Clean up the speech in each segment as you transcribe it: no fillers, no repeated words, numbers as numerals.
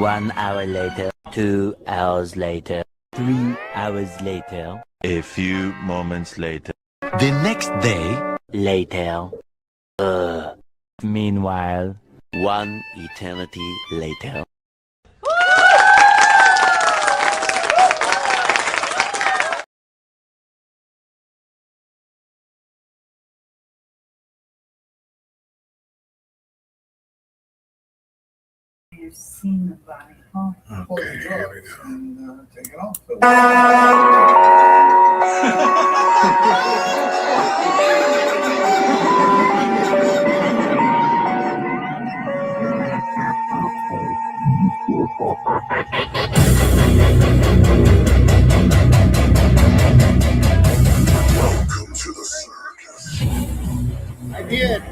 1 hour later, 2 hours later, 3 hours later, A few moments later. The next day, later. Meanwhile, 1 eternity later. You've seen the body, huh? Okay, here we go. And, take it off. Welcome to the circus. I did.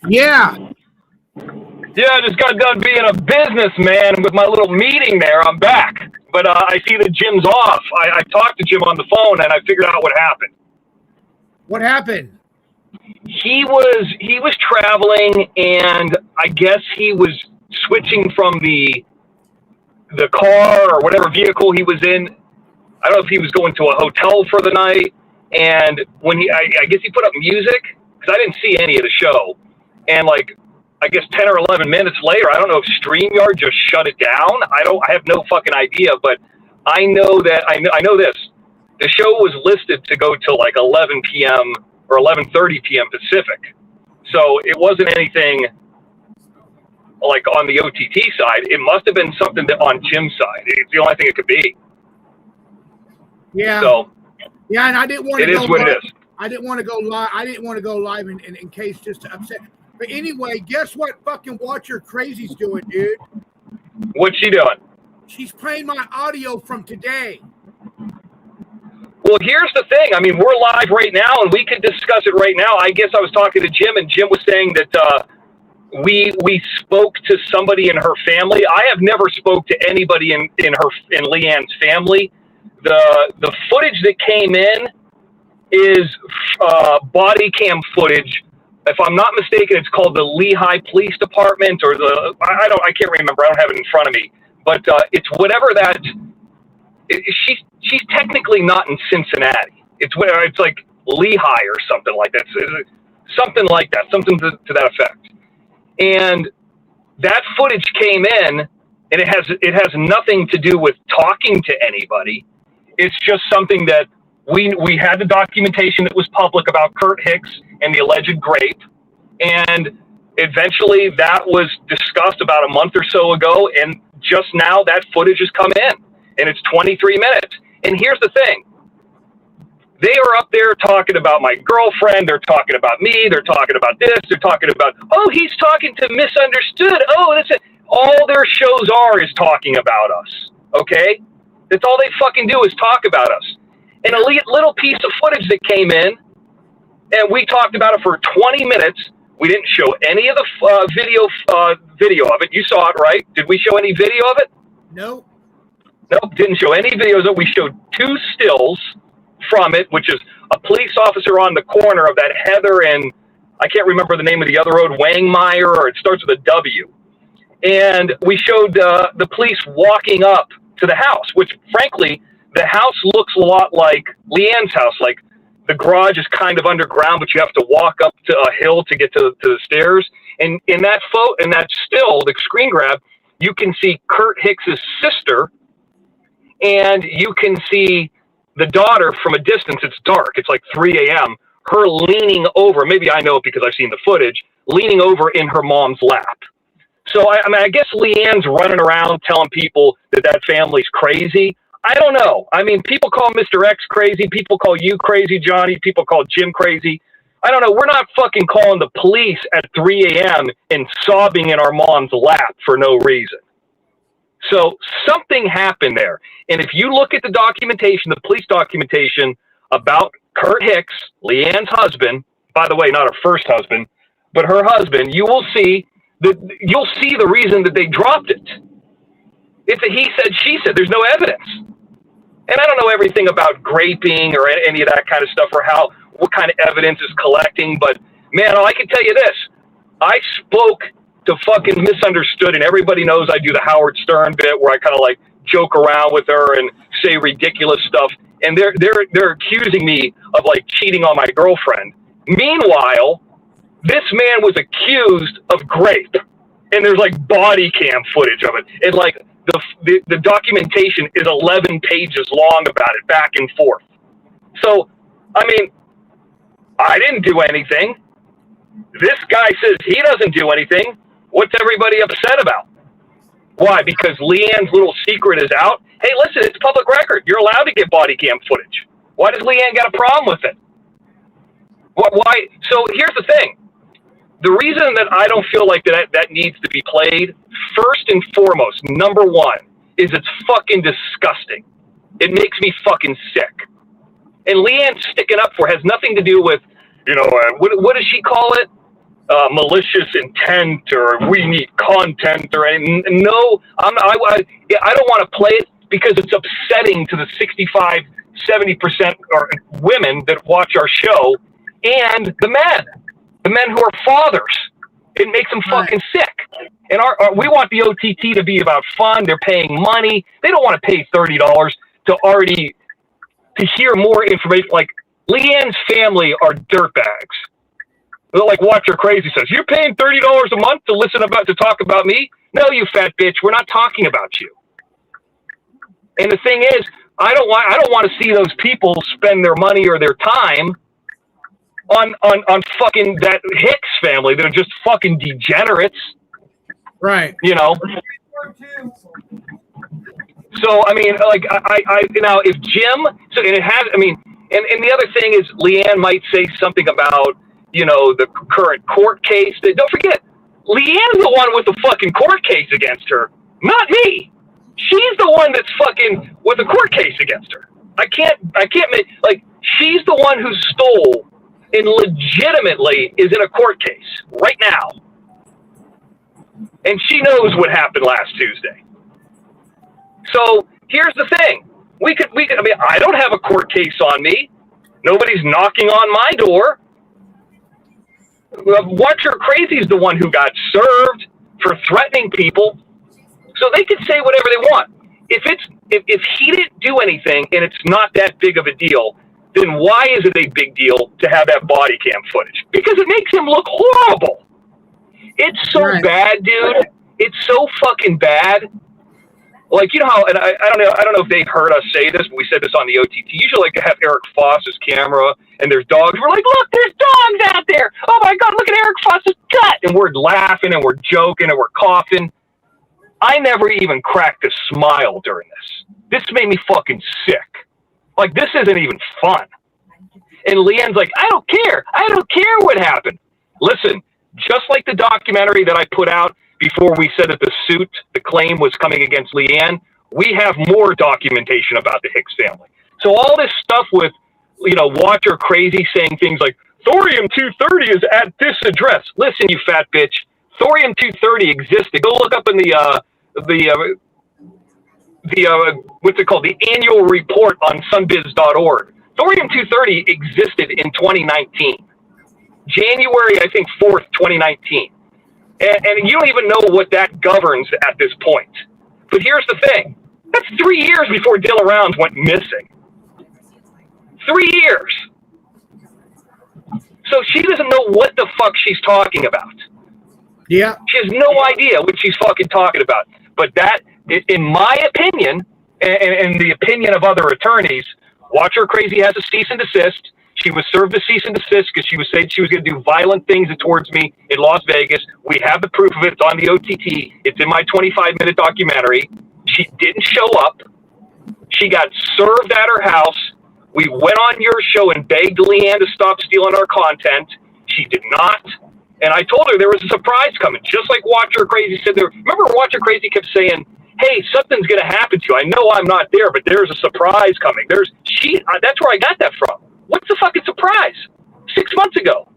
Yeah. Yeah, I just got done being a businessman with my little meeting there. I'm back. But I see that Jim's off. I talked to Jim on the phone, and I figured out what happened. What happened? He was traveling, and I guess he was switching from the car or whatever vehicle he was in. I don't know if he was going to a hotel for the night. And when I guess he put up music, because I didn't see any of the show. And like, I guess 10 or 11 minutes later, I don't know if StreamYard just shut it down. I have no fucking idea, but I know that I know this. The show was listed to go till like 11 p.m. or 11:30 p.m. Pacific. So it wasn't anything like on the OTT side. It must have been something that on Jim's side. It's the only thing it could be. Yeah. So yeah, and I didn't want to it go is what live. it is. I didn't want to go live. I didn't want to go live in case just to upset. But anyway, guess what fucking Watcher Crazy's doing, dude? What's she doing? She's playing my audio from today. Well, here's the thing. I mean, we're live right now, and we could discuss it right now. I guess I was talking to Jim, and Jim was saying that we spoke to somebody in her family. I have never spoke to anybody in Leanne's family. The footage that came in is body cam footage. If I'm not mistaken, it's called the Lehigh Police Department, or I can't remember. I don't have it in front of me, but it's whatever that. She's technically not in Cincinnati. It's like Lehigh or something like that. Something like that. Something to that effect. And that footage came in, and it has nothing to do with talking to anybody. It's just something that we had the documentation that was public about Kurt Hicks and the alleged grape, and eventually that was discussed about a month or so ago, and just now that footage has come in, and it's 23 minutes. And here's the thing. They are up there talking about my girlfriend, they're talking about me, they're talking about this, they're talking about, oh, he's talking to Misunderstood, oh, that's it. All their shows is talking about us, okay? That's all they fucking do is talk about us. And a little piece of footage that came in, and we talked about it for 20 minutes. We didn't show any of the video of it. You saw it, right? Did we show any video of it? No. Nope, didn't show any videos of it. We showed 2 stills from it, which is a police officer on the corner of that Heather and I can't remember the name of the other road, Wangmeyer, or it starts with a W. And we showed the police walking up to the house, which frankly, the house looks a lot like Leanne's house. Like the garage is kind of underground, but you have to walk up to a hill to get to the stairs. And in that still, the screen grab, you can see Kurt Hicks's sister, and you can see the daughter from a distance. It's dark. It's like 3 a.m. Her leaning over. Maybe I know it because I've seen the footage. Leaning over in her mom's lap. So I mean, I guess Leanne's running around telling people that family's crazy. I don't know. I mean, people call Mr. X crazy. People call you crazy, Johnny. People call Jim crazy. I don't know. We're not fucking calling the police at 3 a.m. and sobbing in our mom's lap for no reason. So something happened there. And if you look at the documentation, the police documentation about Kurt Hicks, Leanne's husband, by the way, not her first husband, but her husband, you'll see the reason that they dropped it. It's a he said, she said. There's no evidence. And I don't know everything about graping or any of that kind of stuff, or what kind of evidence is collecting, but man, I can tell you this. I spoke to fucking Misunderstood, and everybody knows I do the Howard Stern bit where I kind of like joke around with her and say ridiculous stuff, and they're accusing me of like cheating on my girlfriend. Meanwhile, this man was accused of grape, and there's like body cam footage of it, and like the documentation is 11 pages long about it, back and forth. So, I mean, I didn't do anything. This guy says he doesn't do anything. What's everybody upset about? Why? Because Leanne's little secret is out? Hey, listen, it's public record. You're allowed to get body cam footage. Why does Leanne got a problem with it? Why? So here's the thing. The reason that I don't feel like that needs to be played, first and foremost, number one, is it's fucking disgusting. It makes me fucking sick. And Leanne sticking up for it has nothing to do with, what does she call it? Malicious intent, or we need content, or anything. No, I don't want to play it because it's upsetting to the 65, 70% or women that watch our show, and the men who are fathers. It makes them fucking sick. And we want the OTT to be about fun. They're paying money. They don't want to pay $30 to hear more information. Like, Leanne's family are dirtbags. They're like Watcher Crazy says, you're paying $30 a month to talk about me? No, you fat bitch. We're not talking about you. And the thing is, I don't want to see those people spend their money or their time on fucking that Hicks family. They're just fucking degenerates. Right. So, I mean, like, if Jim, so, and it has, I mean, and the other thing is Leanne might say something about, the current court case. Don't forget, Leanne's the one with the fucking court case against her, not me. She's the one that's fucking with a court case against her. I can't make, like, she's the one who stole and legitimately is in a court case right now. And she knows what happened last Tuesday. So here's the thing. I mean, I don't have a court case on me. Nobody's knocking on my door. Watcher Crazy is the one who got served for threatening people. So they can say whatever they want. If he didn't do anything and it's not that big of a deal, then why is it a big deal to have that body cam footage? Because it makes him look horrible. It's so bad, dude. It's so fucking bad. Like, how, and I don't know if they heard us say this, but we said this on the OTT. Usually like to have Eric Foss's camera and there's dogs. We're like, look, there's dogs out there. Oh my God, look at Eric Foss's gut. And we're laughing and we're joking and we're coughing. I never even cracked a smile during this. This made me fucking sick. Like, this isn't even fun. And Leanne's like, I don't care. I don't care what happened. Listen, just like the documentary that I put out before we said that the claim was coming against Leanne, we have more documentation about the Hicks family. So all this stuff with, Watcher Crazy saying things like, Thorium-230 is at this address. Listen, you fat bitch. Thorium-230 existed. Go look up in the what's it called? The annual report on sunbiz.org. Thorium-230 existed in 2019. January, I think, 4th, 2019. And you don't even know what that governs at this point. But here's the thing. That's 3 years before Dilla Rounds went missing. 3 years. So she doesn't know what the fuck she's talking about. Yeah. She has no idea what she's fucking talking about. But that, in my opinion, and the opinion of other attorneys, Watcher Crazy has a cease and desist. She was served a cease and desist because she was saying she was going to do violent things towards me in Las Vegas. We have the proof of it. It's on the OTT. It's in my 25-minute documentary. She didn't show up. She got served at her house. We went on your show and begged Leanne to stop stealing our content. She did not. And I told her there was a surprise coming, just like Watcher Crazy said there. Remember Watcher Crazy kept saying, hey, something's going to happen to you. I know I'm not there, but there's a surprise coming. That's where I got that from. What's the fucking surprise? 6 months ago.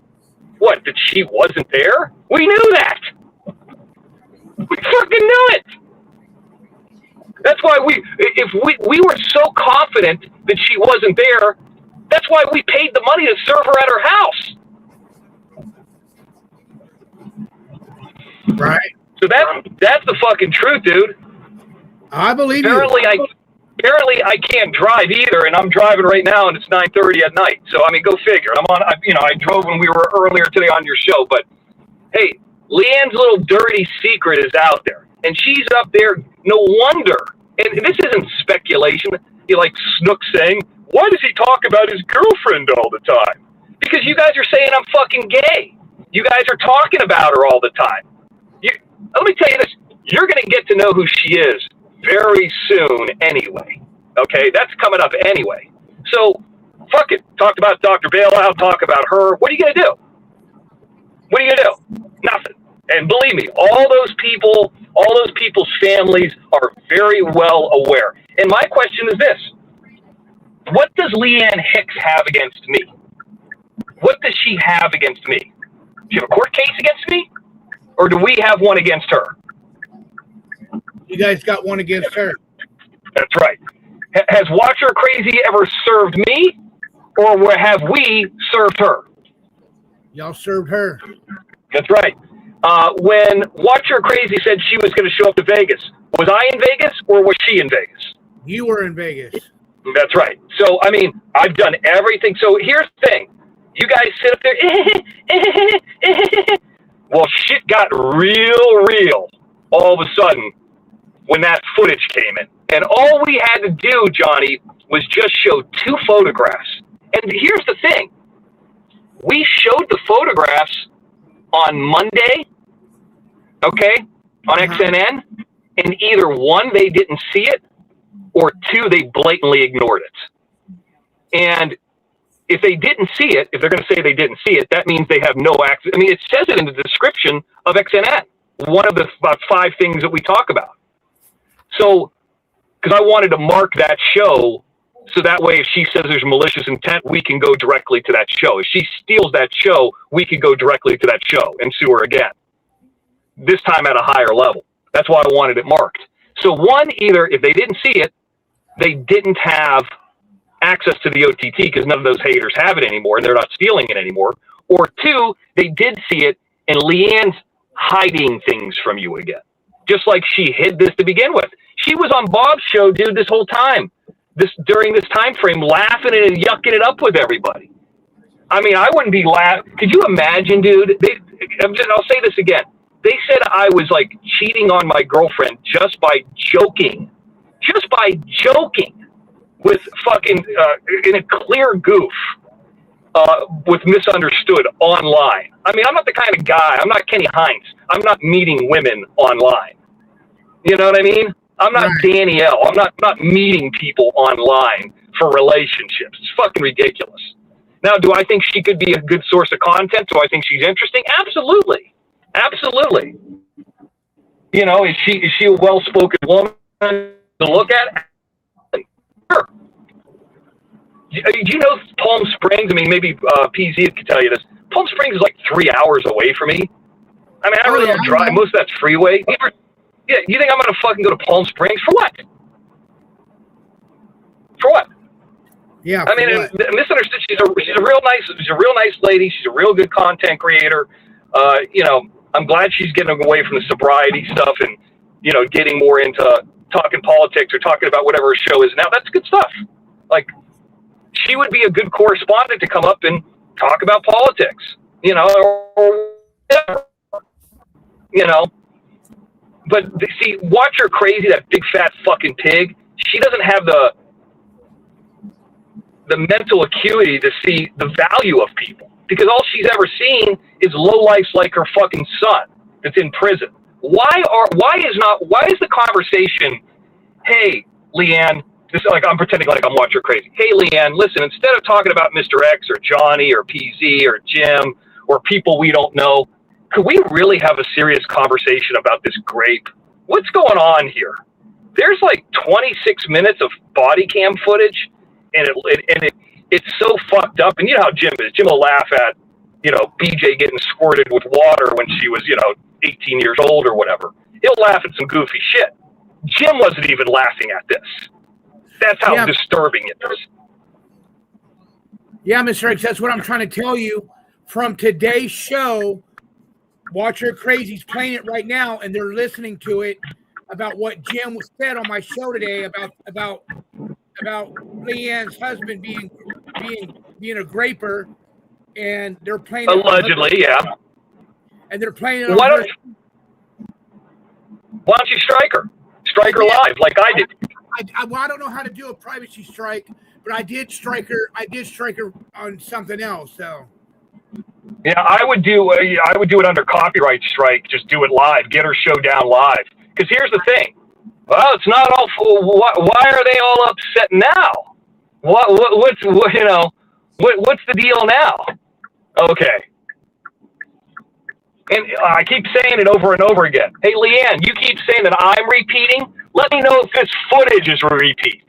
What, that she wasn't there? We knew that. We fucking knew it. That's why we were so confident that she wasn't there. That's why we paid the money to serve her at her house. Right. So that's the fucking truth, dude. I believe Apparently I can't drive either, and I'm driving right now, and it's 9:30 at night. So I mean, go figure. I drove when we were earlier today on your show, but hey, Leanne's little dirty secret is out there, and she's up there. No wonder, and this isn't speculation. You like Snook saying, "Why does he talk about his girlfriend all the time?" Because you guys are saying I'm fucking gay. You guys are talking about her all the time. Let me tell you this: you're going to get to know who she is very soon anyway. Okay, that's coming up anyway. So, fuck it. Talked about Dr. Bailout, talk about her. What are you going to do? What are you going to do? Nothing. And believe me, all those people's families are very well aware. And my question is this: what does Leanne Hicks have against me? What does she have against me? Does she have a court case against me? Or do we have one against her? you guys got one against her. That's right. Has Watcher Crazy ever served me? Or have we served her? Y'all served her. That's right. When Watcher Crazy said she was going to show up to Vegas, was I in Vegas or was she in Vegas? You were in Vegas. That's right. So, I mean, I've done everything. So here's the thing. You guys sit up there. Well, shit got real all of a sudden when that footage came in. And all we had to do, Johnny, was just show 2 photographs. And here's the thing. We showed the photographs on Monday, okay, on XNN, and either 1, they didn't see it, or 2, they blatantly ignored it. And if they didn't see it, if they're going to say they didn't see it, that means they have no access. I mean, it says it in the description of XNN, one of the about 5 things that we talk about. So, because I wanted to mark that show, so that way if she says there's malicious intent, we can go directly to that show. If she steals that show, we could go directly to that show and sue her again. This time at a higher level. That's why I wanted it marked. So 1, either if they didn't see it, they didn't have access to the OTT because none of those haters have it anymore and they're not stealing it anymore. Or 2, they did see it and Leanne's hiding things from you again. Just like she hid this to begin with. She was on Bob's show, dude, this whole time. During this time frame, laughing and yucking it up with everybody. I mean, I wouldn't be laughing. Could you imagine, dude? I'll say this again. They said I was like cheating on my girlfriend just by joking. Just by joking with fucking in a clear goof with misunderstood online. I mean, I'm not the kind of guy. I'm not Kenny Hines. I'm not meeting women online. You know what I mean? I'm not Danielle. I'm not meeting people online for relationships. It's fucking ridiculous. Now, do I think she could be a good source of content? Do I think she's interesting? Absolutely. Absolutely. You know, is she a well-spoken woman to look at? Sure. Do you know Palm Springs? I mean, maybe PZ could tell you this. Palm Springs is like 3 hours away from me. I mean, I really don't drive. Most of that's freeway. Yeah, you think I'm going to fucking go to Palm Springs? For what? For what? Yeah. I mean, misunderstood. She's a real nice lady. She's a real good content creator. You know, I'm glad she's getting away from the sobriety stuff and, you know, getting more into talking politics or talking about whatever her show is now. That's good stuff. Like, she would be a good correspondent to come up and talk about politics, you know, or whatever, you know. But see, Watcher Crazy, that big fat fucking pig, she doesn't have the mental acuity to see the value of people. Because all she's ever seen is lowlifes like her fucking son that's in prison. Why is the conversation, hey, Leanne, this like I'm pretending like I'm Watcher Crazy. Hey, Leanne, listen, instead of talking about Mr. X or Johnny or PZ or Jim or people we don't know, could we really have a serious conversation about this grape? What's going on here? There's like 26 minutes of body cam footage, and it's so fucked up. And you know how Jim is. Jim will laugh at BJ getting squirted with water when she was, 18 years old or whatever. He'll laugh at some goofy shit. Jim wasn't even laughing at this. That's how disturbing it is. Yeah, Mr. X, that's what I'm trying to tell you. From today's show, Watch Your Crazies playing it right now, and they're listening to it about what Jim said on my show today about Leanne's husband being a graper, and they're playing it allegedly, yeah. And they're playing it. Why don't you strike her? Strike her live like I did. I don't know how to do a privacy strike, but I did strike her. I did strike her on something else. So. Yeah, I would do it under copyright strike. Just do it live. Get her show down live. Because here's the thing. Well, it's not all. Why are they all upset now? What's the deal now? Okay. And I keep saying it over and over again. Hey, Leanne, you keep saying that I'm repeating. Let me know if this footage is a repeat.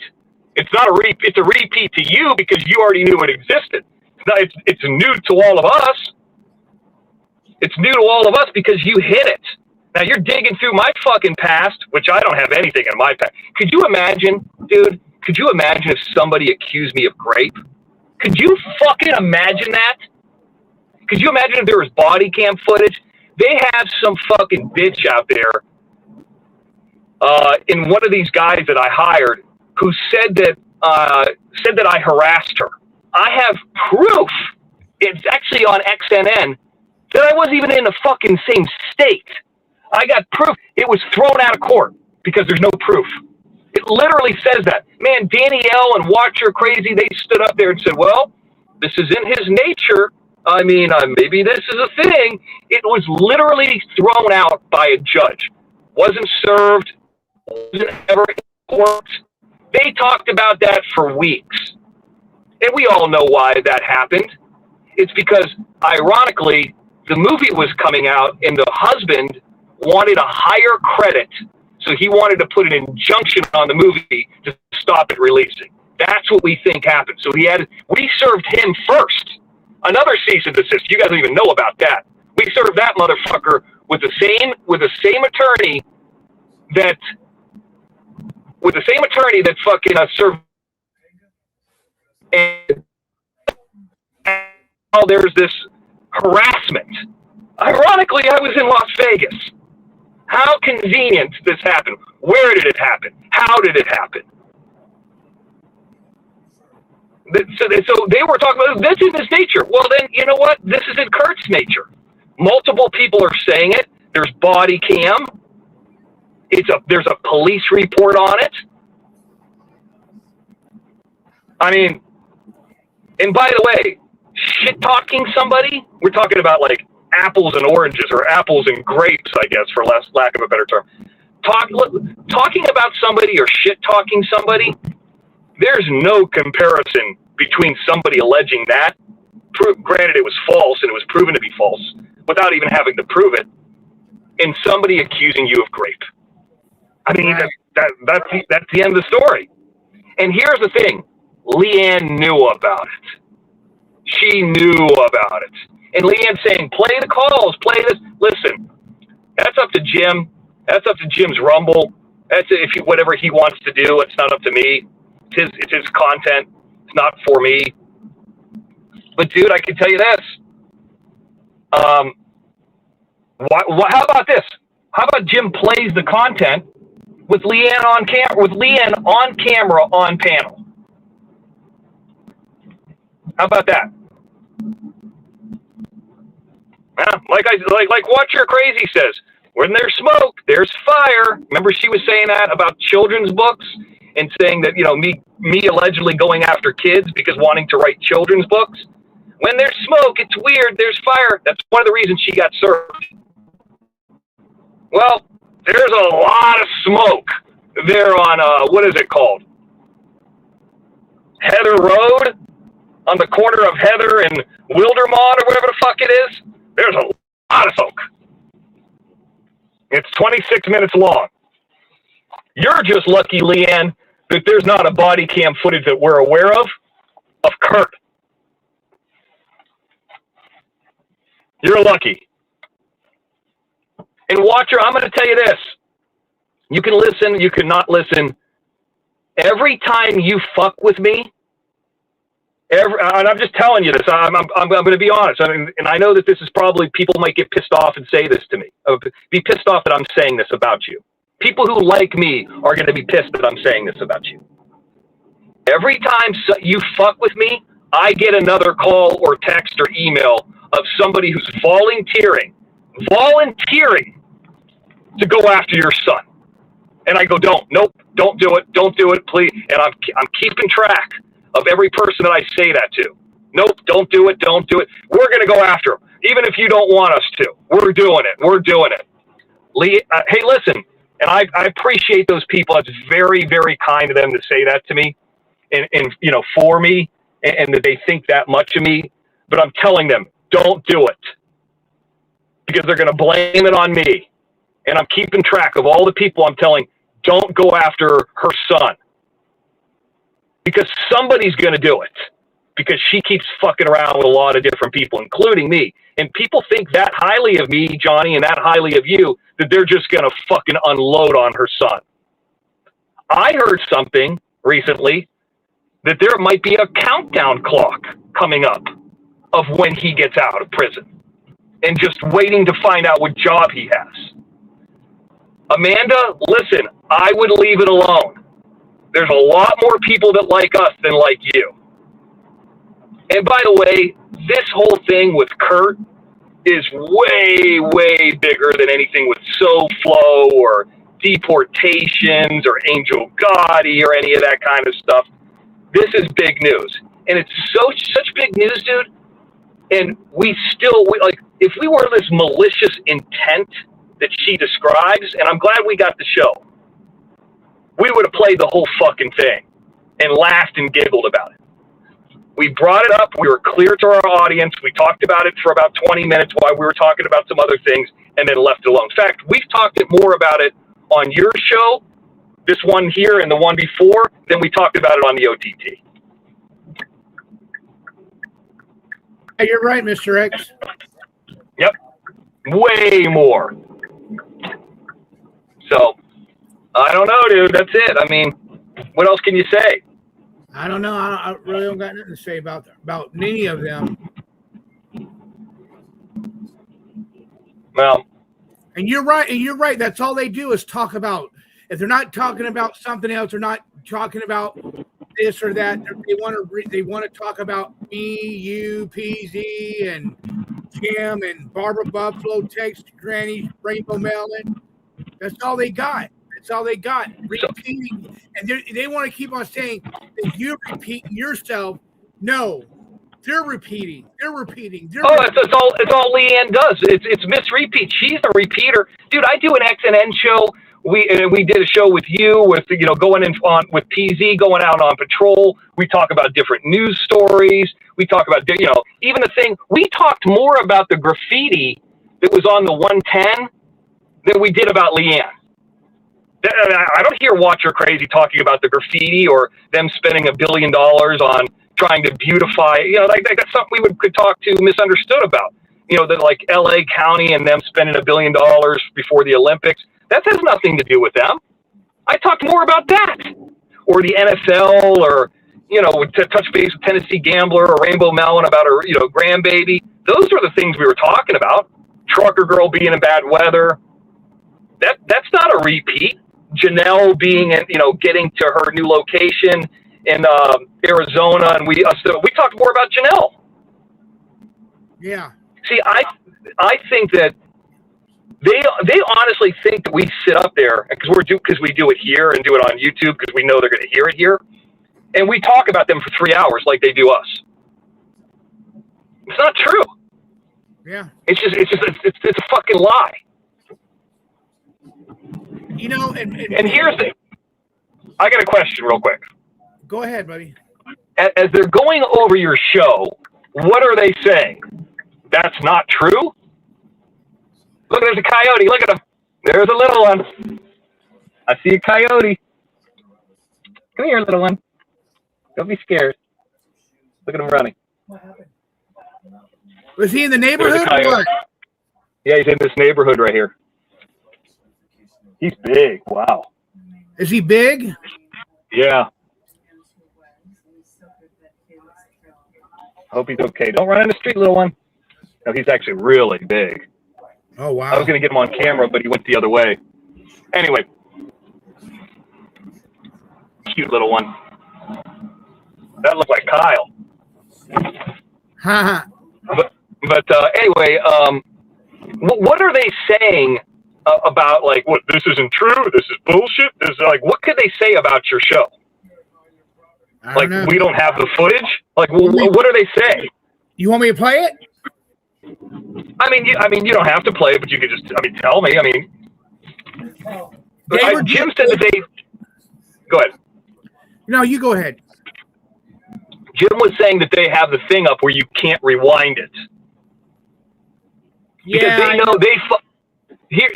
It's not a repeat. It's a repeat to you because you already knew it existed. It's new to all of us. It's new to all of us because you hid it. Now you're digging through my fucking past, which I don't have anything in my past. Could you imagine, dude? Could you imagine if somebody accused me of grape? Could you fucking imagine that? Could you imagine if there was body cam footage? They have some fucking bitch out there in one of these guys that I hired who said that I harassed her. I have proof. It's actually on XNN that I wasn't even in the fucking same state. I got proof. It was thrown out of court because there's no proof. It literally says that. Man, Danielle and Watch Your Crazy, they stood up there and said, well, this is in his nature. I mean, maybe this is a thing. It was literally thrown out by a judge. Wasn't served. Wasn't ever worked. They talked about that for weeks. And we all know why that happened. It's because, ironically, the movie was coming out and the husband wanted a higher credit. So he wanted to put an injunction on the movie to stop it releasing. That's what we think happened. So we served him first. Another cease and desist. You guys don't even know about that. We served that motherfucker with the same attorney that fucking served. And now there's this harassment. Ironically, I was in Las Vegas. How convenient this happened. Where did it happen? How did it happen? So they were talking about this in his nature. Well, then, you know what? This is in Kurt's nature. Multiple people are saying it. There's body cam. There's a police report on it. I mean, and by the way, shit-talking somebody, we're talking about like apples and oranges or apples and grapes, I guess, for lack of a better term. Talking about somebody or shit-talking somebody, there's no comparison between somebody alleging that, granted it was false and it was proven to be false, without even having to prove it, and somebody accusing you of grape. I mean, that's the end of the story. And here's the thing. Leanne knew about it. She knew about it. And Leanne saying, play the calls, play this. Listen, that's up to Jim. That's up to Jim's Rumble. That's whatever he wants to do. It's not up to me. It's his content. It's not for me. But dude, I can tell you this. How about this? How about Jim plays the content with Leanne on camera on panel? How about that? Like Watch Your Crazy says, when there's smoke, there's fire. Remember she was saying that about children's books and saying that, me allegedly going after kids because wanting to write children's books. When there's smoke, it's weird, there's fire. That's one of the reasons she got served. Well, there's a lot of smoke there on, what is it called? Heather Road? On the corner of Heather and Wildermont or whatever the fuck it is. There's a lot of smoke. It's 26 minutes long. You're just lucky, Leanne, that there's not a body cam footage that we're aware of Kurt. You're lucky. And Watcher, I'm going to tell you this. You can listen, you can not listen. Every time you fuck with me, and I'm just telling you this, I'm going to be honest. I mean, and I know that this is probably, people might get pissed off and say this to me. Be pissed off that I'm saying this about you. People who like me are going to be pissed that I'm saying this about you. Every time you fuck with me, I get another call or text or email of somebody who's volunteering to go after your son. And I go, don't do it, please. And I'm keeping track of every person that I say that to. Nope, don't do it. We're going to go after him. Even if you don't want us to. We're doing it. Lee, hey, listen, and I appreciate those people. It's very, very kind of them to say that to me and for me, and that they think that much of me. But I'm telling them, don't do it. Because they're going to blame it on me. And I'm keeping track of all the people I'm telling, don't go after her son. Because somebody's going to do it. Because she keeps fucking around with a lot of different people, including me. And people think that highly of me, Johnny, and that highly of you, that they're just going to fucking unload on her son. I heard something recently that there might be a countdown clock coming up of when he gets out of prison. And just waiting to find out what job he has. Amanda, listen, I would leave it alone. There's a lot more people that like us than like you. And by the way, this whole thing with Kurt is way, way bigger than anything with SoFlo or deportations or Angel Gotti or any of that kind of stuff. This is big news. And it's such big news, dude. And we if we were this malicious intent that she describes, and I'm glad we got the show, we would have played the whole fucking thing and laughed and giggled about it. We brought it up. We were clear to our audience. We talked about it for about 20 minutes while we were talking about some other things and then left it alone. In fact, we've talked more about it on your show, this one here and the one before, than we talked about it on the OTT. Hey, you're right, Mr. X. Yep. Way more. So, I don't know, dude. That's it. I mean, what else can you say? I don't know. I really don't got nothing to say about any of them. Well, and you're right. That's all they do is talk about. If they're not talking about something else, they're not talking about this or that. They want to talk about me, you, PZ, and Jim, and Barbara Buffalo, Tex, Granny, Rainbow Melon. That's all they got. Repeating, and they want to keep on saying that you're repeating yourself. No, they're repeating. It's all Leanne does. It's Miss Repeat. She's a repeater, dude. I do an XNN show. We did a show with you with going in on with PZ going out on patrol. We talk about different news stories. We talk about even the thing. We talked more about the graffiti that was on the 110 than we did about Leanne. I don't hear Watcher Crazy talking about the graffiti or them spending $1 billion on trying to beautify. That's something we could talk to Misunderstood about. That like LA County and them spending $1 billion before the Olympics. That has nothing to do with them. I talked more about that, or the NFL, or to touch base with Tennessee Gambler or Rainbow Melon about her grandbaby. Those are the things we were talking about. Trucker Girl being in bad weather. That's not a repeat. Janelle being getting to her new location in Arizona, and we talked more about Janelle. Yeah. See, I think that they honestly think that we sit up there because we do it here and do it on YouTube because we know they're going to hear it here, and we talk about them for 3 hours like they do us. It's not true. Yeah. It's a fucking lie. And here's the. I got a question real quick. Go ahead, buddy. As they're going over your show, what are they saying? That's not true? Look, there's a coyote. Look at him. There's a little one. I see a coyote. Come here, little one. Don't be scared. Look at him running. What happened? Was he in the There's a neighborhood or coyote. what? Yeah, he's in this neighborhood right here. He's big. Wow. Is he big? Yeah. Hope he's okay. Don't run in the street, little one. No, he's actually really big. Oh, wow. I was going to get him on camera, but he went the other way. Anyway. Cute little one. That looked like Kyle. But anyway, what are they saying about, like, what, this isn't true, this is bullshit? This is, like, what could they say about your show? I Like, don't know. we don't have the footage? Like, what do they say? You want me to play it? I mean, you don't have to play it, but you could just, tell me. Jim said that they. Go ahead. No, you go ahead. Jim was saying that they have the thing up where you can't rewind it because Yeah. they know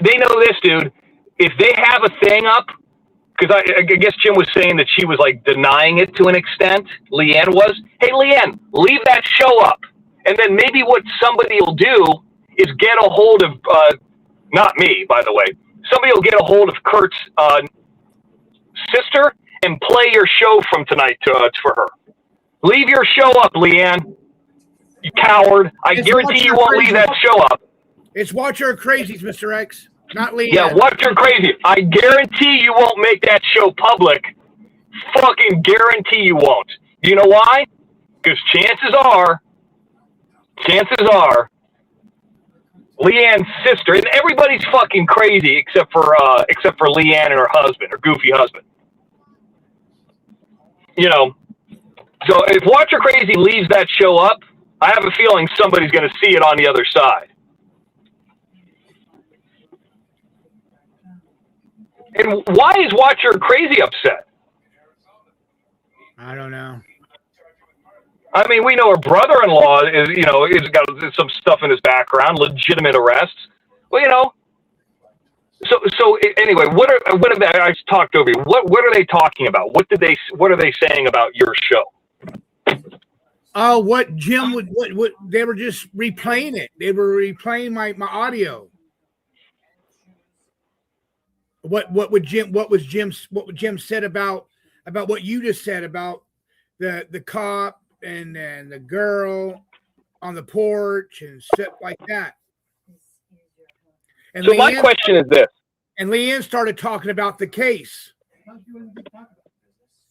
they know this, dude. If they have a thing up, because I guess Jim was saying that she was like denying it to an extent. Leanne was. Hey, Leanne, leave that show up, and then maybe what somebody will do is get a hold of, not me, by the way. Somebody will get a hold of Kurt's sister and play your show from tonight for her. Leave your show up, Leanne. You coward. I guarantee you won't leave that show up. It's Watch Your Crazies, Mr. X, not Leanne. Yeah, Watch Your Crazy. I guarantee you won't make that show public. Fucking guarantee you won't. You know why? Because chances are, Leanne's sister, and everybody's fucking crazy except for Leanne and her husband, her goofy husband. You know, so if Watch Your Crazy leaves that show up, I have a feeling somebody's going to see it on the other side. And why is Watch Your Crazy upset? I don't know. I mean, we know her brother-in-law is got some stuff in his background, legitimate arrests. Well, you know. So anyway, what have they, I talked over you. What are they talking about? What are they saying about your show? Oh, what Jim would what they were just replaying it. They were replaying my audio. What Jim said about what you just said about the cop and the girl on the porch and stuff like that. And So my question is this. And Leanne started talking about the case.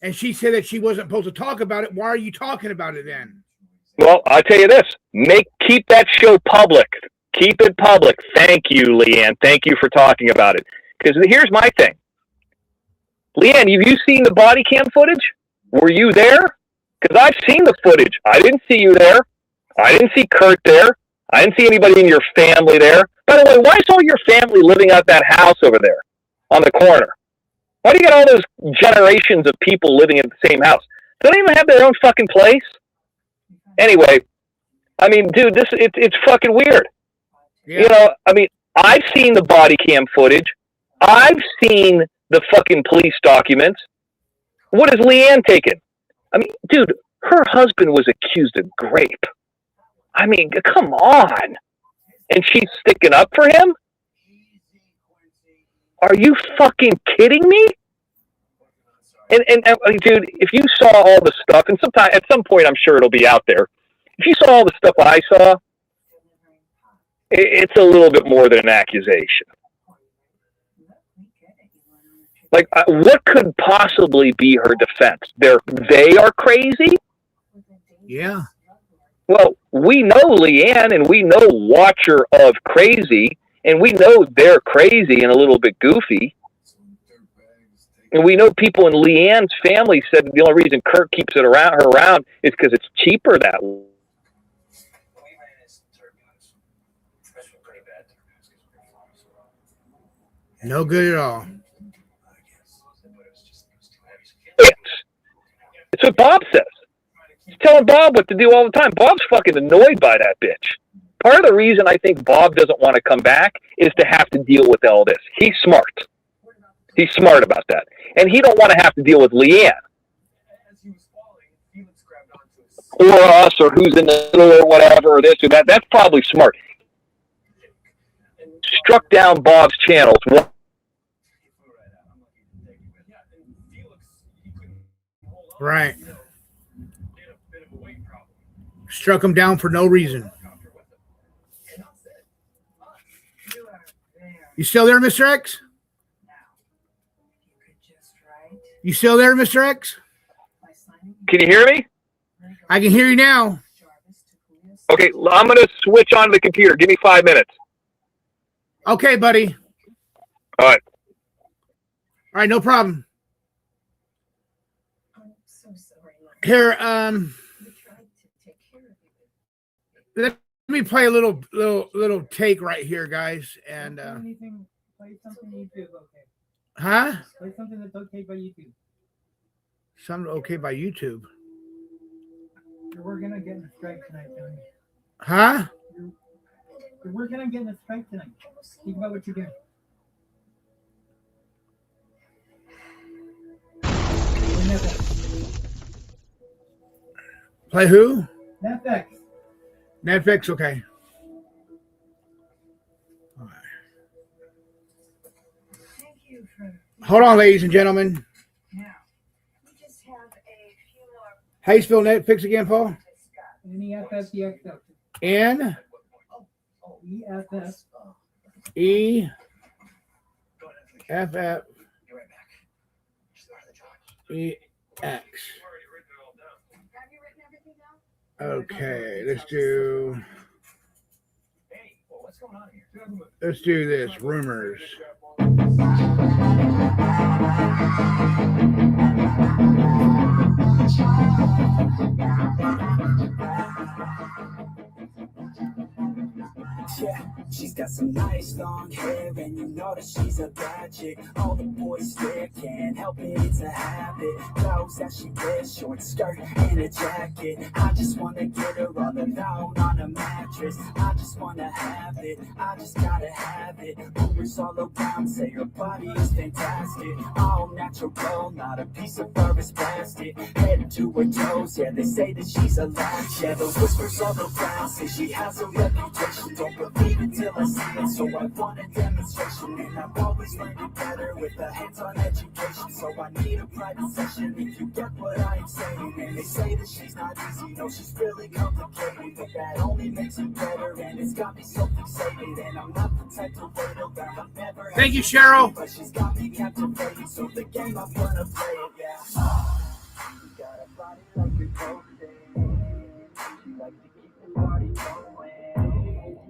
And she said that she wasn't supposed to talk about it. Why are you talking about it then? Well, I'll tell you this. Keep that show public. Keep it public. Thank you, Leanne. Thank you for talking about it. Because here's my thing. Leanne, have you seen the body cam footage? Were you there? Because I've seen the footage. I didn't see you there. I didn't see Kurt there. I didn't see anybody in your family there. By the way, why is all your family living out that house over there on the corner? Why do you got all those generations of people living in the same house? They don't even have their own fucking place. Anyway, I mean, dude, it's fucking weird. Yeah. You know, I mean, I've seen the body cam footage. I've seen the fucking police documents. What is Leanne taking? I mean, dude, her husband was accused of grape. I mean, come on. And she's sticking up for him? Are you fucking kidding me? And dude, if you saw all the stuff, and at some point I'm sure it'll be out there. If you saw all the stuff I saw, it's a little bit more than an accusation. Like, what could possibly be her defense? They are crazy? Yeah. Well, we know Leanne, and we know Watcher of Crazy, and we know they're crazy and a little bit goofy. And we know people in Leanne's family said the only reason Kurt keeps her around is because it's cheaper that way. No good at all. It's what Bob says. He's telling Bob what to do all the time. Bob's fucking annoyed by that bitch. Part of the reason I think Bob doesn't want to come back is to have to deal with all this. He's smart. He's smart about that. And he don't want to have to deal with Leanne. or us, or who's in the middle, or whatever, or this or that. That's probably smart. Struck down Bob's channels. Right. Struck him down for no reason. You still there, Mr. X? You still there, Mr. X? Can you hear me? I can hear you now. Okay, I'm going to switch on the computer. Give me 5 minutes. Okay, buddy. All right. All right, no problem. Here, let me play a little take right here, guys. And play something YouTube, okay? huh? Play something that's okay by YouTube. Something okay by YouTube. We're gonna get in a strike tonight, Tony. Huh? We're gonna get in a strike tonight. Think about what you're doing. Play who? Netflix. Netflix, okay. All right. Thank you for. Hold on, ladies and gentlemen. Now, we just have a few more. How you spell Netflix again, Paul? NEFFEX. N EFF. E F F E X. Okay, let's do this. Rumors. Yeah, she's got some nice long hair, and you know that she's a bad chick. All the boys stare, can't help it, it's a habit. Clothes that she wears, short skirt and a jacket. I just wanna get her all alone on a mattress. I just wanna have it, I just gotta have it. Rumors all around say her body is fantastic. All natural, not a piece of fur is plastic. Head to her toes, yeah, they say that she's a latch. Yeah, the whispers all around say she has a reputation. Don't believe it till I see it, so I want a demonstration. And I've always learned it better with a hands-on education. So I need a private session if you get what I am saying. And they say that she's not easy, no, she's really complicated. But that only makes it better, and it's got me so fixated. And I'm not the type to wait around, I've never. Thank you, Cheryl. But she's got me captivated, so the game I'm gonna play it, yeah. She got a body like a cocaine. She likes to keep the party going.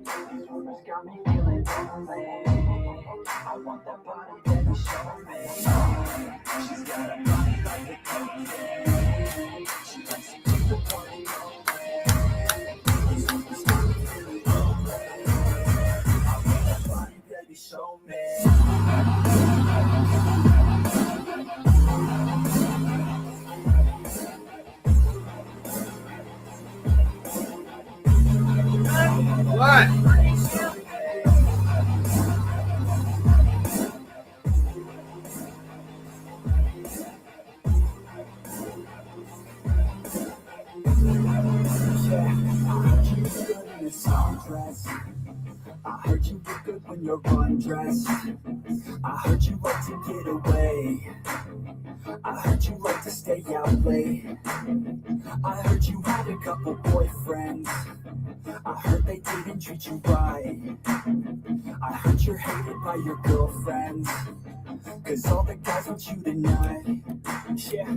These rumors got me feeling lonely. I want that body that you show me. She's got a body like a cocaine. She likes to keep the party going. These rumors got me feeling lonely. I want that body that you show me. What? I heard you look good when you're undressed. I heard you like to get away. I heard you like to stay out late. I heard you had a couple boyfriends. I heard they didn't treat you right. I heard you're hated by your girlfriends, 'cause all the guys want you tonight. Yeah,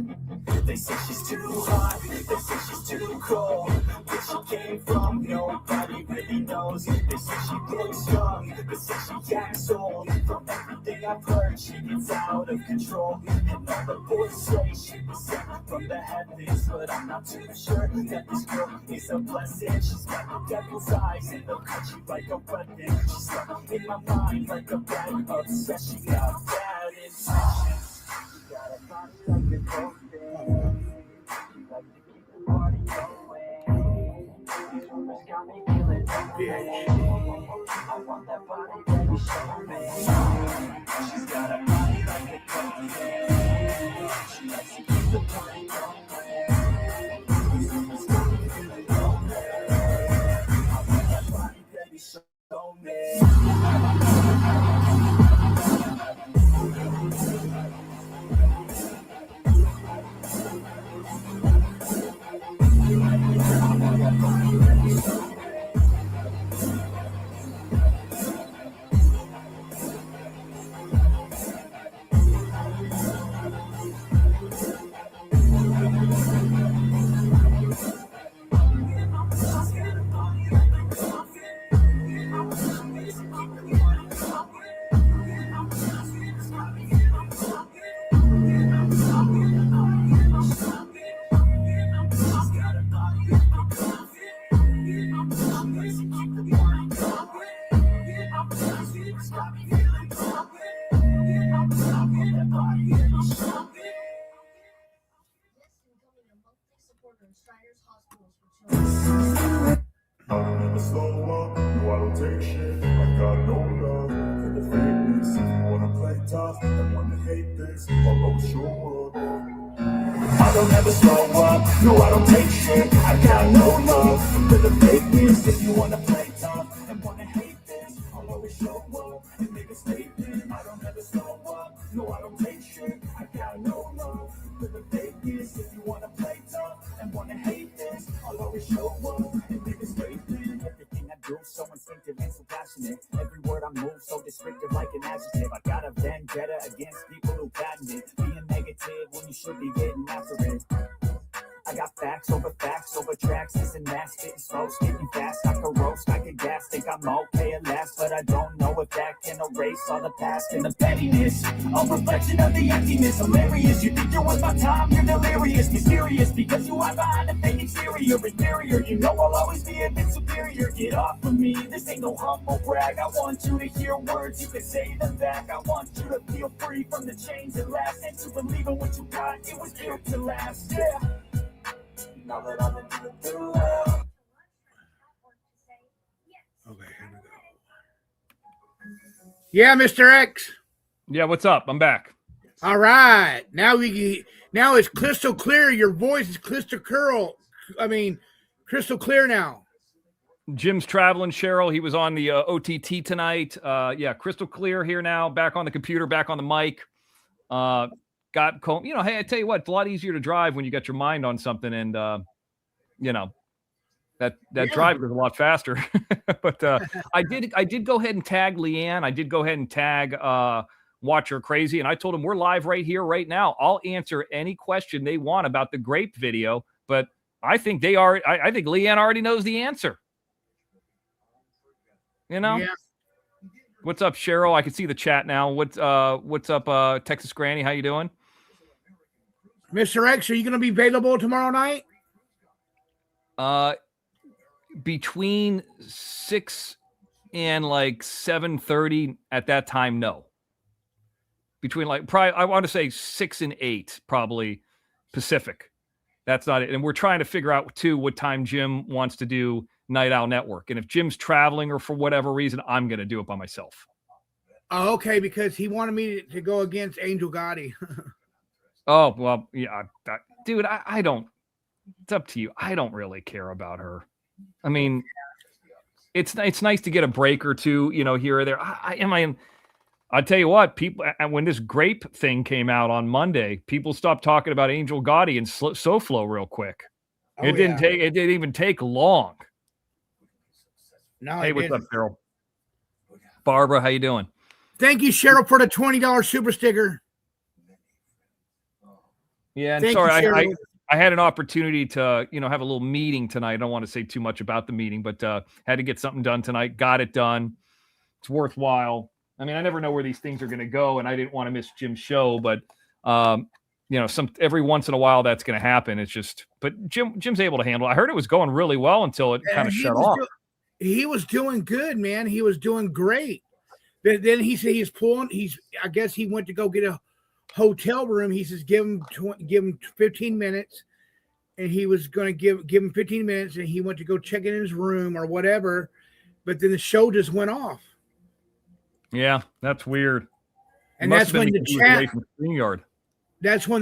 they say she's too hot, they say she's too cold. Where she came from, nobody really knows. They say she looks young, they say she acts old. From everything I've heard, she gets out of control. And all the boys say she was sent from the heavens, but I'm not too sure that this girl is a blessing. She's got the devil's eyes and they'll cut you like a weapon. She's stuck in my mind like a bad obsession. Got bad intentions. She got a body like a cocaine. She likes to keep the party going. These rumors got me feeling lonely. I want that body that you show me. She's got a body like a cocaine. She likes to keep the party going. These rumors got me Striders Hospitals for Children. I'll never slow up, no I don't take shit. I got no love for the fakeness. If you wanna play tough and wanna hate this, I'll always show up. I don't ever slow up, no I don't take shit. I got no love for the fakeness. If you wanna play tough and wanna hate this, I'll always show up and make a statement. I don't ever slow up, no I don't take shit. I got no love for the fakeness. If you wanna play tough and wanna hate this, I'll always show up and make a statement. Everything I do so instinctive and so passionate. Every word I move so descriptive like an adjective. I got a vendetta against people who patent it. Being negative when you should be getting after it. I got facts over tracks, this and that, spitting slow, speaking fast. I can roast, I can gas, think I'm okay at last, but I don't know if that can erase all the past and the pettiness. A reflection of the emptiness, hilarious. You think you're worth my time, you're delirious, mysterious, because you are behind a fake exterior, inferior. You know I'll always be a bit superior. Get off of me, this ain't no humble brag. I want you to hear words, you can say them back. I want you to feel free from the chains that last, and to believe in what you got, it was built to last, yeah. Now that I've been through hell. Okay, here we go. Yeah, Mr. X. Yeah, what's up? I'm back. All right. Now it's crystal clear. Your voice is crystal clear now. Jim's traveling, Cheryl. He was on the OTT tonight. Yeah, crystal clear here now. Back on the computer, back on the mic. Hey, I tell you what, it's a lot easier to drive when you got your mind on something, and that drive was a lot faster. But I did go ahead and tag Leanne. I did go ahead and tag Watch Her Crazy, and I told him we're live right here, right now. I'll answer any question they want about the grape video, but I think I think Leanne already knows the answer. Yeah. What's up, Cheryl? I can see the chat now. What's up, Texas Granny? How you doing? Mr. X, are you going to be available tomorrow night? Between 6 and like 7:30 at that time, no. Between probably, I want to say 6 and 8, probably Pacific. That's not it. And we're trying to figure out too what time Jim wants to do Night Owl Network. And if Jim's traveling or for whatever reason, I'm going to do it by myself. Oh, okay, because he wanted me to go against Angel Gotti. Oh, well, yeah, dude, I don't, it's up to you. I don't really care about her. I mean, it's nice to get a break or two, here or there. I'll tell you what, people, when this grape thing came out on Monday, people stopped talking about Angel Gotti and SoFlo real quick. It didn't even take long. No, hey, what's up, Cheryl? Barbara, how you doing? Thank you, Cheryl, for the $20 super sticker. Yeah, and sorry, I had an opportunity to, have a little meeting tonight. I don't want to say too much about the meeting, but had to get something done tonight. Got it done. It's worthwhile. I mean, I never know where these things are going to go, and I didn't want to miss Jim's show, but every once in a while that's going to happen. It's just, but Jim's able to handle it. I heard it was going really well until it kind of shut off. He was doing good, man. He was doing great. Then he said I guess he went to go get a hotel room. He says give him 15 minutes, and he was going to give him 15 minutes, and he went to go check in his room or whatever, but then the show just went off. Yeah, that's weird. And that's when the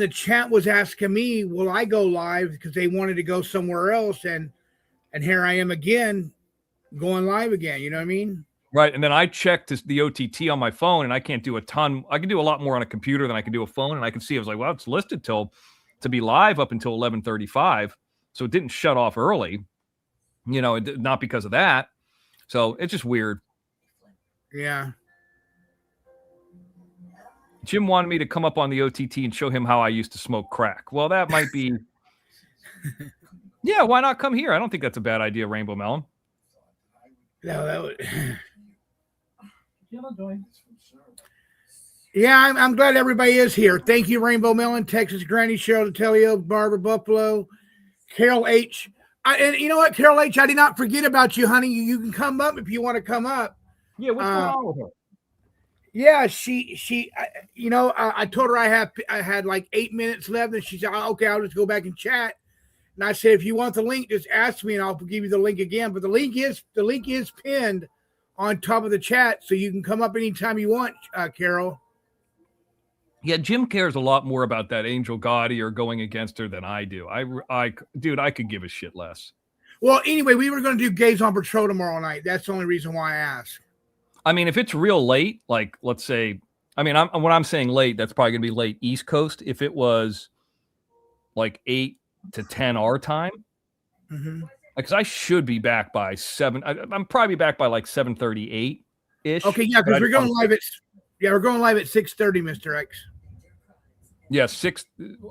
chat was asking me, will I go live, because they wanted to go somewhere else, and here I am again going live again. You know what I mean? Right. And then I checked the OTT on my phone, and I can't do a ton. I can do a lot more on a computer than I can do a phone. And I can see, I was like, well, it's listed to be live up until 11:35. So it didn't shut off early, not because of that. So it's just weird. Yeah. Jim wanted me to come up on the OTT and show him how I used to smoke crack. Well, that might be. Yeah. Why not come here? I don't think that's a bad idea, Rainbow Melon. No, that would. Yeah, I'm glad everybody is here. Thank you, Rainbow Melon, Texas Granny, Cheryl Detelio, Barbara Buffalo, Carol H. And you know what, Carol H., I did not forget about you, honey. You can come up if you want to come up. Yeah, what's going on with her? Yeah, I told her I had like 8 minutes left, and she said, okay, I'll just go back and chat. And I said, if you want the link, just ask me and I'll give you the link again. But the link is pinned on top of the chat, so you can come up anytime you want, Carol. Yeah, Jim cares a lot more about that Angel Gotti or going against her than I do. Dude, I could give a shit less. Well, anyway, we were going to do Gays on Patrol tomorrow night. That's the only reason why I asked. I mean, if it's real late, like let's say, I mean, when I'm saying late, that's probably going to be late East Coast. If it was like 8 to 10 our time, because I should be back by 7. I'm probably back by like 7:38 ish. Okay, yeah, because we're going live at 6:30, Mr. X. Yeah, 6.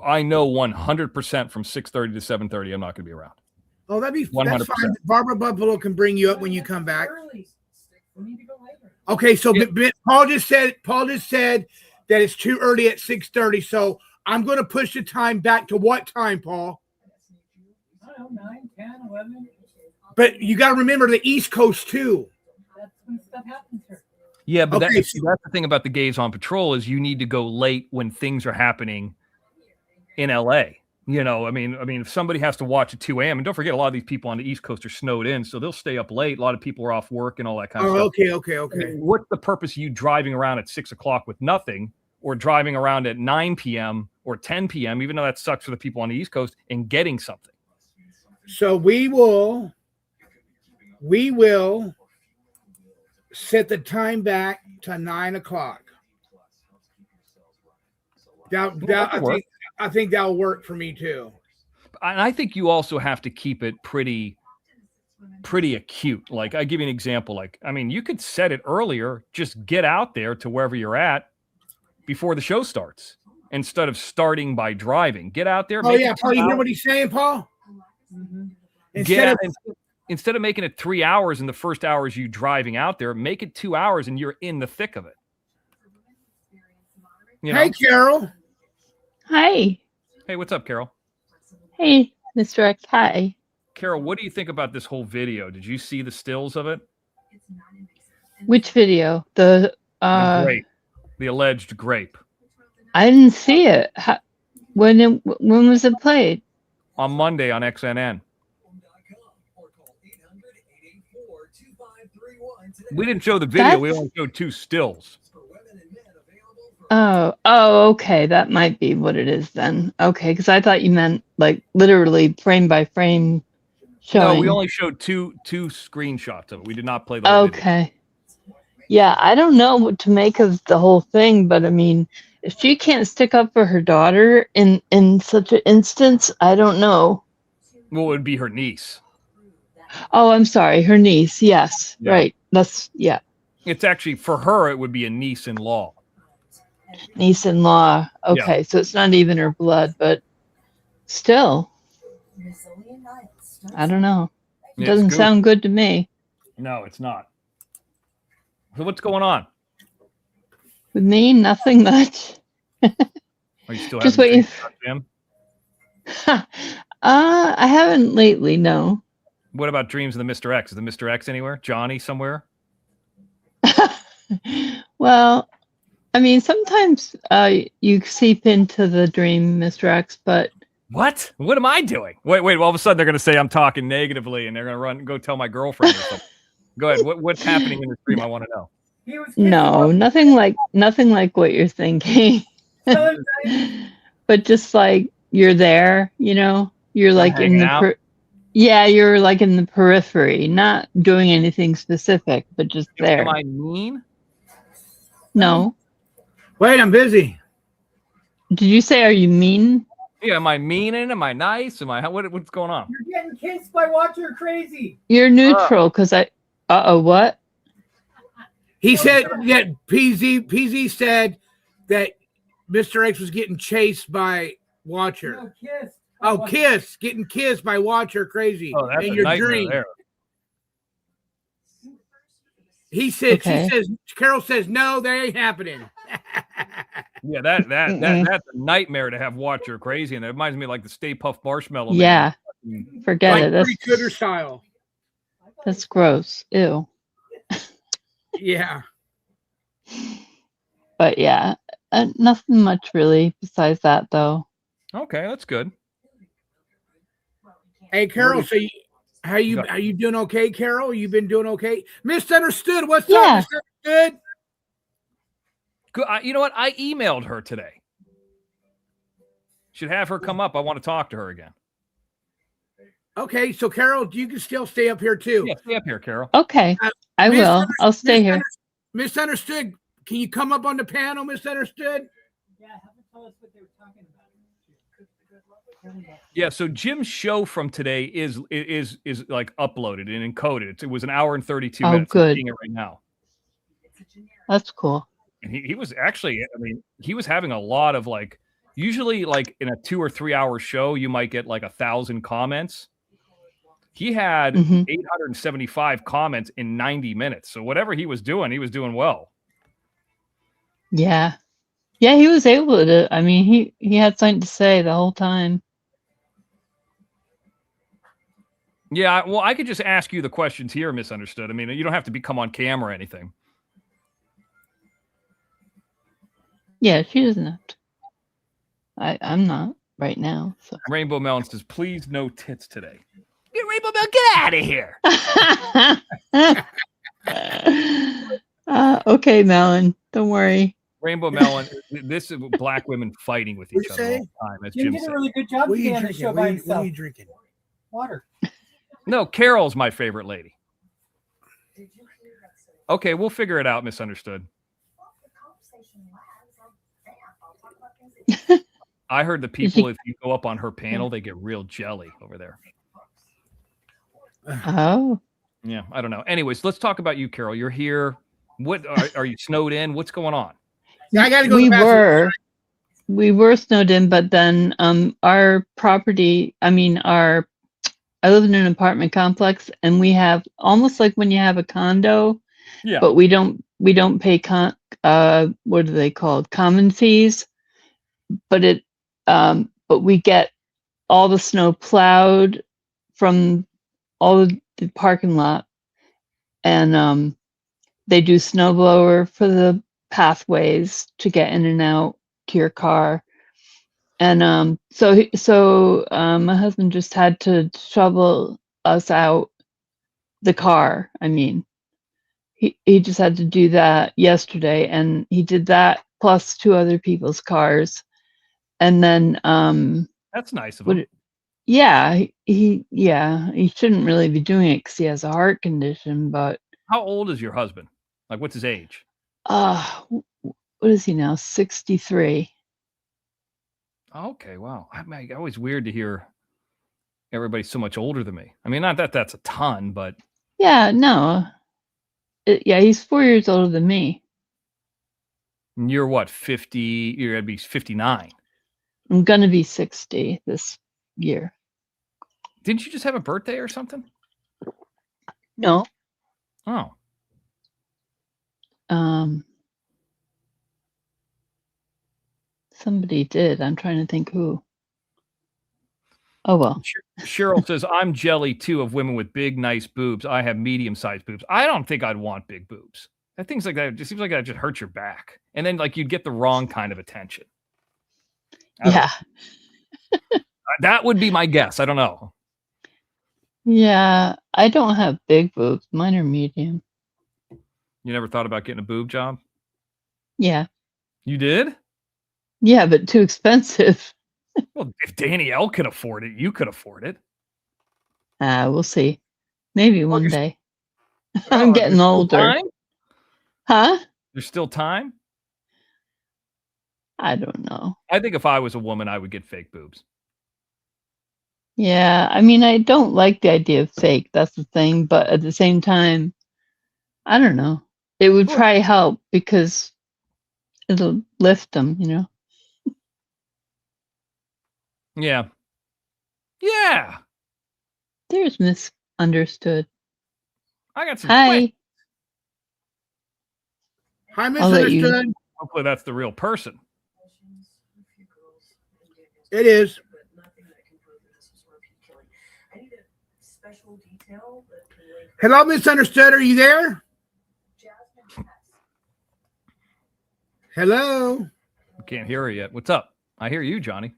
I know 100% from 6:30 to 7:30. I'm not going to be around. Oh, that's 100%. fine. Barbara Buffalo can bring you up when you come back. Okay, so Paul just said that it's too early at 6:30. So I'm going to push the time back to what time, Paul? I don't know, 9, 10, 11. But you got to remember the East Coast too. That's when stuff happens here. Yeah, but Okay, that's the thing about the Gays on Patrol is you need to go late when things are happening in LA. You know, I mean, if somebody has to watch at 2 a.m., and don't forget, a lot of these people on the East Coast are snowed in, so they'll stay up late. A lot of people are off work and all that kind of stuff. Okay. I mean, what's the purpose of you driving around at 6 o'clock with nothing, or driving around at 9 p.m. or 10 p.m., even though that sucks for the people on the East Coast, and getting something? So we will set the time back to 9 o'clock. I think that'll work for me too. And I think you also have to keep it pretty acute. Like, I give you an example. Like, I mean, you could set it earlier. Just get out there to wherever you're at before the show starts, instead of starting by driving. Get out there. Oh yeah, Paul, you hear what he's saying, Paul? Instead of making it 3 hours in the first hours you driving out there, make it 2 hours and you're in the thick of it. You know? Hey, Carol. Hi. Hey, what's up, Carol? Hey, Mr. X. Hi. Carol, what do you think about this whole video? Did you see the stills of it? Which video? The grape. The alleged grape. I didn't see it. When was it played? On Monday on XNN. We didn't show the video. We only showed 2 stills. Oh, okay. That might be what it is then. Okay, because I thought you meant like literally frame by frame showing. No, we only showed two screenshots of it. We did not play the whole video. Okay. Yeah, I don't know what to make of the whole thing, but I mean, if she can't stick up for her daughter in such an instance, I don't know. Well, it would be her niece. Oh, I'm sorry, her niece. Yes, Yeah. right. Yeah. It's actually, for her, it would be a niece-in-law. Niece-in-law. Okay, Yeah. so it's not even her blood, but still, I don't know. It Yeah, doesn't it's sound good to me. No, it's not. So what's going on? With me, nothing much. Are you still Just having waiting. dreams about Jim? I haven't lately. No. What about dreams of the Mr. X? Is the Mr. X anywhere? Johnny somewhere? Well, I mean, sometimes you seep into the dream, Mr. X, but What? What am I doing? Wait. All of a sudden, they're going to say I'm talking negatively, and they're going to go tell my girlfriend or something. Go ahead. What's happening in the dream? I want to know. no, nothing like what you're thinking. But just like you're there, you're like in hanging the out? you're like in the periphery, not doing anything specific, but just there. Am I mean? No. Wait, I'm busy. Did you say, are you mean? Yeah, am I mean? Am I nice? What's going on? You're getting kissed by Watcher Crazy. You're neutral because what? He said that PZ said that Mr. X was getting chased by Watcher. No, kissed. Oh, getting kissed by Watcher Crazy Oh, that's in a your nightmare dream. there. He said, Okay. Carol says, no, that ain't happening. Yeah, that's a nightmare to have Watcher Crazy, and it reminds me of like the Stay Puft Marshmallow. Man. Yeah. Forget Like it. That's Pretty Cooter style. That's gross. Ew. Yeah. But yeah, nothing much really besides that though. Okay, that's good. Hey, Carol. What So, how you doing? Okay, Carol. You been doing okay? Misunderstood. What's Yeah. up? Misunderstood. You know what? I emailed her today. Should have her come up. I want to talk to her again. Okay, so Carol, you can still stay up here too. Yeah, stay up here, Carol. Okay, I will. I'll stay here. Misunderstood. Can you come up on the panel, Misunderstood? Yeah, have them tell us what they were talking about. Yeah, so Jim's show from today is like uploaded and encoded. It was an hour and 32 Oh, minutes. good. I'm seeing it right now. That's cool. And he was actually, I mean, he was having a lot of like, usually like in a 2 or 3 hour show, you might get like 1,000 comments. He had 875 comments in 90 minutes. So whatever he was doing well. Yeah. Yeah, he was able to. I mean, he had something to say the whole time. Yeah, well, I could just ask you the questions here, Misunderstood. I mean, you don't have to come on camera or anything. Yeah, she doesn't have to. I'm not right now. So. Rainbow Melon says, please no tits today. Get Rainbow Melon, get out of here. Okay, Melon, don't worry. Rainbow Melon, this is black women fighting with each other all the time. As Jim Jim did said. a really good job What are today you on the drinking? show by What are himself. you drinking? Water. No, Carol's my favorite lady. Okay, we'll figure it out, Misunderstood. I heard the people, if you go up on her panel, they get real jelly over there. Oh. Yeah, I don't know. Anyways, let's talk about you, Carol. You're here. What are you snowed in? What's going on? Yeah, I got to go. We were snowed in, but then our property. I mean, I live in an apartment complex, and we have almost like when you have a condo. Yeah. But we don't pay what are they called? Common fees. But but we get all the snow plowed from all the parking lot, and they do snow blower for the pathways to get in and out to your car. And so my husband just had to shovel us out the car. I mean, he just had to do that yesterday, and he did that plus 2 other people's cars. And then that's nice of him. Yeah, he shouldn't really be doing it because he has a heart condition. But how old is your husband? Like, what's his age? What is he now? 63. Okay, wow. I mean, always weird to hear everybody so much older than me. I mean, not that that's a ton, but yeah, no, he's 4 years older than me. You're what, 50? You're gonna be 59. I'm gonna be 60 this year. Didn't you just have a birthday or something? No. Oh. Somebody did. I'm trying to think who. Oh well. Cheryl says, I'm jelly too of women with big, nice boobs. I have medium-sized boobs. I don't think I'd want big boobs. Things like that, it just seems like that just hurts your back. And then like you'd get the wrong kind of attention. Yeah. That would be my guess. I don't know. Yeah, I don't have big boobs. Mine are medium. You never thought about getting a boob job? Yeah. You did? Yeah, but too expensive. Well, if Danielle could afford it, you could afford it. We'll see. Maybe one day. I'm getting older. Time? Huh? There's still time? I don't know. I think if I was a woman, I would get fake boobs. Yeah, I mean, I don't like the idea of fake. That's the thing. But at the same time, I don't know. It would probably help because it'll lift them, you know? Yeah. Yeah. There's Misunderstood. I got some. Hi. Hi, I'll let you- Misunderstood. Hopefully that's the real person. It is. Hello, Misunderstood. Are you there? Hello. I can't hear her yet. What's up? I hear you, Johnny.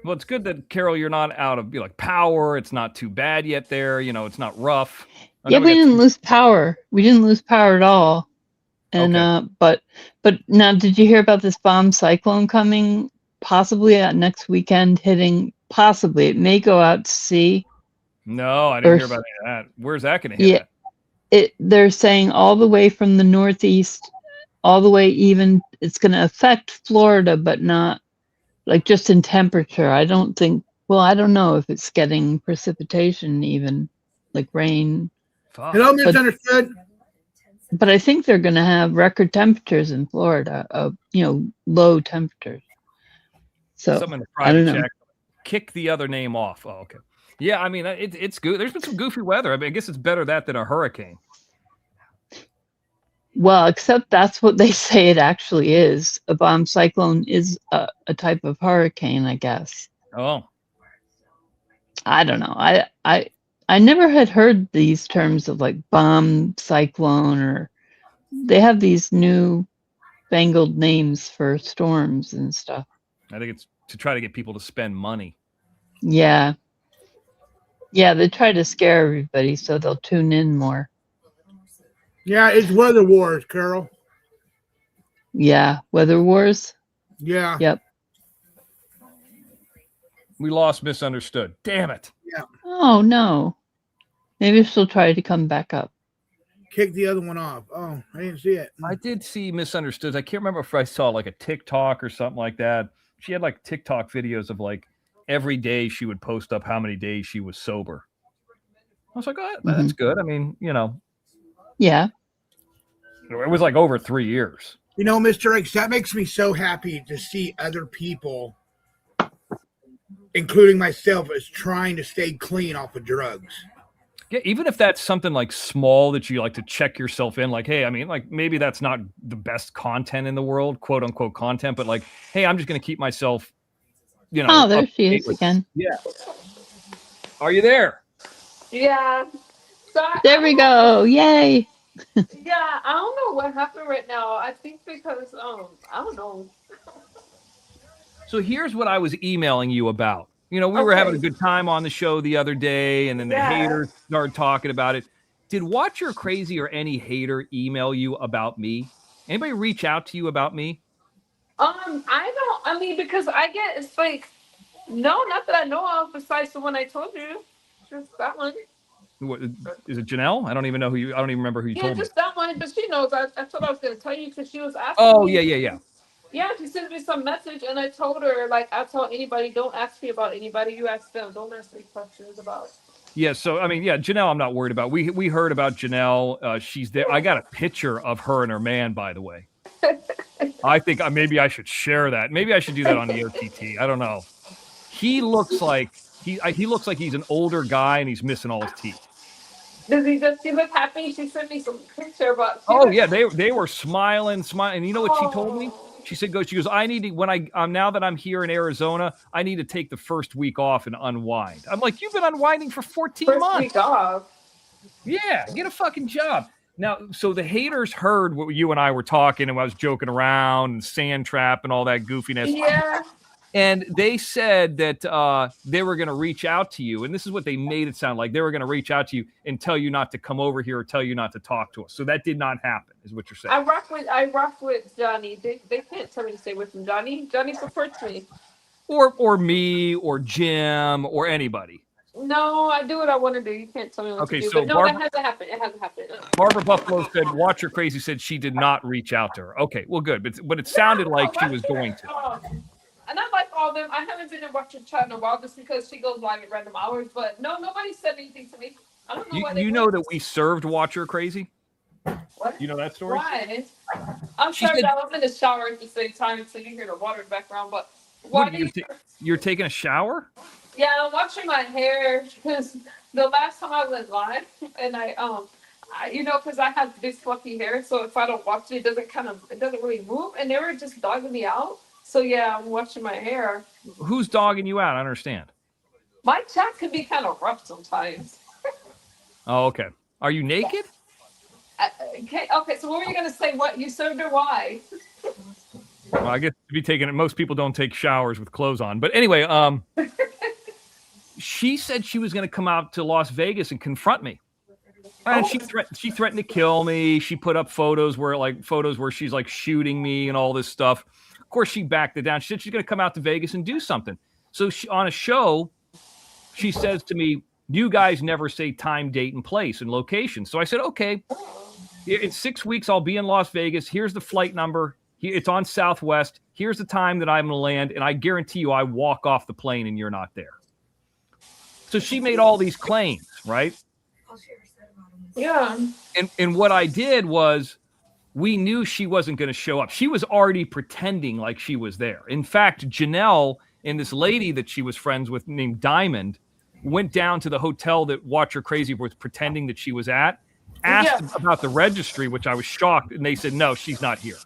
Well, it's good that Carol, you're not out of like power. It's not too bad yet. There, it's not rough. Yeah, we didn't lose power. We didn't lose power at all. And Okay. but now, did you hear about this bomb cyclone coming? Possibly next weekend, hitting. Possibly, it may go out to sea. No, I didn't hear about any of that. Where's that going to hit? Yeah, they're saying all the way from the northeast, all the way even. It's going to affect Florida, but not like just in temperature. I don't think. Well, I don't know if it's getting precipitation, even like rain. Hello, misunderstood. But I think they're going to have record temperatures in Florida. Low temperatures. So Something in the I don't private know. check. Kick the other name off. Oh, okay. Yeah, I mean it's good. There's been some goofy weather. I guess it's better that than a hurricane. Well, except that's what they say it actually is. A bomb cyclone is a type of hurricane, I guess. Oh, I don't know. I never had heard these terms of like bomb cyclone, or they have these new fangled names for storms and stuff. I think it's to try to get people to spend money. Yeah. Yeah, they try to scare everybody so they'll tune in more. Yeah, it's weather wars, Carol. Yeah, weather wars. Yeah. Yep. We lost misunderstood. Damn it. Yeah. Oh no. Maybe she'll try to come back up. Kick the other one off. Oh, I didn't see it. I did see misunderstood. I can't remember if I saw like a TikTok or something like that. She had like TikTok videos of like every day she would post up how many days she was sober. I was like, oh, that's good. I mean, Yeah. It was like over 3 years. Mr. X, that makes me so happy to see other people, including myself, as trying to stay clean off of drugs. Yeah, even if that's something like small that you like to check yourself in, like, hey, I mean, like maybe that's not the best content in the world, quote unquote content, but like, hey, I'm just going to keep myself, Oh, there she is again. Yeah. Are you there? Yeah. So There we go. Yay. Yeah, I don't know what happened right now. I think because I don't know. So here's what I was emailing you about. We were having a good time on the show the other day, and then the haters started talking about it. Did Watch Your Crazy or any hater email you about me? Anybody reach out to you about me? Because I get, it's like, no, not that I know of, besides the one I told you. Just that one. What, is it Janelle? I don't even remember who you told me. Yeah, just that one, but she knows. That's what I was going to tell you, because she was asking Oh, me. yeah. Yeah, she sent me some message, and I told her, like, I tell anybody, don't ask me about anybody. You ask them. Don't ask me questions about. Yeah, so, I mean, yeah, Janelle I'm not worried about. We heard about Janelle. She's there. I got a picture of her and her man, by the way. I think maybe I should share that. Maybe I should do that on the OTT. I don't know. He looks like he's an older guy, and he's missing all his teeth. Does he look happy? She sent me some picture about. Yeah, they were smiling. And you know what she told me? She goes, I need to, now that I'm here in Arizona, I need to take the first week off and unwind. I'm like, you've been unwinding for 14 months. Week off. Yeah, get a fucking job. Now, so the haters heard what you and I were talking, and I was joking around and sand trap and all that goofiness. Yeah. And they said that they were going to reach out to you. And this is what they made it sound like. They were going to reach out to you and tell you not to come over here or tell you not to talk to us. So that did not happen, is what you're saying. I rock with Johnny. They can't tell me to stay with him. Johnny supports me. Or me or Jim or anybody. No, I do what I want to do. You can't tell me what to do. So but no, that hasn't happened. It hasn't happened. Barbara Buffalo said, Watch Your Crazy said she did not reach out to her. Okay, well, good. But it sounded like she was going to. And I like all of them. I haven't been in watching chat in a while just because she goes live at random hours. But no, nobody said anything to me. I don't know why they know that we served Watch Your Crazy? What? You know that story? Why? I'm sorry, I was in the shower at the same time, so you hear the water in the background. But why you're taking a shower? Yeah, I'm washing my hair because the last time I went live, and I because I have this fluffy hair, so if I don't wash it, it doesn't really move, and they were just dogging me out. So yeah, I'm washing my hair. Who's dogging you out? I understand. My chat can be kind of rough sometimes. Oh, okay. Are you naked? Okay. So what were you gonna say? What you served or why? Well, I guess to be taking it, most people don't take showers with clothes on. But anyway, she said she was going to come out to Las Vegas and confront me. And she threatened to kill me. She put up photos where she's like shooting me and all this stuff. Of course, she backed it down. She said she's going to come out to Vegas and do something. So on a show, she says to me, "You guys never say time, date, and place and location." So I said, "Okay, in 6 weeks, I'll be in Las Vegas. Here's the flight number. It's on Southwest. Here's the time that I'm going to land. And I guarantee you I walk off the plane and you're not there." So she made all these claims, right? Yeah. And what I did was, we knew she wasn't going to show up. She was already pretending like she was there. In fact, Janelle and this lady that she was friends with named Diamond went down to the hotel that Watch Her Crazy was pretending that she was at, asked about the registry, which I was shocked, and they said, "No, she's not here."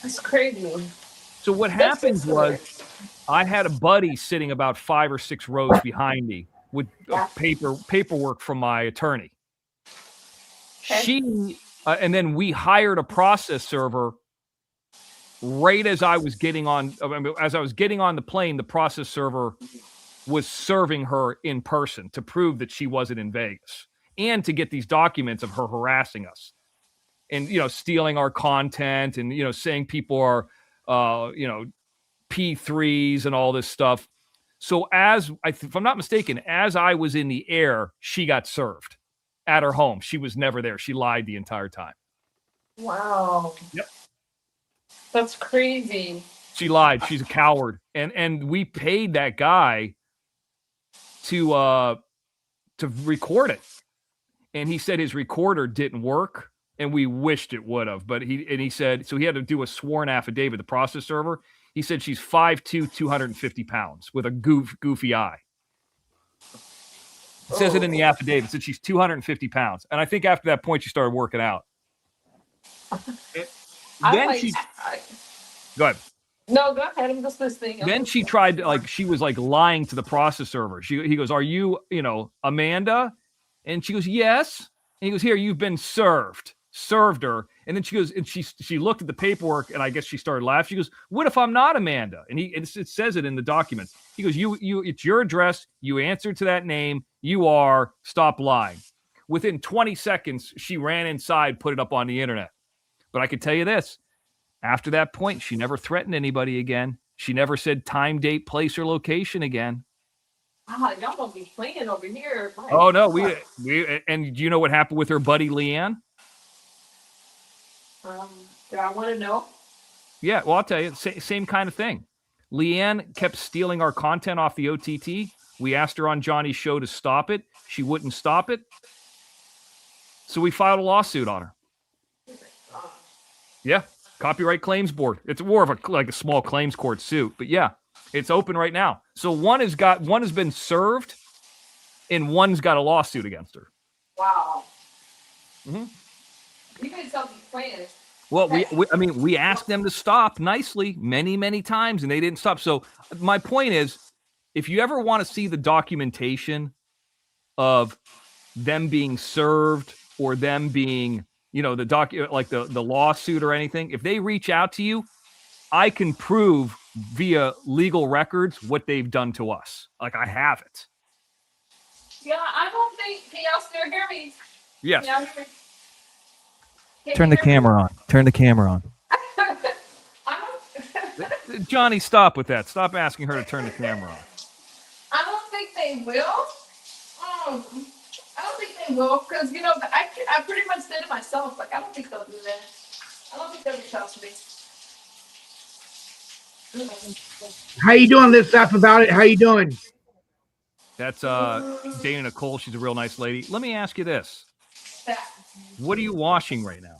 That's crazy. So what happened was, I had a buddy sitting about 5 or 6 rows behind me with paperwork from my attorney. She and then we hired a process server right as I was getting on. As I was getting on the plane, the process server was serving her in person to prove that she wasn't in Vegas and to get these documents of her harassing us and, stealing our content and, saying people are, P3s and all this stuff. So if I'm not mistaken, as I was in the air, she got served at her home. She was never there. She lied the entire time. Wow. Yep. That's crazy. She lied. She's a coward. And we paid that guy to record it. And he said his recorder didn't work, and we wished it would have. But he said, so he had to do a sworn affidavit, the process server. He said she's 5'2", 250 pounds with a goofy eye. It says it in the affidavit. It said she's 250 pounds. And I think after that point, she started working out. Then go ahead. No, go ahead. I'm just listening. Then she tried to, she was lying to the process server. He goes, "Are you, Amanda?" And she goes, "Yes." And he goes, "Here, you've been served." Served her. And then she goes, and she looked at the paperwork, and I guess she started laughing. She goes, "What if I'm not Amanda?" And it says it in the documents. He goes, "You, it's your address. You answer to that name. You are. Stop lying." Within 20 seconds, she ran inside, put it up on the internet. But I can tell you this. After that point, she never threatened anybody again. She never said time, date, place, or location again. Y'all don't be playing over here. Oh, no. We and do you know what happened with her buddy, Leanne? Do I want to know? Yeah, well, I'll tell you. Same kind of thing. Leanne kept stealing our content off the OTT. We asked her on Johnny's show to stop it. She wouldn't stop it. So we filed a lawsuit on her. Yeah, Copyright Claims Board. It's more of a small claims court suit, but yeah, it's open right now. So one has been served, and one's got a lawsuit against her. Wow. Mm-hmm. You guys don't be playing. Well, we asked them to stop nicely many, many times, and they didn't stop. So my point is, if you ever want to see the documentation of them being served or them being, the lawsuit or anything, if they reach out to you, I can prove via legal records what they've done to us. I have it. Yeah, I don't think. Can y'all still hear me? Yes. Turn the camera on. Turn the camera on. Johnny, stop with that. Stop asking her to turn the camera on. I don't think they will. I don't think they will because, I pretty much did it myself. I don't think they'll do that. I don't think they'll reach out to me. How you doing, Liz Stuff About It? How you doing? That's Dana Nicole. She's a real nice lady. Let me ask you this. What are you washing right now?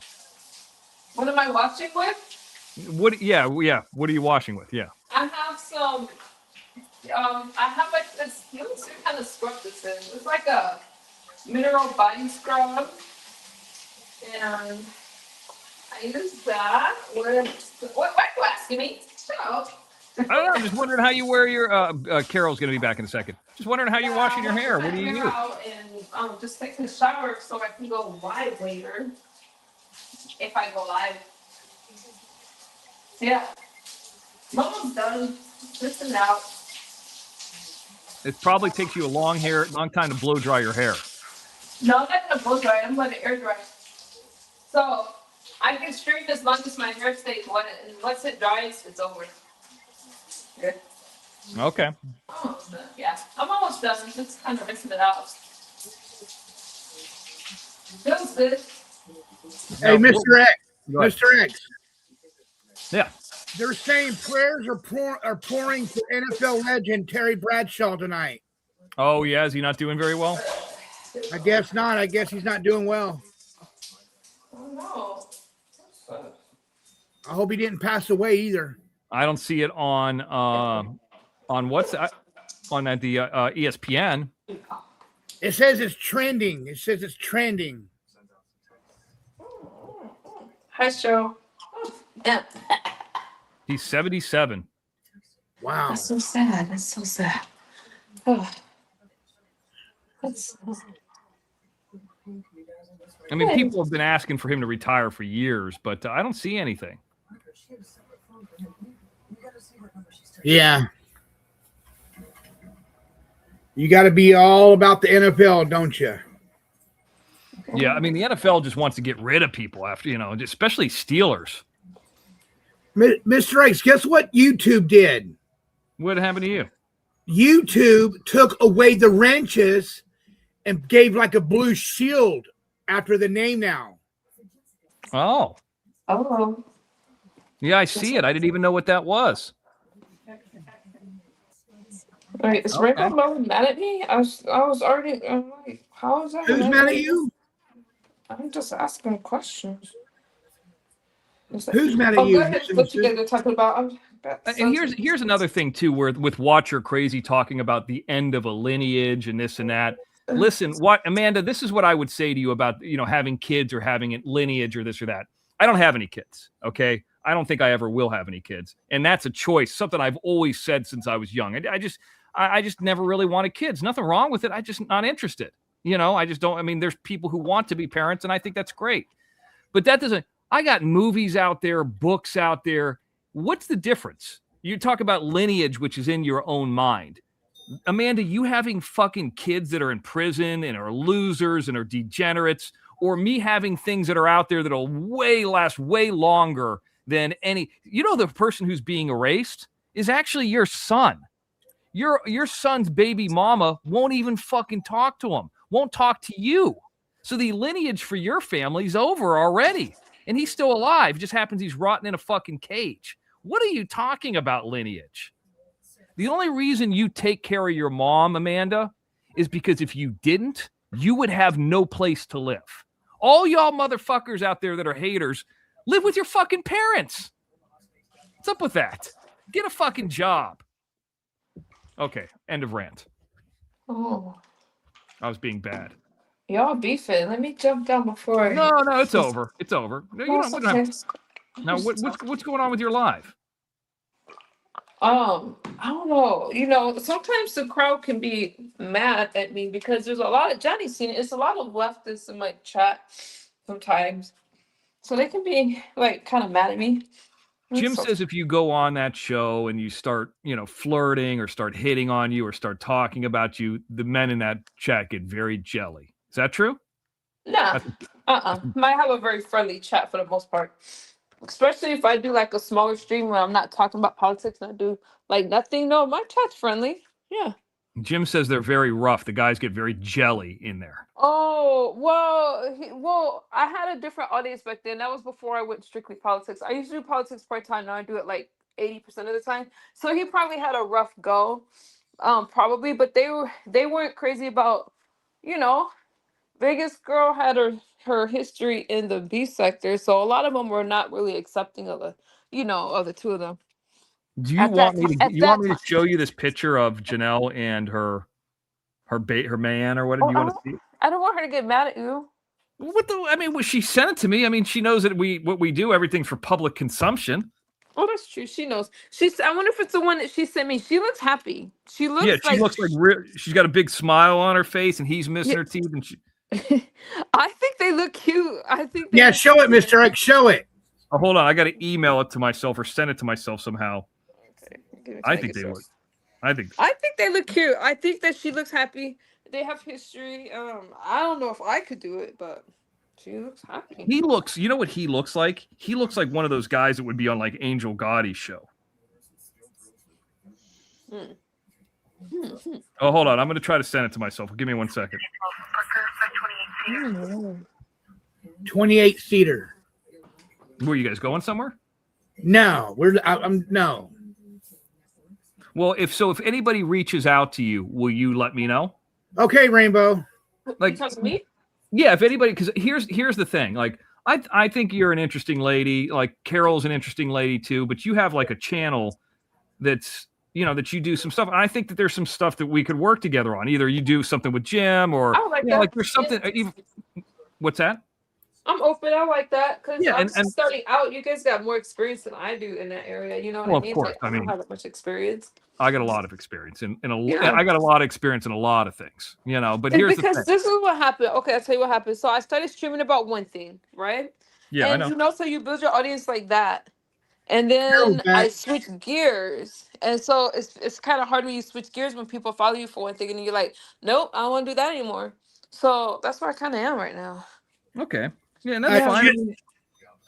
What am I washing with? Yeah. What are you washing with? Yeah. I have some. I have this. Let me see what kind of scrub this is. It's like a mineral body scrub, and I use that with. What are you asking me? Shut up. I don't know. I'm just wondering how you wear your. Carol's going to be back in a second. Just wondering how you're washing your hair. What do you use? And just take a shower so I can go live later. If I go live. Yeah. I'm almost done. Just an out. It probably takes you a long time to blow dry your hair. No, I'm not gonna blow dry. I'm gonna air dry. So I can straighten as long as my hair stays wet, and once it dries, it's over. Good. Okay. Almost done. Yeah, I'm almost done. Just kind of rinsing it out. Feels good. Hey, Now, Mr. X. Go ahead. Mr. X. Yeah. They're saying prayers are pouring for NFL legend Terry Bradshaw tonight. Oh, yeah. Is he not doing very well? I guess not. I guess he's not doing well. Oh no. I hope he didn't pass away either. I don't see it on what's that? On the ESPN. It says it's trending. It says it's trending. Hi, show. Yeah. He's 77. Wow. That's so sad. That's so sad. Oh. That's. I mean, people have been asking for him to retire for years, but I don't see anything. Yeah. You got to be all about the NFL, don't you? Yeah, I mean, the NFL just wants to get rid of people after, especially Steelers. Mr. X, guess what YouTube did? What happened to you? YouTube took away the wrenches and gave like a blue shield after the name now. Oh. Oh. Yeah, I see it. I didn't even know what that was. Wait, is Rainbow Melon mad at me? I was already. I'm like, how is that? Who's mad at you? I'm just asking questions. Who's mad at you? Go ahead. What you guys are talking about? And here's another thing too, where with Watcher Crazy talking about the end of a lineage and this and that. Listen, Amanda, this is what I would say to you about having kids or having a lineage or this or that. I don't have any kids. Okay, I don't think I ever will have any kids, and that's a choice. Something I've always said since I was young. I just never really wanted kids. Nothing wrong with it. I just not interested. I just don't. I mean, there's people who want to be parents, and I think that's great. But that doesn't. I got movies out there, books out there. What's the difference? You talk about lineage, which is in your own mind. Amanda, you having fucking kids that are in prison and are losers and are degenerates, or me having things that are out there that'll last way longer than any. The person who's being erased is actually your son. Your son's baby mama won't even fucking talk to him, won't talk to you. So the lineage for your family's over already. And he's still alive. It just happens he's rotting in a fucking cage. What are you talking about, lineage? The only reason you take care of your mom, Amanda, is because if you didn't, you would have no place to live. All y'all motherfuckers out there that are haters, live with your fucking parents. What's up with that? Get a fucking job. Okay, end of rant. Oh. I was being bad. Y'all beefing. Let me jump down before. No, it's over. It's over. No, you don't have. Now, what's going on with your live? I don't know. Sometimes the crowd can be mad at me because there's a lot of Johnny's seen it. It's a lot of leftists in my chat sometimes, so they can be like kind of mad at me. Jim says if you go on that show and you start, flirting or start hitting on you or start talking about you, the men in that chat get very jelly. Is that true? Nah. Might have a very friendly chat for the most part. Especially if I do like a smaller stream where I'm not talking about politics and I do like nothing. No, my chat's friendly. Yeah. Jim says they're very rough. The guys get very jelly in there. Oh, well, I had a different audience back then. That was before I went strictly politics. I used to do politics part-time. Now I do it like 80% of the time. So he probably had a rough go, probably. But they weren't crazy about, Vegas girl had her history in the B sector. So a lot of them were not really accepting of of the two of them. Do you want me to show you this picture of Janelle and her man or what? Do you want to see? I don't want her to get mad at you. She sent it to me. I mean, she knows that what we do, everything for public consumption. Oh, that's true. She knows. I wonder if it's the one that she sent me. She looks happy. She looks. Yeah, she looks like she's got a big smile on her face, and he's missing her teeth. And I think they look cute. I think. Yeah, show it, Mr. X. Show it. Oh, hold on. I got to email it to myself or send it to myself somehow. Okay, give it to I me, think they so- look. I think they look cute. I think that she looks happy. They have history. I don't know if I could do it, but she looks happy. he looks. You know what he looks like? He looks like one of those guys that would be on like Angel Gotti's show. Oh, hold on. I'm going to try to send it to myself. Give me 1 second. 28 seater. Were you guys going somewhere? No, I'm no. Well, if anybody reaches out to you, will you let me know? Okay, Rainbow. Like Because of me? Yeah, if anybody, because here's the thing. Like, I think you're an interesting lady. Like, Carol's an interesting lady too. But you have like a channel that's that you do some stuff. And I think that there's some stuff that we could work together on. Either you do something with Jim, or I would like that. like there's something. What's that? I'm open. I like that because Yeah, I'm and starting out. You guys got more experience than I do in that area. You know what Well, I of mean? course. Like, I I don't mean- have that much experience. I got a lot of experience Yeah. I got a lot of experience in a lot of things. But It's here's the because thing. this is what happened. Okay, I'll tell you what happened. So I started streaming about one thing, right? Yeah, and I know. so you build your audience like that. And then Oh, I that- switched gears. And so it's kind of hard when you switch gears when people follow you for one thing and you're like, nope, I don't want to do that anymore. So that's where I kind of am right now. Okay. Yeah, and that's fine.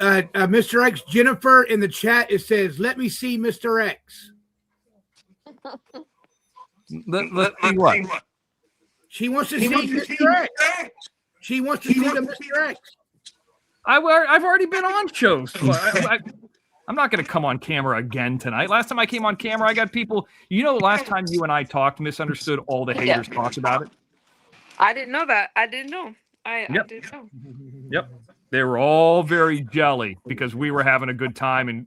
Mr. X, Jennifer in the chat, it says, "Let me see Mr. X." Let's see what. She wants to see Mr. X. She wants to see the Mr. X. I've already been on shows. I'm not going to come on camera again tonight. Last time I came on camera, I got people. Last time you and I talked, Misunderstood, all the haters talked about it. I didn't know that. I didn't know. I Yep. didn't know. Yep. They were all very jelly because we were having a good time and,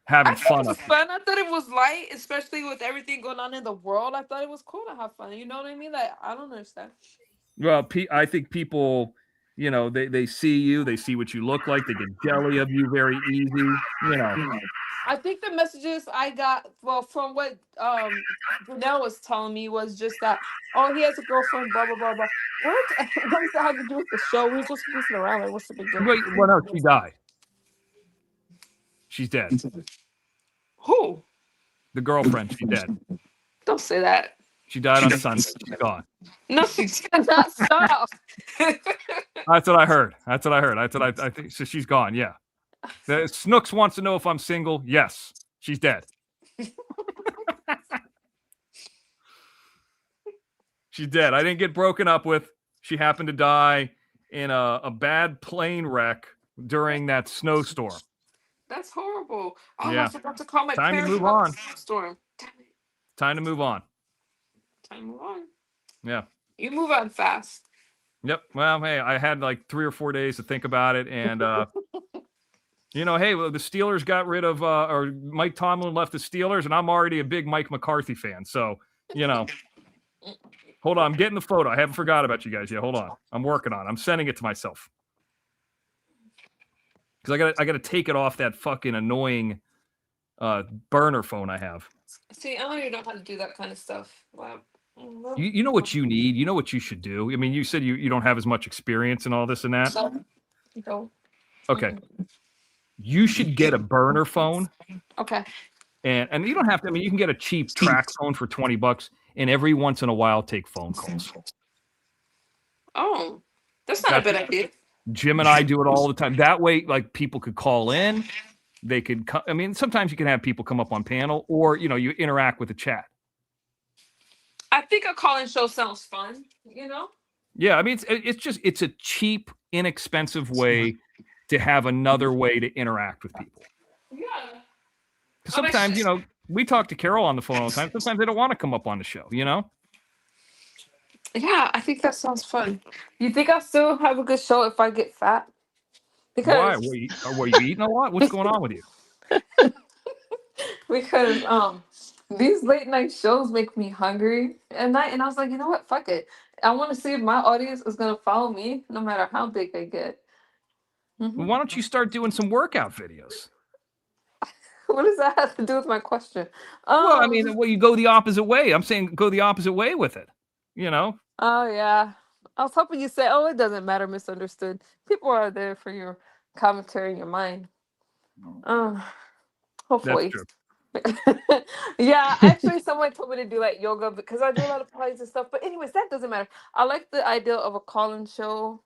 having I thought fun. it was fun. I thought it was light, especially with everything going on in the world. I thought it was cool to have fun. You know what I mean? Like, I don't understand. Well, I think people, they see you, they see what you look like, they get jelly of you very easy, I think the messages I got, well, from what Janelle was telling me was just that, oh, he has a girlfriend, blah, blah, blah, blah. What does that have to do with the show? We were just goofing around. Like, what's the big deal? Wait, well, no, she died. She's dead. Who? The girlfriend, she's dead. Don't say that. She died on Sunday. She's gone. No, she's not. Stop. That's what I heard. That's what I think. So she's gone. Yeah. The Snooks wants to know if I'm single. Yes, she's dead. She's dead. I didn't get broken up with. She happened to die in a bad plane wreck during that snowstorm. That's horrible. Oh, Yeah. I forgot to call my Time to parents move about on. the storm. Time to move on. Time to move on. Yeah. You move on fast. Yep. Well, hey, I had like 3 or 4 days to think about it, and hey, well, the Steelers got rid of, or Mike Tomlin left the Steelers, and I'm already a big Mike McCarthy fan. So, hold on, I'm getting the photo. I haven't forgot about you guys yet. Hold on, I'm working on it. I'm sending it to myself because I got to take it off that fucking annoying burner phone I have. See, I don't even know how to do that kind of stuff. Wow. You know what you need. You know what you should do. I mean, you said you don't have as much experience and all this and that. No. Okay. You should get a burner phone. Okay. And you don't have to. I mean, you can get a cheap track phone for $20, and every once in a while take phone calls. Oh, that's not a bad idea. Jim and I do it all the time. That way, like, people could call in. They could. I mean, sometimes you can have people come up on panel, or you interact with the chat. I think a call-in show sounds fun. Yeah, I mean, it's a cheap, inexpensive way to have another way to interact with people. Yeah. Sometimes, we talk to Carol on the phone all the time. Sometimes they don't want to come up on the show, Yeah, I think that sounds fun. You think I'll still have a good show if I get fat? Because Why? Were you eating a lot? What's going on with you? because these late night shows make me hungry at night, and I was like, you know what? Fuck it. I want to see if my audience is gonna follow me, no matter how big I get. Well, why don't you start doing some workout videos? What does that have to do with my question? Well, I mean, you go the opposite way. I'm saying go the opposite way with it. Oh yeah. I was hoping you say, "Oh, it doesn't matter." Misunderstood. People are there for your commentary in your mind. Hopefully. That's true. Yeah, actually, someone told me to do like yoga because I do a lot of Pilates and stuff. But anyways, that doesn't matter. I like the idea of a call-in show,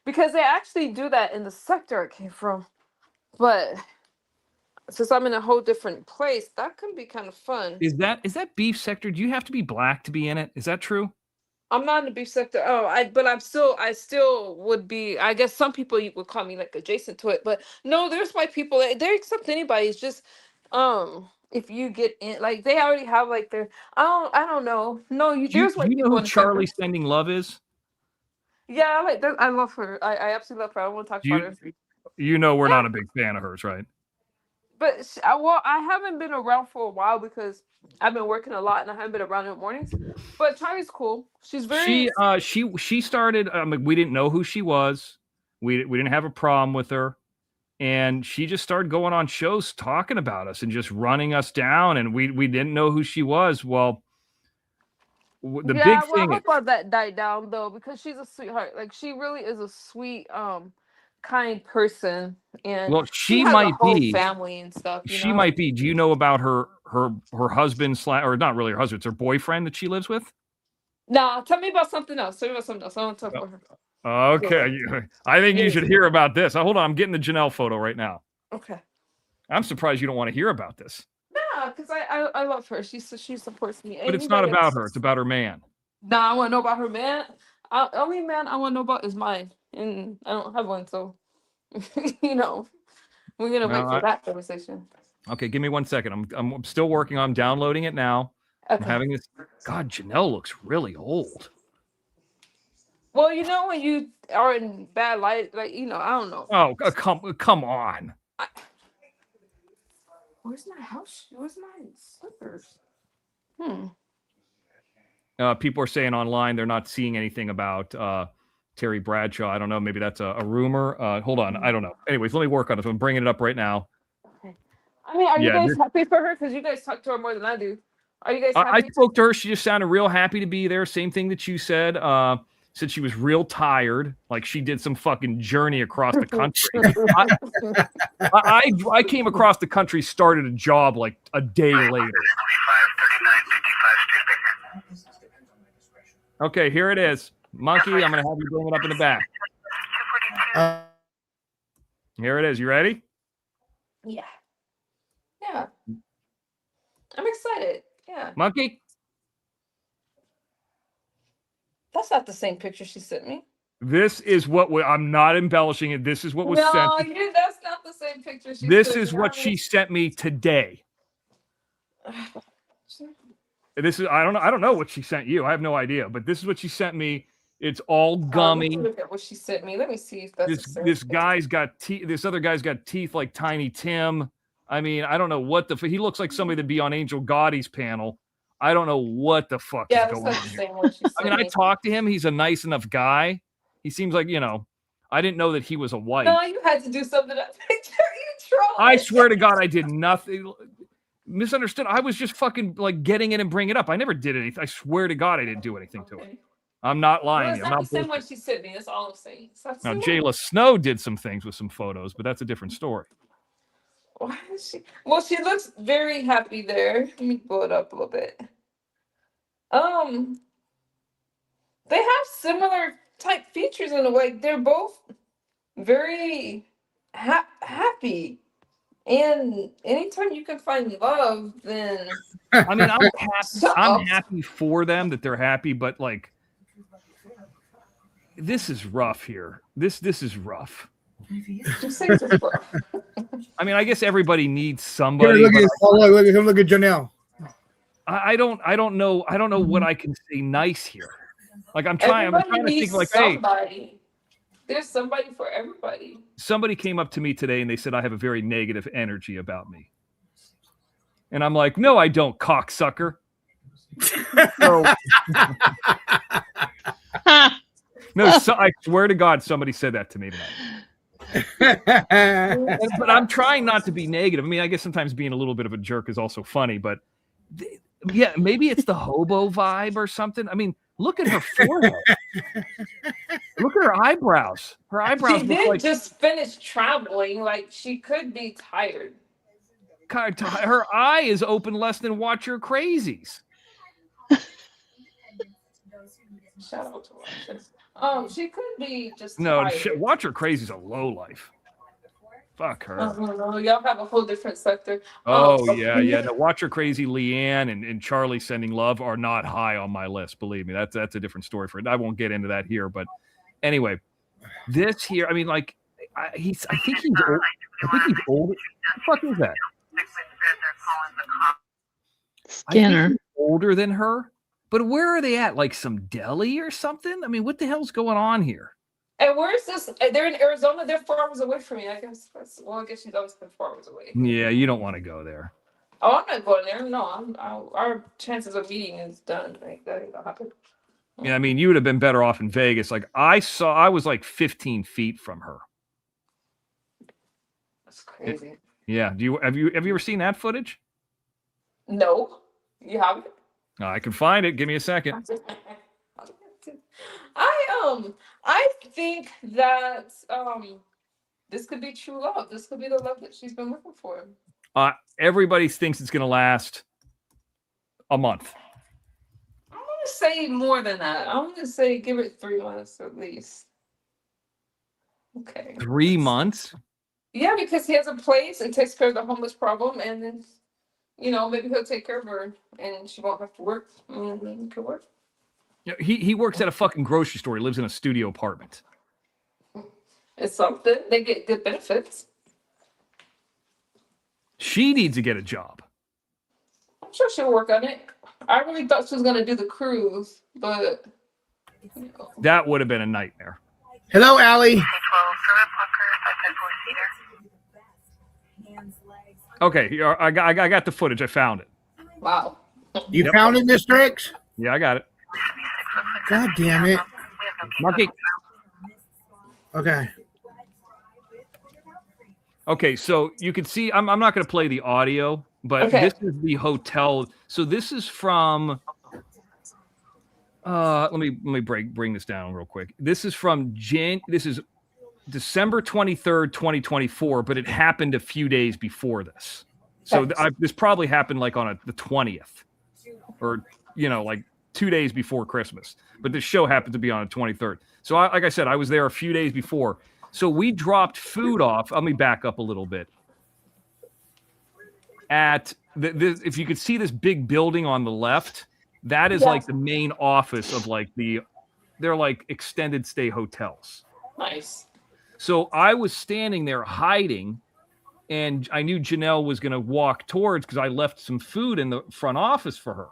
because they actually do that in the sector I came from. But since I'm in a whole different place, that can be kind of fun. Is that beef sector? Do you have to be black to be in it? Is that true? I'm not in the beef sector. But I still would be. I guess some people would call me like adjacent to it, but no, there's white people. They accept anybody. It's just, if you get in, like they already have like their. I don't know. No, there's white Do you people. know in who the Charlie sector. Sending Love is? Yeah, I like that. I love her. I absolutely love her. I don't want to talk about her. You know we're not a big fan of hers, right? But I haven't been around for a while because I've been working a lot and I haven't been around in the mornings. But Charlie's cool. She's very. She started. We didn't know who she was. We didn't have a problem with her, and she just started going on shows talking about us and just running us down. And we didn't know who she was. Well, the big thing. I hope all that died down though because she's a sweetheart. Like she really is a sweet, kind person. And well, she has might a whole be family and stuff. She might be. Do you know about her husband or not really her husband? It's her boyfriend that she lives with. Nah, tell me about something else. I want to talk about her. Okay, I think you should hear about this. Hold on, I'm getting the Janelle photo right now. Okay. I'm surprised you don't want to hear about this. Nah, because I love her. She supports me. But it's not about her. It's about her man. Nah, I want to know about her man. Only man I want to know about is mine, and I don't have one, so we're gonna wait for that conversation. Okay, give me 1 second. I'm still working on downloading it now. Okay. I'm having this. God, Janelle looks really old. Well, when you are in bad light, like I don't know. Oh, come on. Where's my house? Where's my slippers? People are saying online they're not seeing anything about Terry Bradshaw. I don't know. Maybe that's a rumor. Hold on. I don't know. Anyways, let me work on it. I'm bringing it up right now. Okay. I mean, are you guys happy for her? Because you guys talk to her more than I do. Are you guys happy? I spoke to her. She just sounded real happy to be there. Same thing that you said. Said she was real tired. Like she did some fucking journey across the country. I came across the country, started a job like a day later. Okay, here it is. Monkey, I'm going to have you bring it up in the back. Here it is. You ready? Yeah. Yeah. I'm excited. Yeah. Monkey? That's not the same picture she sent me. This is what I'm not embellishing it. This is what was sent. No, that's not the same picture she This sent is me. what she sent me today. This is I don't know what she sent you. I have no idea, but this is what she sent me. It's all gummy. Look at what she sent me. Let me see if that's the same this thing. guy's got teeth. This other guy's got teeth like Tiny Tim. I mean, I don't know what he looks like somebody that'd be on Angel Gotti's panel. I don't know what the fuck is going on. The same one she sent I mean, I talked to him. He's a nice enough guy. He seems like, I didn't know that he was a wife. No, you had to do something to that picture. You troll. I swear to God, I did nothing. Misunderstood. I was just fucking like getting in and bringing it up. I never did anything. I swear to God, I didn't do anything to it. I'm not lying. It's not the same one she sent me. That's all I'm saying. Now, Jayla Snow did some things with some photos, but that's a different story. Why is she? Well, she looks very happy there. Let me pull it up a little bit. They have similar type features in a way. They're both very happy. And anytime you can find love, then I mean, I'm happy for them that they're happy, but like, this is rough here. This is rough. I mean, I guess everybody needs somebody. Look at Janelle. I don't know what I can say nice here. Like I'm trying to think like, somebody. There's somebody for everybody. Somebody came up to me today and they said I have a very negative energy about me. And I'm like, no, I don't, cocksucker. I swear to God, somebody said that to me tonight. But I'm trying not to be negative. I mean, I guess sometimes being a little bit of a jerk is also funny, but yeah, maybe it's the hobo vibe or something. I mean, look at her forehead. Look at her eyebrows. Her eyebrows She look did like just finish traveling. Like she could be tired. God, her eye is open less than Watch Your Crazies. Shout out to Alexis. She could be just No, tired. Watch Your Crazies a low life. Fuck her. Y'all have a whole different sector. Oh, yeah. No, Watch Your Crazy, Leanne and Charlie Sending Love are not high on my list. Believe me, that's a different story for it. I won't get into that here, but anyway, this here, I mean, like, I think he's old. I think he's old. What the fuck is that? Skinner. Older than her, but where are they at? Like some deli or something? I mean, what the hell's going on here? And where's this? They're in Arizona. They're 4 hours away from me. I guess. I guess she's always been 4 hours away. Yeah, you don't want to go there. Oh, I'm not going there. No, our chances of meeting is done. Like that ain't gonna happen. Yeah, I mean, you would have been better off in Vegas. Like I was like 15 feet from her. That's crazy. Yeah. Have you ever seen that footage? No, you haven't. I can find it. Give me a second. I think that this could be true love. This could be the love that she's been looking for. Everybody thinks it's going to last a month. I'm gonna say more than that. I'm gonna say give it 3 months at least. Okay. 3 months? Yeah, because he has a place and takes care of the homeless problem, and then maybe he'll take care of her, and she won't have to work. And then he could work. Yeah, he works at a fucking grocery store. He lives in a studio apartment. It's something. They get good benefits. She needs to get a job. I'm sure she'll work on it. I really thought she was gonna do the cruise, but That would have been a nightmare. Hello, Allie. Okay, I got the footage. I found it. Wow. You found it, Mr. X? Yeah, I got it. God damn it. Marky. Okay. Okay, so you can see, I'm not going to play the audio, but Okay. This is the hotel. So this is from, let me bring this down real quick. This is from this is December 23rd, 2024, but it happened a few days before this. So this probably happened like on the 20th or, like 2 days before Christmas. But this show happened to be on the 23rd. So like I said, I was there a few days before. So we dropped food off. Let me back up a little bit. At if you could see this big building on the left, that is like the main office of they're like extended stay hotels. Nice. So I was standing there hiding, and I knew Janelle was going to walk towards because I left some food in the front office for her.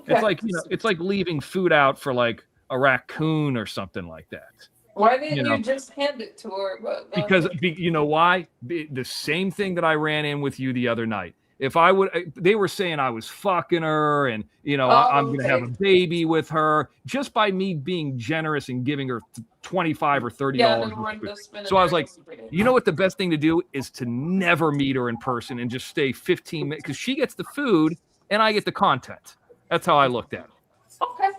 Okay. It's like it's like leaving food out for like a raccoon or something like that. Why didn't you just hand it to her? Because you know why? The same thing that I ran in with you the other night. If I would, they were saying I was fucking her, and I'm going to have a baby with her just by me being generous and giving her $25 or $30. So I was like, you know what? The best thing to do is to never meet her in person and just stay 15 minutes because she gets the food and I get the content. That's how I looked at it. Okay.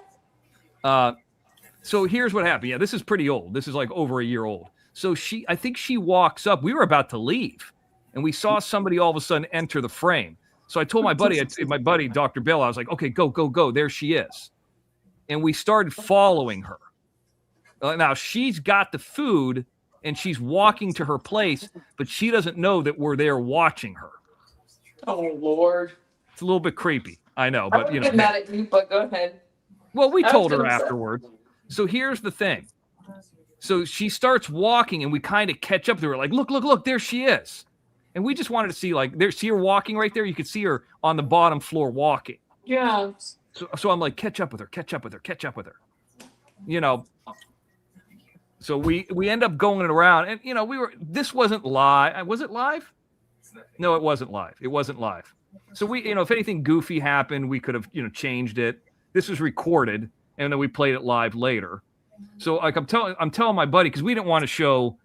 So here's what happened. Yeah, this is pretty old. This is like over a year old. So I think she walks up. We were about to leave, and we saw somebody all of a sudden enter the frame. So I told my buddy, Dr. Bill, I was like, okay, go. There she is. And we started following her. Now she's got the food, and she's walking to her place, but she doesn't know that we're there watching her. Oh, Lord. It's a little bit creepy. I know, I but wouldn't get mad at you, but go ahead. Well, we I was told her gonna say. afterwards. So here's the thing. So she starts walking, and we kind of catch up to her, like, look, there she is. And we just wanted to see, see her walking right there. You could see her on the bottom floor walking. Yeah. So I'm like, catch up with her. So we end up going around, and this wasn't live. Was it live? No, it wasn't live. So we, if anything goofy happened, we could have, changed it. This was recorded, and then we played it live later. So like I'm telling my buddy, because we didn't want to show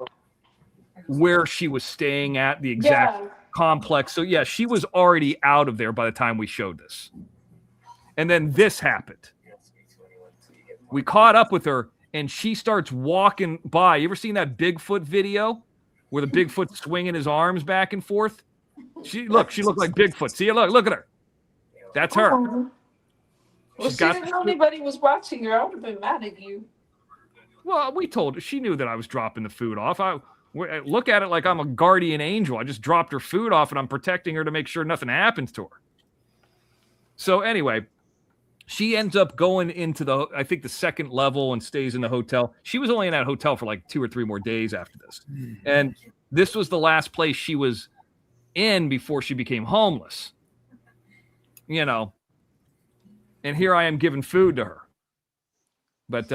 where she was staying at, the exact complex. So yeah, she was already out of there by the time we showed this. And then this happened. We caught up with her, and she starts walking by. You ever seen that Bigfoot video where the Bigfoot's swinging his arms back and forth? She looked like Bigfoot. See, look at her. That's her. Well, she didn't know anybody was watching her. I would have been mad at you. Well, we told her. She knew that I was dropping the food off. I look at it like I'm a guardian angel. I just dropped her food off, and I'm protecting her to make sure nothing happens to her. So anyway, she ends up going into I think the second level and stays in the hotel. She was only in that hotel for like 2 or 3 more days after this. And this was the last place she was in before she became homeless. You know, and here I am giving food to her. But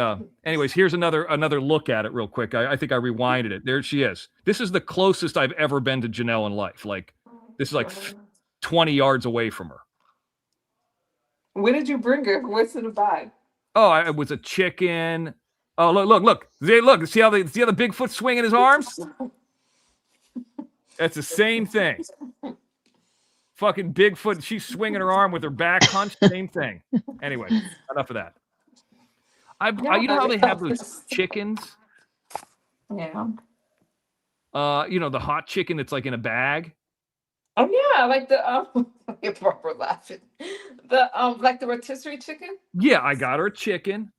anyways, here's another look at it real quick. I think I rewinded it. There she is. This is the closest I've ever been to Janelle in life. Like, this is like 20 yards away from her. When did you bring her? What's in the bag? Oh, it was a chicken. Oh, look. Look. See how the Bigfoot swinging his arms? That's the same thing. Fucking Bigfoot. She's swinging her arm with her back hunched. Same thing. Anyway, enough of that. You know how they have those chickens? Yeah. You know, the hot chicken that's like in a bag? Oh yeah, like the we're laughing. The like the rotisserie chicken? Yeah, I got her a chicken.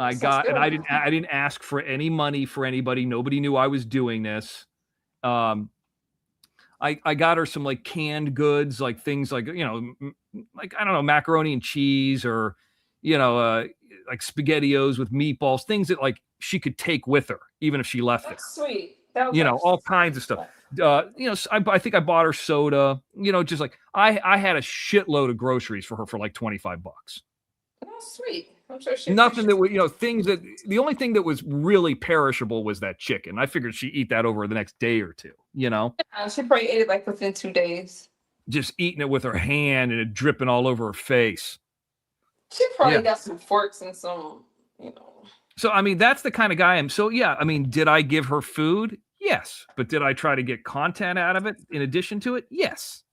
I good. didn't ask for any money for anybody. Nobody knew I was doing this. I got her some like canned goods, like things like, you know, like, I don't know, macaroni and cheese, or, you know, like SpaghettiOs with meatballs, things that like she could take with her, even if she left it. Sweet. That was You know, all kinds of stuff. You know, I think I bought her soda, you know, just like I had a shitload of groceries for her for like $25. That's sweet. I'm sure she Nothing that would, you know, things that the only thing that was really perishable was that chicken. I figured she'd eat that over the next day or two, you know, she probably ate it like within 2 days. just eating it with her hand and it dripping all over her face. She probably Yeah. got some forks and some, you know. So, I mean, that's the kind of guy I am. So, yeah, I mean, did I give her food? Yes. But did I try to get content out of it in addition to it? Yes.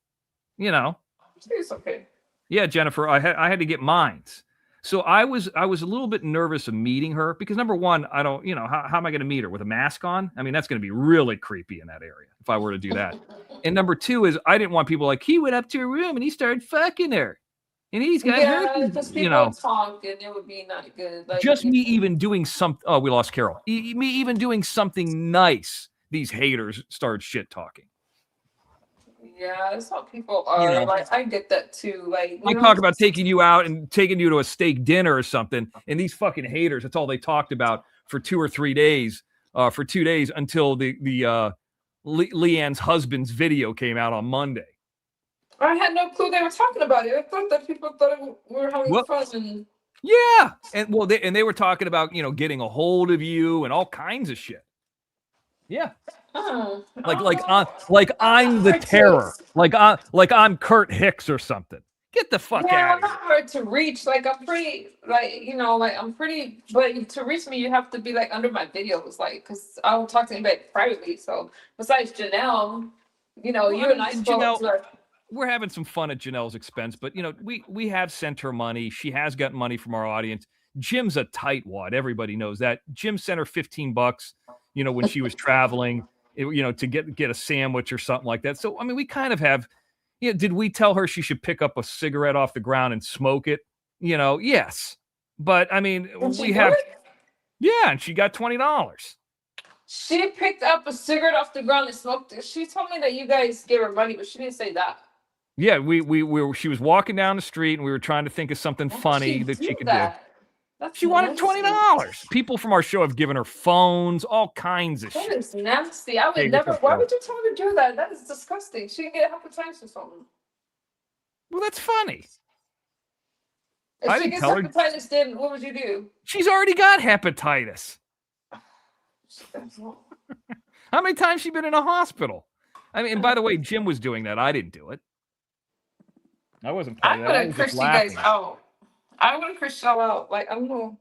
You know. It's okay. Yeah, Jennifer, I had to get mines. So I was a little bit nervous of meeting her because, number one, I don't, you know, how am I going to meet her with a mask on? I mean, that's going to be really creepy in that area if I were to do that. And number two is I didn't want people like, he went up to her room and he started fucking her. And he's got because her, people you know. talk and it would be not good. Like, Just me even doing something. Oh, we lost Carol. Me even doing something nice. These haters started shit talking. Yeah, that's how people are. You know. Like, I get that too. Like, I talk about taking you out and taking you to a steak dinner or something, and these fucking haters, that's all they talked about for 2 or 3 days, for 2 days until the Leanne's husband's video came out on Monday. I had no clue they were talking about it. I thought that people thought we were having fun. And Yeah, and well, they were talking about, you know, getting a hold of you and all kinds of shit. Yeah. Like I'm the terror. Like I'm Kurt Hicks or something. Get the fuck yeah, out I'm of here. not hard to reach. Like, I'm pretty, like, you know, like, I'm pretty, but to reach me, you have to be, like, under my videos, like, because I don't talk to anybody privately. So, besides Janelle, you know, you and I spoke. Like, we're having some fun at Janelle's expense, but, you know, we have sent her money. She has gotten money from our audience. Jim's a tightwad. Everybody knows that. Jim sent her $15, you know, when she was traveling, you know, to get a sandwich or something like that. So, I mean, we kind of have, you know, did we tell her she should pick up a cigarette off the ground and smoke it? You know, yes. But, I mean, we have, yeah, and she got $20. she picked up a cigarette off the ground and smoked it. She told me that you guys gave her money, but she didn't say that. Yeah, she was walking down the street and we were trying to think of something funny that she could do. She wanted $20. People from our show have given her phones, all kinds of That shit. is nasty. I would Hey, never. what's up, Why Carol? would you tell her to do that? That is disgusting. She can get hepatitis or something. Well, that's funny. If I she didn't gets tell her. hepatitis, then what would you do? She's already got hepatitis. How many times she been in a hospital? I mean, and by the way, Jim was doing that. I didn't do it. I wasn't part I'm of that. I gonna was curse just you guys laughing. out. I'm gonna curse y'all out. Like, I'm gonna.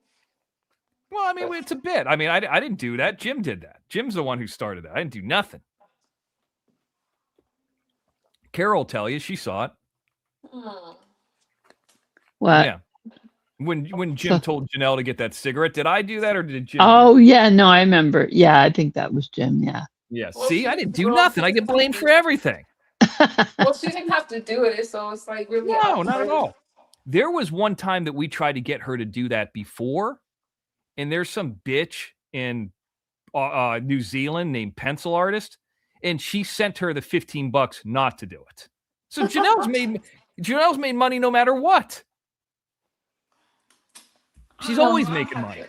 Well, I mean, it's a bit. I mean, I didn't do that. Jim did that. Jim's the one who started that. I didn't do nothing. Carol will tell you she saw it. What? Yeah. When Jim told Janelle to get that cigarette, did I do that or did Jim? Oh yeah, no, I remember. Yeah, I think that was Jim. Yeah. Yeah. See, I didn't do nothing. I get blamed for everything. Well, she didn't have to do it, so it's like really. No, not at all. There was one time that we tried to get her to do that before, and there's some bitch in New Zealand named Pencil Artist, and she sent her the $15 not to do it. So Janelle's made money no matter what. She's always making money.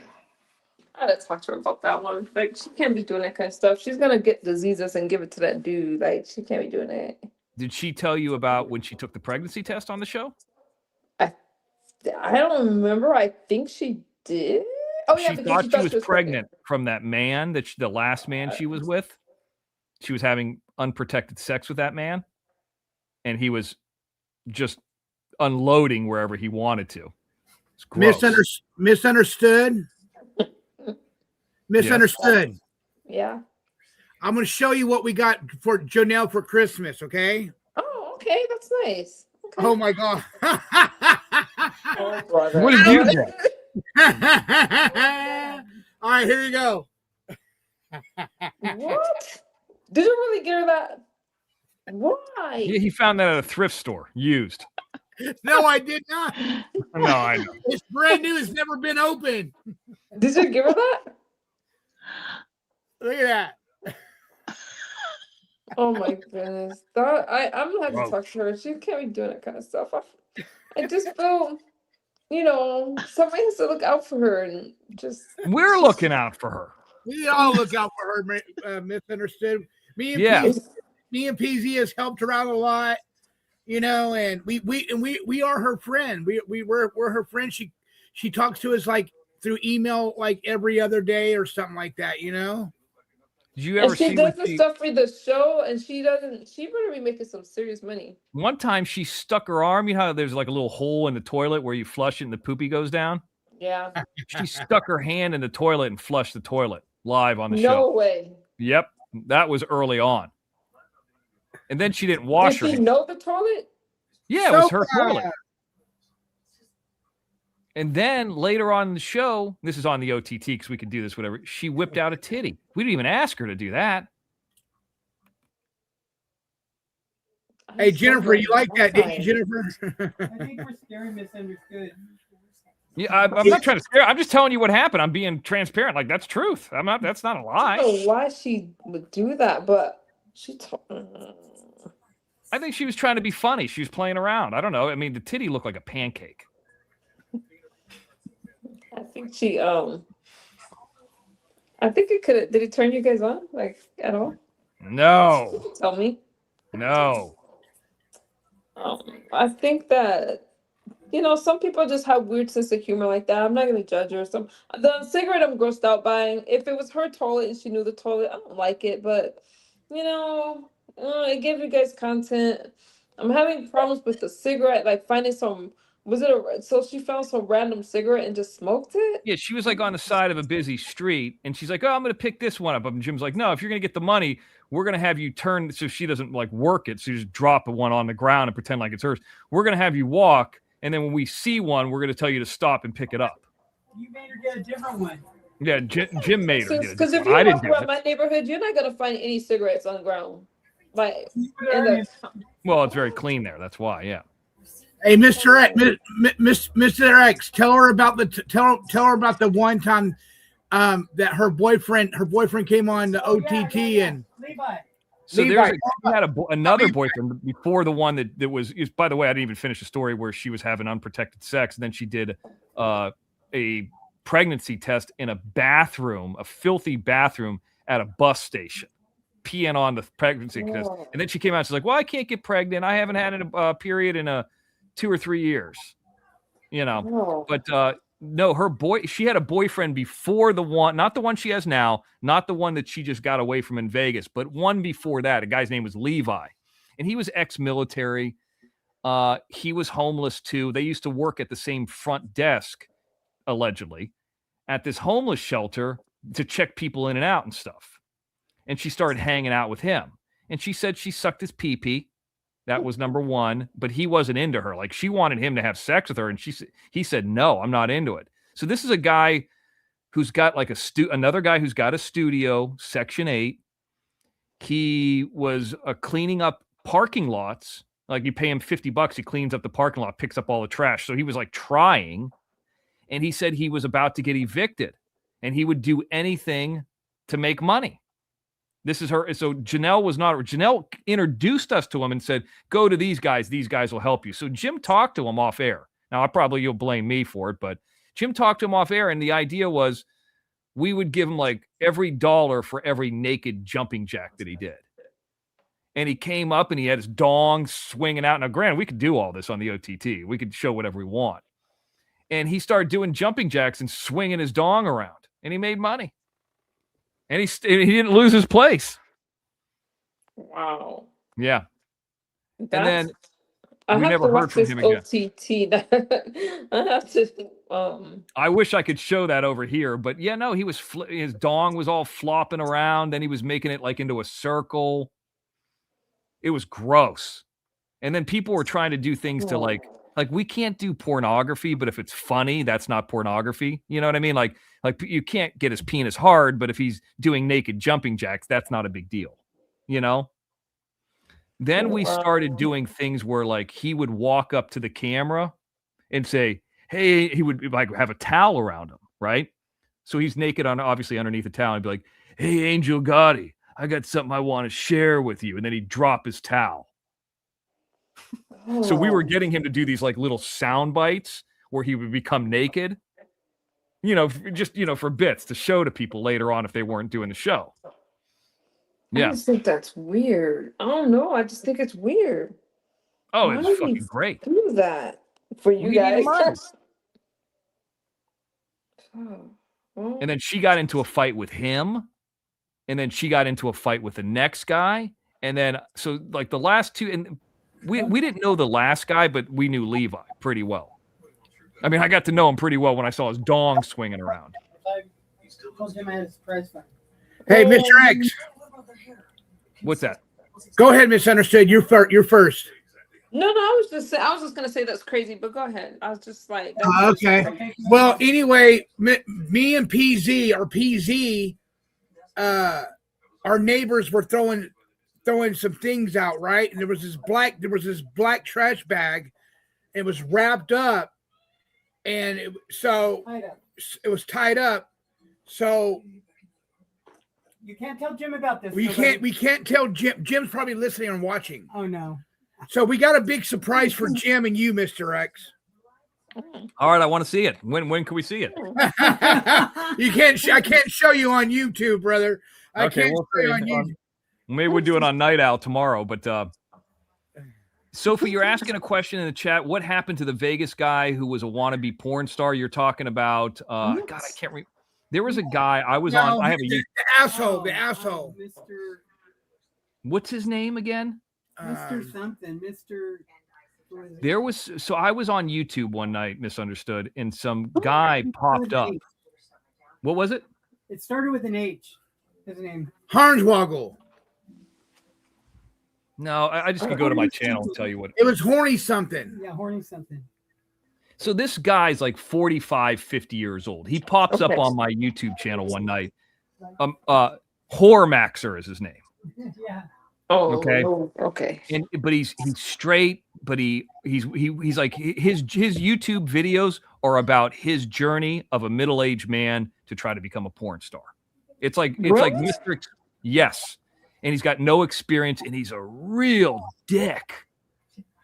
I gotta talk to her about that one. Like, she can't be doing that kind of stuff. She's gonna get diseases and give it to that dude. Like, she can't be doing that. Did she tell you about when she took the pregnancy test on the show? I don't remember. I think she did. Oh yeah, She thought she was pregnant from that man the last man she was with. She was having unprotected sex with that man, and he was just unloading wherever he wanted to. It's gross. Misunderstood. Misunderstood. Yeah. I'm going to show you what we got for Janelle for Christmas, okay? Oh, okay. That's nice. Okay. Oh, my God. Oh, brother. What did you get? All right, here you go. What? Did you really get her that? Why? Yeah, he found that at a thrift store, used. No, I did not. No, I know. It's brand new. It's never been opened. Did you give her that? Look at that. Oh my goodness. I'm gonna have to talk to her. She can't be doing that kind of stuff. I just feel, somebody has to look out for her and just. We're looking out for her. We all look out for her, Misunderstood. Me and PZ has helped her out a lot, and we are her friend. We're her friend. She talks to us like through email like every other day or something like that, Did you ever and she see does the stuff for the show, and she better be making some serious money. One time she stuck her arm, you know how there's like a little hole in the toilet where you flush it and the poopy goes down? Yeah. She stuck her hand in the toilet and flushed the toilet live on the show. No way. Yep. That was early on. And then she didn't wash Did her. she know the toilet? Yeah, it was her toilet. And then later on in the show, this is on the OTT because we could do this, whatever. She whipped out a titty. We didn't even ask her to do that. Hey, Jennifer, you like that, didn't you, Jennifer? I think we're scary misunderstood. Yeah, I'm not trying to scare. I'm just telling you what happened. I'm being transparent. Like, that's truth. That's not a lie. I don't know why she would do that, but she told. I think she was trying to be funny. She was playing around. I don't know. I mean, the titty looked like a pancake. I think she I think it could. Did it turn you guys on like at all? No. Tell me. No. I think that some people just have weird sense of humor like that. I'm not gonna judge her. The cigarette I'm grossed out by. If it was her toilet and she knew the toilet, I don't like it. But it gave you guys content. I'm having problems with the cigarette, like finding some. So she found some random cigarette and just smoked it? Yeah, she was like on the side of a busy street, and she's like, "Oh, I'm going to pick this one up." And Jim's like, "No, if you're going to get the money, we're going to have you turn so she doesn't like work it. So you just drop one on the ground and pretend like it's hers. We're going to have you walk, and then when we see one, we're going to tell you to stop and pick it up." You made her get a different one. Yeah, Jim made her. Because if you walk around my neighborhood, you're not going to find any cigarettes on the ground. Like, well, it's very clean there. That's why, yeah. Hey, Mr. X, Mr. X, tell her about the one time that her boyfriend came on the OTT and Levi. So she had another boyfriend before the one that was. By the way, I didn't even finish the story where she was having unprotected sex, and then she did a pregnancy test in a bathroom, a filthy bathroom at a bus station, peeing on the pregnancy test. And then she came out. She's like, "Well, I can't get pregnant. I haven't had a period in 2 or 3 years, But no, she had a boyfriend before the one, not the one she has now, not the one that she just got away from in Vegas, but one before that. A guy's name was Levi, and he was ex-military. He was homeless too. They used to work at the same front desk, allegedly, at this homeless shelter to check people in and out and stuff. And she started hanging out with him, and she said she sucked his pee-pee. That was number one, but he wasn't into her. Like, she wanted him to have sex with her, and he said, no, I'm not into it. So this is a guy who's got like another guy who's got a studio, Section 8. He was cleaning up parking lots. Like, you pay him $50, he cleans up the parking lot, picks up all the trash. So he was like trying, and he said he was about to get evicted, and he would do anything to make money. This is her. So Janelle introduced us to him and said, go to these guys. These guys will help you. So Jim talked to him off air. Now, you'll blame me for it, but Jim talked to him off air, and the idea was we would give him like every dollar for every naked jumping jack that he did. And he came up and he had his dong swinging out. Now, granted, we could do all this on the OTT. We could show whatever we want. And he started doing jumping jacks and swinging his dong around, and he made money. And he didn't lose his place. Wow. Yeah. And then I we have never to heard watch from this him again. OTT. I have to. I wish I could show that over here, but yeah, no, he was his dong was all flopping around, then he was making it like into a circle. It was gross. And then people were trying to do things to like we can't do pornography, but if it's funny, that's not pornography. You know what I mean? Like you can't get his penis hard, but if he's doing naked jumping jacks, that's not a big deal. You know? Then we started doing things where like he would walk up to the camera and say, hey, he would like have a towel around him, right? So he's naked obviously underneath the towel and be like, hey, Angel Gotti, I got something I want to share with you. And then he'd drop his towel. So we were getting him to do these like little sound bites where he would become naked, just, for bits to show to people later on if they weren't doing the show. Yeah. I just think that's weird. I don't know. I just think it's weird. Oh, it's fucking great. Do that for you guys. And then she got into a fight with him. And then she got into a fight with the next guy. And then, so like the last two, and we didn't know the last guy, but we knew Levi pretty well. I mean, I got to know him pretty well when I saw his dong swinging around. Hey, Mr. X. What's that? Go ahead, Misunderstood. You're first. No, I was just gonna say that's crazy, but go ahead. I was just like, okay. Well, anyway, me and PZ, our neighbors were throwing some things out, right? And there was this black trash bag. It was wrapped up, and it was tied up. So you can't tell Jim about this. We can't tell Jim. Jim's probably listening and watching. Oh no. So we got a big surprise for Jim and you, Mr. X. All right, I want to see it. When can we see it? I can't show you on YouTube, brother. Okay, we'll show you on YouTube. Maybe we'll do it on Night Owl tomorrow. But Sophie, you're asking a question in the chat. What happened to the Vegas guy who was a wannabe porn star? You're talking about. God, I can't remember. There was a guy I was on. I have the asshole. Mr. What's his name again? Mr. something. Mr. There was I was on YouTube one night, Misunderstood, and some guy popped up. What was it? It started with an H. His name. Hornswoggle. No, I just could go to my channel and tell you what. It was Horny something. Yeah, Horny something. So this guy's like 45, 50 years old. He pops up on my YouTube channel one night. Hormaxer is his name. Yeah. Oh, okay. Okay. But he's straight, but he's like his YouTube videos are about his journey of a middle-aged man to try to become a porn star. It's like Mr. Yes. And he's got no experience, and he's a real dick.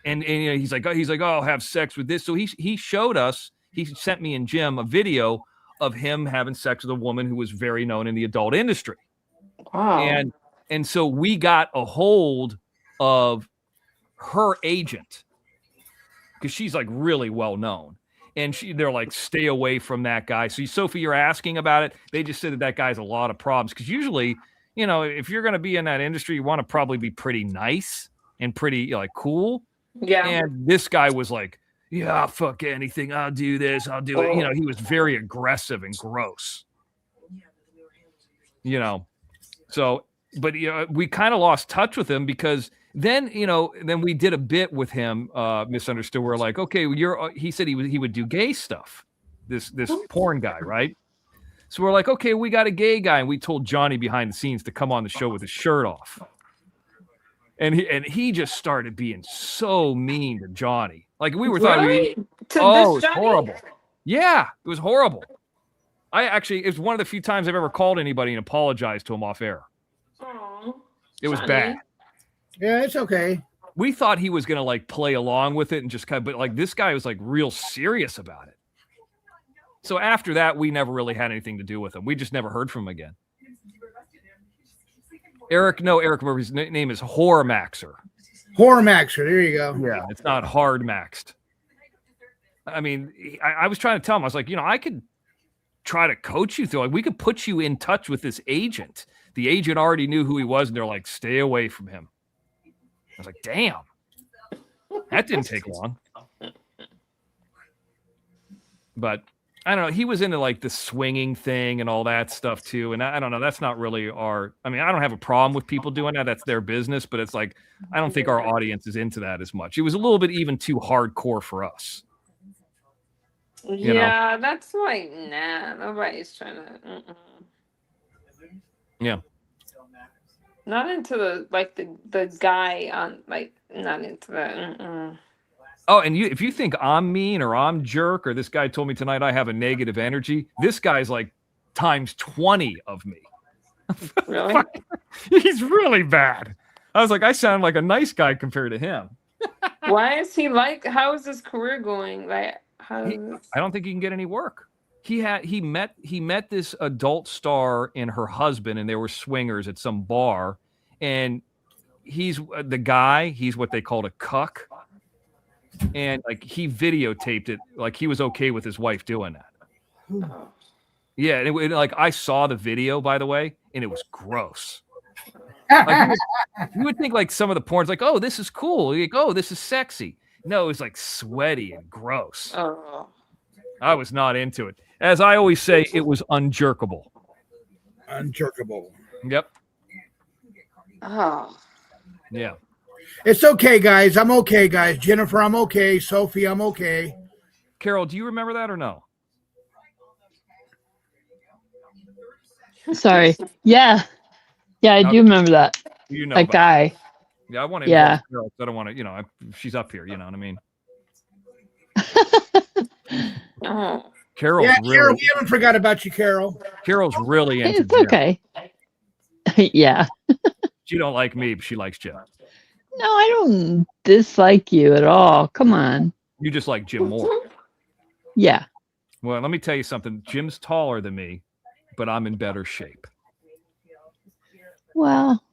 And he's like, oh, I'll have sex with this. So he showed us, he sent me and Jim a video of him having sex with a woman who was very known in the adult industry. Wow. And so we got a hold of her agent because she's like really well known. And they're like, stay away from that guy. So Sophie, you're asking about it. They just said that guy's a lot of problems because usually, if you're going to be in that industry, you want to probably be pretty nice and pretty like cool. Yeah. And this guy was like, yeah, fuck anything. I'll do this. I'll do it. He was very aggressive and gross. So, but we kind of lost touch with him because Then, then we did a bit with him, Misunderstood. We're like, okay, he said he would do gay stuff. This porn guy, right? So we're like, okay, we got a gay guy, and we told Johnny behind the scenes to come on the show with his shirt off. And he just started being so mean to Johnny. Like we were thought, it was horrible. Yeah, it was horrible. It was one of the few times I've ever called anybody and apologized to him off air. Aww, it was bad. Yeah, it's okay. We thought he was gonna play along with it and just but this guy was real serious about it. So after that, we never really had anything to do with him. We just never heard from him again. Eric Murphy's name is Hormaxer. Hormaxer, there you go. Yeah, it's not hard maxed. I mean, I was trying to tell him, I was like, I could try to coach you through. We could put you in touch with this agent. The agent already knew who he was, and they're like, stay away from him. I was like, damn. That didn't take long. But I don't know. He was into the swinging thing and all that stuff too. And I don't know. That's not really I don't have a problem with people doing that. That's their business. But it's I don't think our audience is into that as much. It was a little bit even too hardcore for us. Yeah, that's nah, nobody's trying to. Yeah. Not into the guy on not into that. Oh, and if you think I'm mean or I'm jerk or this guy told me tonight I have a negative energy, this guy's times 20 of me. Really? He's really bad. I was like, I sound like a nice guy compared to him. Why is he how is his career going? I don't think he can get any work. He met this adult star and her husband, and they were swingers at some bar, and he's the guy. He's what they called a cuck. And he videotaped it, he was okay with his wife doing that. Yeah, and I saw the video, by the way, and it was gross. You would think some of the porn's oh, this is cool. Oh, this is sexy. No, it was sweaty and gross. Oh. I was not into it. As I always say, it was unjerkable. Unjerkable. Yep. Oh. Yeah. It's okay, guys. I'm okay, guys. Jennifer, I'm okay. Sophie, I'm okay. Carol, do you remember that or no? Sorry. Yeah. Yeah, I do remember that. You know that guy. Yeah, I want to. Yeah. Carol, I don't want to. She's up here. You know what I mean? Oh. Carol's Carol, we haven't forgot about you, Carol. Carol's really into. It's okay. Yeah. She don't like me, but she likes Jim. No, I don't dislike you at all. Come on. You just like Jim more. Yeah. Well, let me tell you something. Jim's taller than me, but I'm in better shape. Well,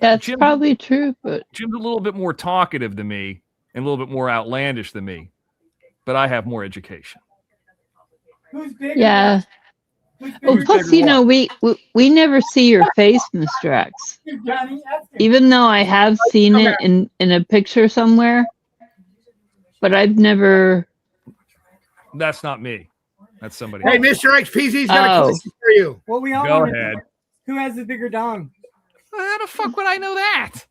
that's probably true, but Jim's a little bit more talkative than me and a little bit more outlandish than me, but I have more education. Who's bigger? yeah. Well, plus, we never see your face, Mr. X. Even though I have seen it in a picture somewhere, but I've never. That's not me. That's somebody Hey, else. Mr. XPZ's got a question for you. Well, we all Go know ahead. who has the bigger dong. How the fuck would I know that?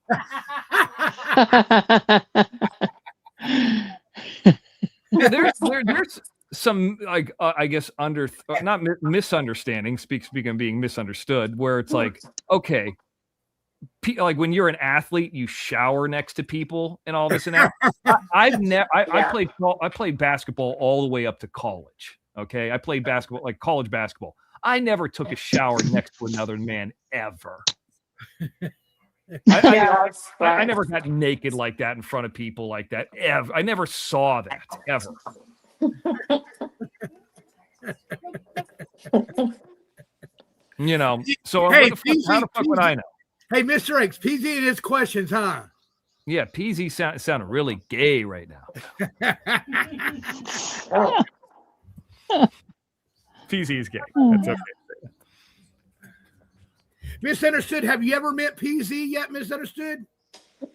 There's some I guess not misunderstanding. Speaking of being misunderstood, where it's okay, when you're an athlete, you shower next to people and all this and that. I played basketball all the way up to college. Okay, I played basketball college basketball. I never took a shower next to another man ever. I never got naked like that in front of people like that ever. I never saw that ever. So Hey, how the fuck would I know? Hey, Mr. X, PZ and his questions, huh? Yeah, PZ sounded really gay right now. PZ's gay. That's okay. Misunderstood. Have you ever met PZ yet, Misunderstood?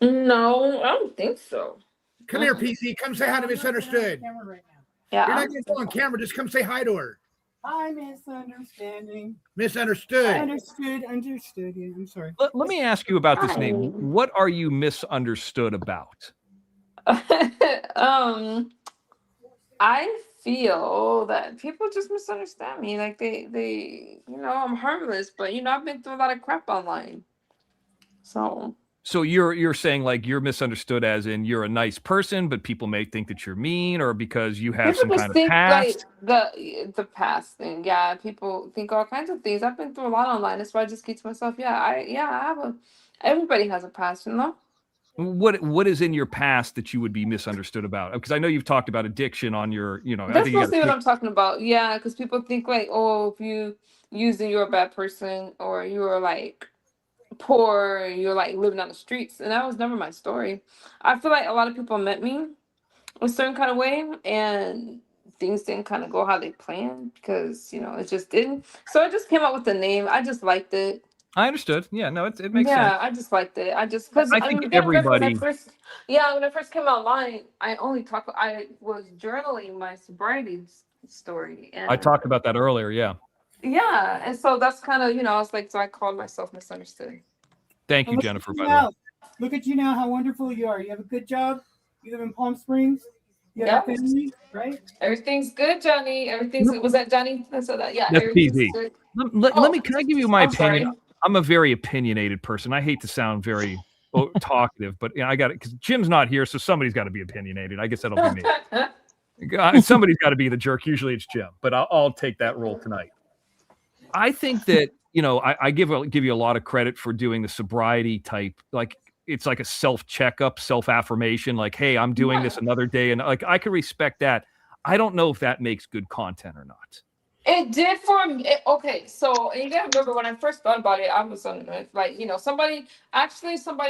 No, I don't think so. Come here, PZ. Come say hi to Misunderstood. Yeah. You're not going to go on camera. Just come say hi to her. Hi, misunderstanding. Misunderstood. Understood. Yeah, I'm sorry. Let me ask you about this name. What are you misunderstood about? I feel that people just misunderstand me. Like they, I'm harmless, but I've been through a lot of crap online. So you're saying like you're misunderstood as in you're a nice person, but people may think that you're mean, or because you have some People kind just of think past. like the past thing. Yeah, people think all kinds of things. I've been through a lot online. That's why I just keep to myself. I have a. Everybody has a past, What is in your past that you would be misunderstood about? Because I know you've talked about addiction on your, I That's think you got mostly what I'm talking about. Yeah, because people think like, oh, if you use it, you're a bad person, or you're like poor, you're like living on the streets, and that was never my story. I feel like a lot of people met me a certain kind of way, and things didn't kind of go how they planned because it just didn't. So I just came up with the name. I just liked it. I understood. Yeah, no, it makes Yeah, sense. I just liked it. Because I think when I everybody. first, when I first came online, I was journaling my sobriety story, and I talked about that earlier. Yeah. yeah, and so that's kind of I was like, so I called myself misunderstood. Thank you, Look Jennifer. at By you the way. now. Look at you now, how wonderful you are. You have a good job. You live in Palm Springs. You have a family, right? Everything's good, Johnny. Was that Johnny? That's that. Yeah, That's everything's PZ. good. Let me. Can I give you my I'm opinion? sorry. I'm a very opinionated person. I hate to sound very talkative, but I got it because Jim's not here, so somebody's got to be opinionated. I guess that'll be me. Somebody's got to be the jerk. Usually it's Jim, but I'll take that role tonight. I think that I give you a lot of credit for doing the sobriety type, like it's like a self checkup, self affirmation. Like, hey, I'm doing this another day, and like I can respect that. I don't know if that makes good content or not. It did for me. Okay, so you gotta remember when I first thought about it, I was on like somebody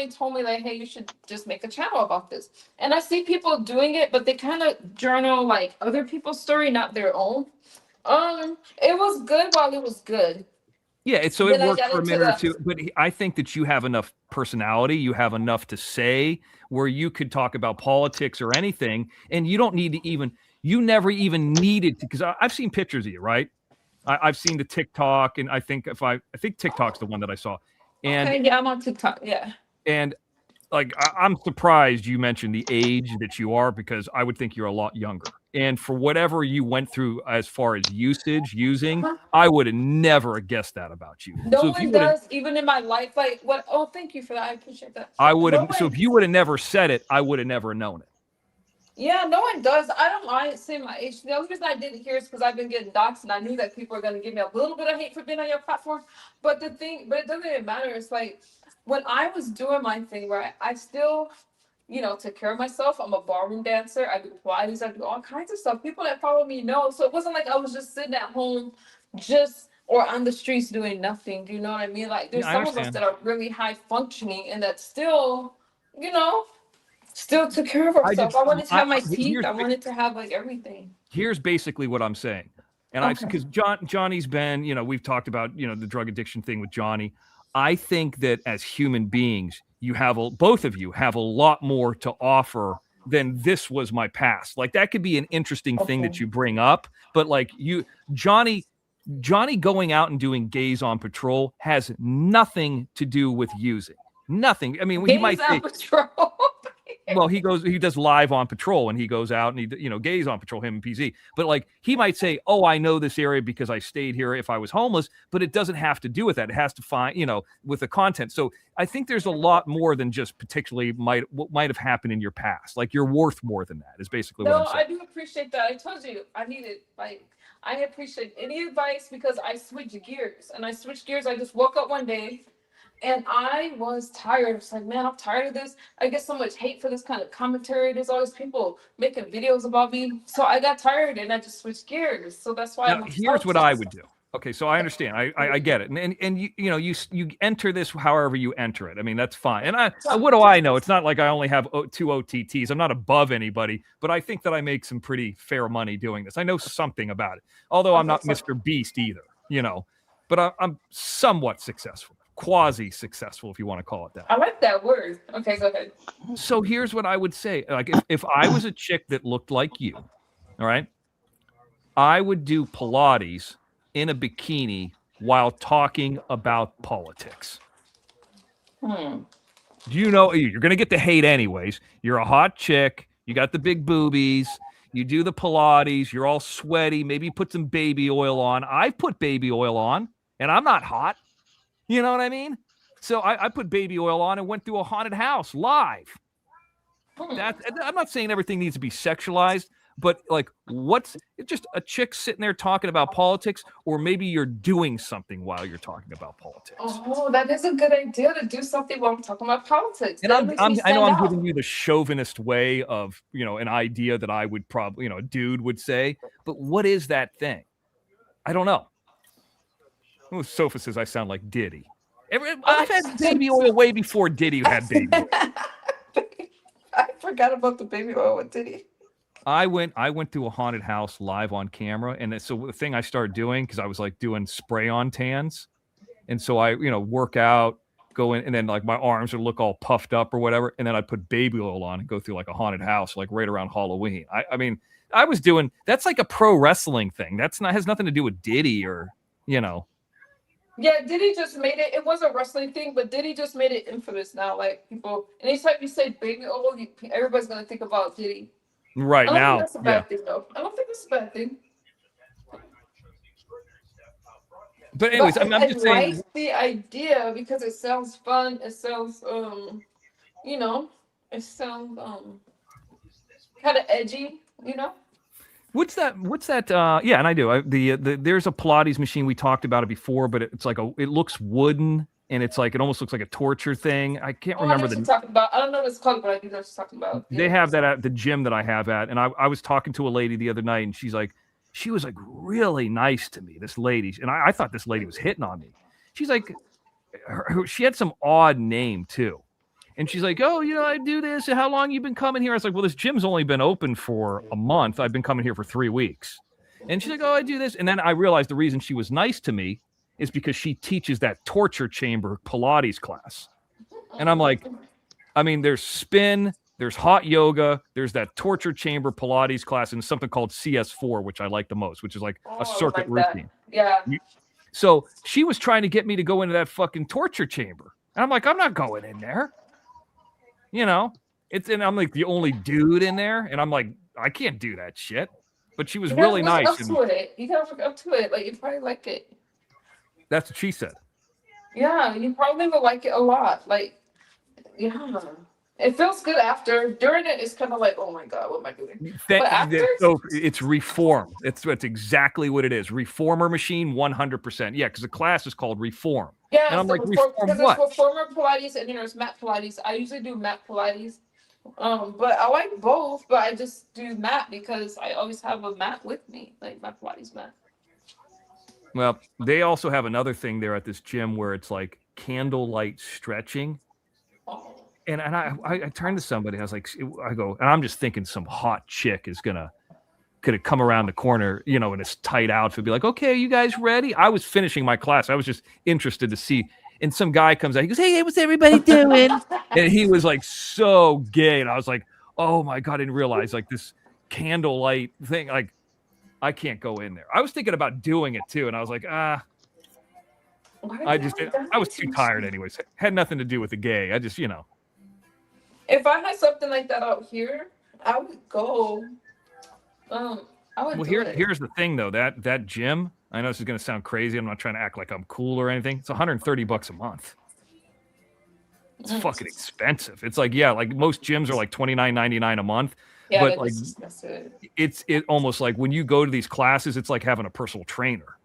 told me like, hey, you should just make a channel about this. And I see people doing it, but they kind of journal like other people's story, not their own. It was good while it was good. Yeah, so Then it I worked got for a into minute or the- two, but I think that you have enough personality, you have enough to say where you could talk about politics or anything, and you don't need to you never even needed to, because I've seen pictures of you, right? I've seen the TikTok, and I think TikTok's the one that I saw. And okay, yeah, I'm on TikTok, yeah. And like I'm surprised you mentioned the age that you are, because I would think you're a lot younger. And for whatever you went through as far as using, I would have never guessed that about you. No So if one you would've- does, even in my life. Like what? Oh, thank you for that. I appreciate that. I would have. No So one- if you would have never said it, I would have never known it. Yeah, no one does. I don't mind saying my age. The only reason I didn't hear is because I've been getting doxxed, and I knew that people are going to give me a little bit of hate for being on your platform. But it doesn't even matter. It's like when I was doing my thing, right? I still, took care of myself. I'm a ballroom dancer. I do Pilates. I do all kinds of stuff. People that follow me know. So it wasn't like I was just sitting at home, or on the streets doing nothing. Do you know what I mean? Like there's some of us that are really high functioning and that still, still took care of ourselves. I wanted to have my teeth. I wanted to have like everything. Here's basically what I'm saying. And because Johnny's been, we've talked about, the drug addiction thing with Johnny. I think that as human beings, both of you have a lot more to offer than this was my past. Like that could be an interesting thing that you bring up, but like Johnny going out and doing Gays on Patrol has nothing to do with using. Nothing. I mean, he might say, well, he does live on patrol, and he goes out and he, Gays on Patrol, him and PZ. But like he might say, oh, I know this area because I stayed here if I was homeless, but it doesn't have to do with that. It has to find, with the content. So I think there's a lot more than just particularly what might have happened in your past. Like you're worth more than that is basically what I'm saying. No, I do appreciate that. I told you I needed I appreciate any advice because I switched gears. I just woke up one day and I was tired. I was like, man, I'm tired of this. I get so much hate for this kind of commentary. There's always people making videos about me. So I got tired and I just switched gears. So that's why here's what I would do. Okay, so I understand. I get it. And you enter this however you enter it. I mean, that's fine. And what do I know? It's not like I only have 2 OTTs. I'm not above anybody, but I think that I make some pretty fair money doing this. I know something about it. Although I'm not Mr. Beast either, but I'm somewhat successful. Quasi-successful, if you want to call it that. I like that word. Okay, go ahead. So here's what I would say. Like if I was a chick that looked like you, all right, I would do Pilates in a bikini while talking about politics? Hmm. You know, you're going to get the hate anyways. You're a hot chick. You got the big boobies. You do the Pilates. You're all sweaty. Maybe you put some baby oil on. I put baby oil on, and I'm not hot. You know what I mean? So I put baby oil on and went through a haunted house live. I'm not saying everything needs to be sexualized, but like, what's just a chick sitting there talking about politics, or maybe you're doing something while you're talking about politics. Oh, that is a good idea to do something while I'm talking about politics. And I know I'm giving you the chauvinist way of, you know, an idea that I would probably, you know, a dude would say, but what is that thing? I don't know. Oh, Sofa says I sound like Diddy. I've had baby oil way before Diddy had baby oil. I forgot about the baby oil with Diddy. I went through a haunted house live on camera, and so the thing I started doing, because I was like doing spray on tans, and so I, you know, work out, go in, and then like my arms would look all puffed up or whatever, and then I'd put baby oil on and go through like a haunted house, like right around Halloween. I mean, I was doing that's like a pro wrestling thing. Has nothing to do with Diddy or, you know. Yeah, Diddy just made it. It was a wrestling thing, but Diddy just made it infamous now. Like people, anytime you say baby oil, everybody's gonna think about Diddy. Right I don't now, think that's a bad thing, though. I don't think it's a bad thing. But anyways, I'm just saying. I like the idea because it sounds fun. It sounds, you know, it sounds kind of edgy, you know. What's that? Yeah, and I do. There's a Pilates machine. We talked about it before, but it's like it looks wooden, and it's like it almost looks like a torture thing. I can't remember the. Talking about. I don't know what it's called, but I do know what you're talking about. They have that at the gym that I have at, and I was talking to a lady the other night, and she was like really nice to me. This lady, and I thought this lady was hitting on me. She's like, she had some odd name too. And she's like, oh, you know, I do this. How long you been coming here? I was like, well, this gym's only been open for a month. I've been coming here for 3 weeks. And she's like, oh, I do this. And then I realized the reason she was nice to me is because she teaches that torture chamber Pilates class. And I'm like, I mean, there's spin, there's hot yoga, there's that torture chamber Pilates class, and something called CS4, which I like the most, which is like a circuit routine. Yeah. So she was trying to get me to go into that fucking torture chamber. And I'm like, I'm not going in there. You know, and I'm like the only dude in there, and I'm like, I can't do that shit. But she was really nice. You gotta look up to it. Like you probably like it. That's what she said. Yeah, you probably will like it a lot. Like, yeah, it feels good after. During it, it's kind of like, oh my god, what am I doing? But after, so it's Reform. It's exactly what it is. Reformer machine, 100%. Yeah, because the class is called Reform. Yeah, and I'm so like, Reform because what? there's Reformer Pilates and then there's Mat Pilates. I usually do Mat Pilates, but I like both. But I just do mat because I always have a mat with me, like my Pilates mat. Well, they also have another thing there at this gym where it's like candlelight stretching. Oh. And I turned to somebody. I was like, I go, and I'm just thinking some hot chick is could have come around the corner, you know, in this tight outfit, be like, okay, you guys ready? I was finishing my class. I was just interested to see. And some guy comes out. He goes, hey, what's everybody doing? And he was like so gay. And I was like, oh my God, I didn't realize like this candlelight thing. Like, I can't go in there. I was thinking about doing it too. And I was like, I was too tired anyways. Had nothing to do with the gay. I just, you know. If I had something like that out here, I would go. Here's the thing though, that gym, I know this is going to sound crazy. I'm not trying to act like I'm cool or anything. It's $130 a month. It's fucking expensive. It's like, yeah, like most gyms are like $29.99 a month. Yeah, but like it's almost like when you go to these classes, it's like having a personal trainer.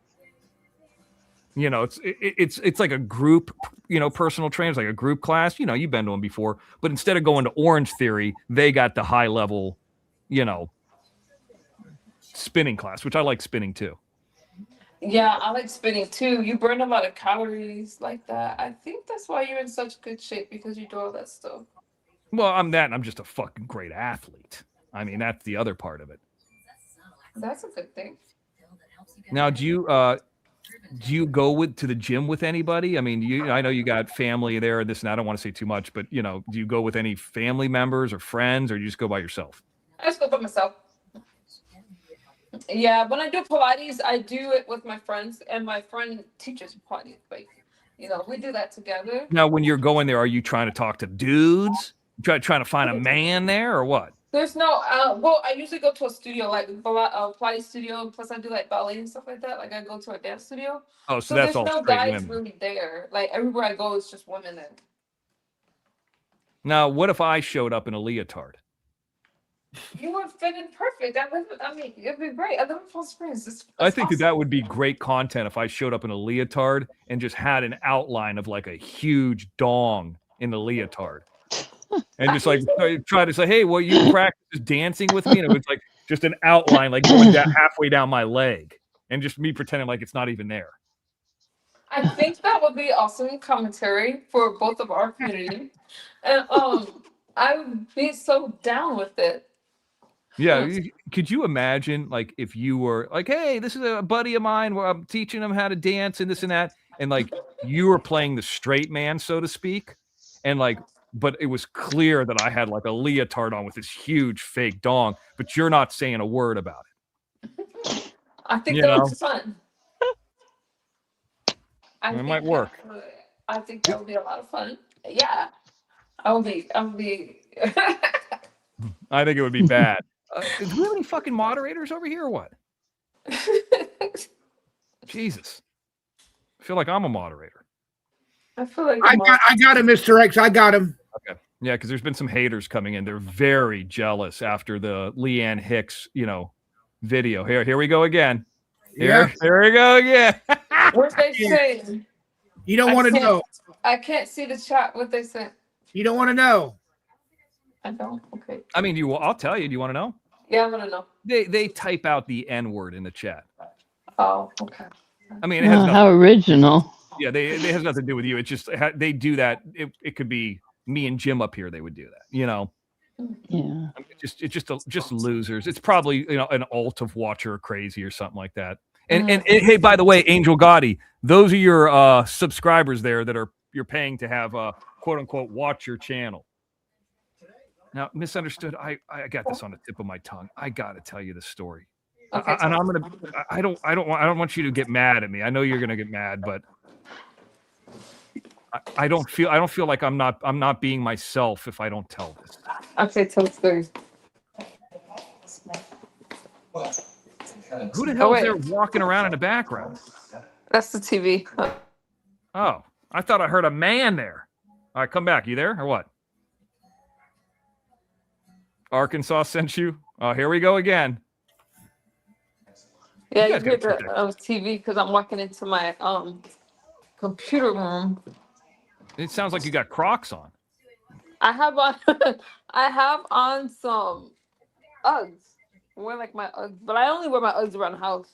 You know, it's like a group, you know, personal trainer. It's like a group class. You know, you've been to them before, but instead of going to Orange Theory, they got the high level, you know, spinning class, which I like spinning too. Yeah, I like spinning too. You burn a lot of calories like that. I think that's why you're in such good shape, because you do all that stuff. Well, I'm just a fucking great athlete. I mean, that's the other part of it. That's a good thing. Now, do you go to the gym with anybody? I mean, I know you got family there and this and that. I don't want to say too much, but you know, do you go with any family members or friends, or you just go by yourself? I just go by myself. Yeah, when I do Pilates, I do it with my friends, and my friend teaches Pilates. Like, we do that together. Now, when you're going there, are you trying to talk to dudes? Trying to find a man there, or what? There's no, well, I usually go to a studio, like Pilates studio. Plus, I do like ballet and stuff like that. Like, I go to a dance studio. Oh, So that's there's all no straight guys women. really there. Like, everywhere I go, it's just women there. Now, what if I showed up in a leotard? You would fit in perfect. I mean, it'd be great. I live in Palm Springs. I think that would be great content if I showed up in a leotard and just had an outline of like a huge dong in the leotard. And just like try to say, hey, well, you practice dancing with me? And it was like just an outline, like going down halfway down my leg, and just me pretending like it's not even there. I think that would be awesome commentary for both of our community. And I would be so down with it. Yeah, could you imagine like if you were like, hey, this is a buddy of mine where I'm teaching him how to dance and this and that, and like you were playing the straight man, so to speak, and like, but it was clear that I had like a leotard on with this huge fake dong, but you're not saying a word about it. I think that would be fun. It might work. I think that would be a lot of fun. Yeah, I would be. I think it would be bad. Do we have any fucking moderators over here or what? Jesus. I feel like I'm a moderator. I feel like I got him, Mr. X. I got him. Okay. Yeah, because there's been some haters coming in. They're very jealous after the Leanne Hicks, video. Here we go again. Here we go again. What they say? You don't want to know. I can't see the chat. What they say? You don't want to know. I don't. Okay. I mean, I'll tell you. Do you want to know? Yeah, I want to know. They type out the N word in the chat. Oh, okay. I mean, it has how original. Yeah, it has nothing to do with you. It's just they do that. It could be me and Jim up here. They would do that. Yeah. I mean, just losers. It's probably an alt of Watcher Crazy or something like that. And hey, by the way, Angel Gotti, those are your subscribers there that you're paying to have quote unquote watch your channel. Now, misunderstood. I got this on the tip of my tongue. I got to tell you this story. Okay, and I don't want you to get mad at me. I know you're gonna get mad, but I don't feel like I'm not being myself if I don't tell this. Okay, tell the story. Who the hell is there walking around in the background? That's the TV. Oh, I thought I heard a man there. All right, come back. You there or what? Arkansas sent you. Oh, here we go again. Yeah, you hear the TV because I'm walking into my computer room. It sounds like you got Crocs on. I have on some Uggs. I wear like my Uggs, but I only wear my Uggs around the house.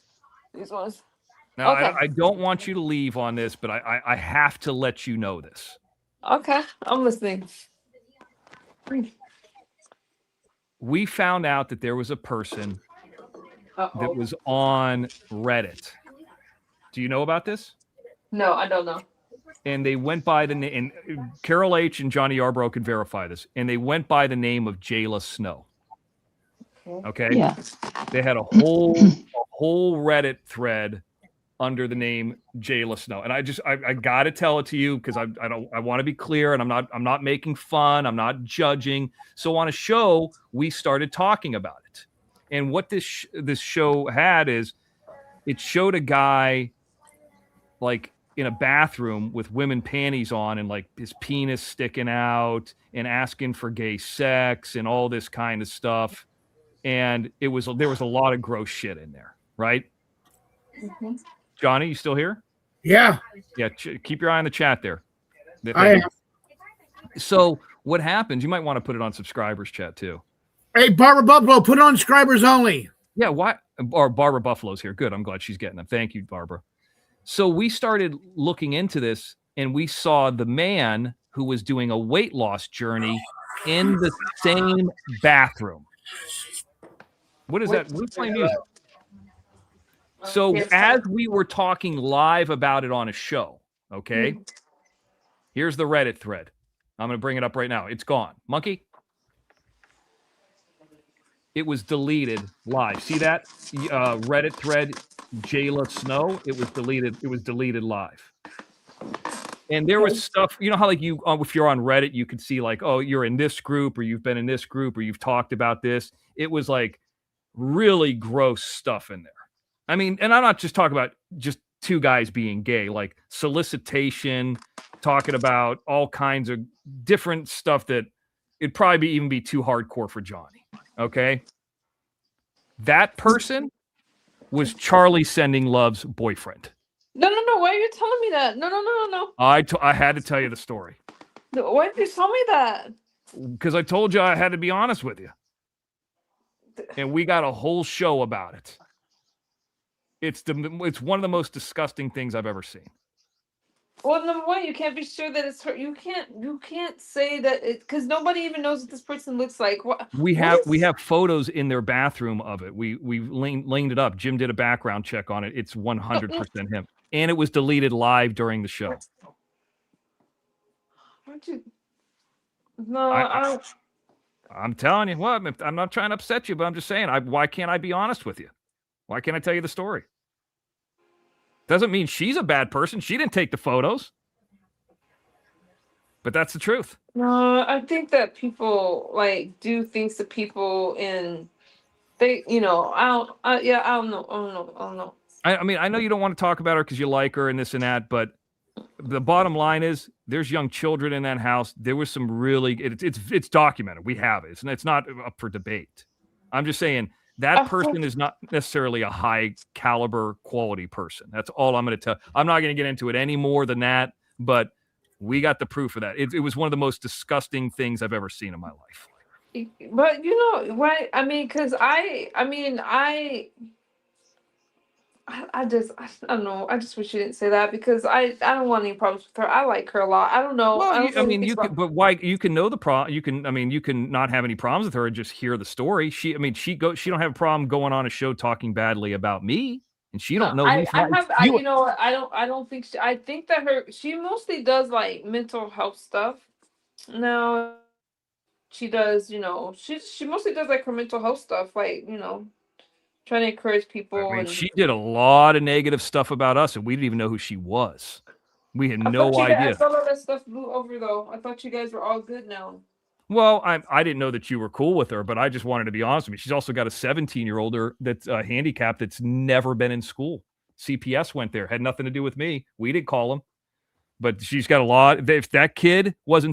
These ones. Now, okay. I don't want you to leave on this, but I have to let you know this. Okay, I'm listening. We found out that there was a person that was on Reddit. Do you know about this? No, I don't know. And they went by the name, and Carol H. and Johnny Yarbrough could verify this, and they went by the name of Jayla Snow. Okay? Yeah. They had a whole Reddit thread under the name Jayla Snow. And I got to tell it to you because I want to be clear, and I'm not making fun, I'm not judging. So on a show, we started talking about it. And what this show had is it showed a guy like in a bathroom with women panties on and like his penis sticking out and asking for gay sex and all this kind of stuff. And there was a lot of gross shit in there, right? Mm-hmm. Johnny, you still here? Yeah. Yeah. Keep your eye on the chat there. I am. So what happens? You might want to put it on subscribers chat too. Hey, Barbara Buffalo, put it on subscribers only. Yeah. Why? Or Barbara Buffalo's here. Good. I'm glad she's getting them. Thank you, Barbara. So we started looking into this, and we saw the man who was doing a weight loss journey in the same bathroom. What is that? Who's playing music? So as we were talking live about it on a show, okay, here's the Reddit thread. I'm going to bring it up right now. It's gone. Monkey? It was deleted live. See that Reddit thread, Jayla Snow? It was deleted. It was deleted live. And there was stuff, you know how like you, if you're on Reddit, you could see like, oh, you're in this group, or you've been in this group, or you've talked about this. It was like really gross stuff in there. I mean, and I'm not just talking about just two guys being gay, like solicitation, talking about all kinds of different stuff that it'd probably even be too hardcore for Johnny. Okay. That person was Charlie Sending Love's boyfriend. No. Why are you telling me that? No. I had to tell you the story. Why did you tell me that? Because I told you I had to be honest with you. And we got a whole show about it. It's one of the most disgusting things I've ever seen. Well, number one, you can't be sure that it's her. You can't say that it, because nobody even knows what this person looks like. We have photos in their bathroom of it. We leaned it up. Jim did a background check on it. It's 100% him, and it was deleted live during the show. Aren't you? No, I don't. I'm telling you what. I'm not trying to upset you, but I'm just saying. Why can't I be honest with you? Why can't I tell you the story? Doesn't mean she's a bad person. She didn't take the photos. But that's the truth. No, I think that people like do things to people, and they, I don't know. I mean, I know you don't want to talk about her because you like her and this and that, but the bottom line is there's young children in that house. There was some really, it's documented. We have it. It's not up for debate. I'm just saying that person is not necessarily a high caliber quality person. That's all I'm going to tell. I'm not going to get into it any more than that, but we got the proof of that. It was one of the most disgusting things I've ever seen in my life. But you know what? I mean, because I don't know. I just wish you didn't say that, because I don't want any problems with her. I like her a lot. I don't know. Well, but why? You can know the problem. You can not have any problems with her and just hear the story. She don't have a problem going on a show talking badly about me, and she don't know me. I don't think I think that she mostly does like mental health stuff. No, she does. She mostly does like her mental health stuff, like trying to encourage people. I mean, she did a lot of negative stuff about us, and we didn't even know who she was. We had no idea. I thought all that stuff blew over, though. I thought you guys were all good now. Well, I didn't know that you were cool with her, but I just wanted to be honest with you. She's also got a 17-year-old that's handicapped that's never been in school. CPS went there. Had nothing to do with me. We didn't call him. But she's got a lot. If that kid was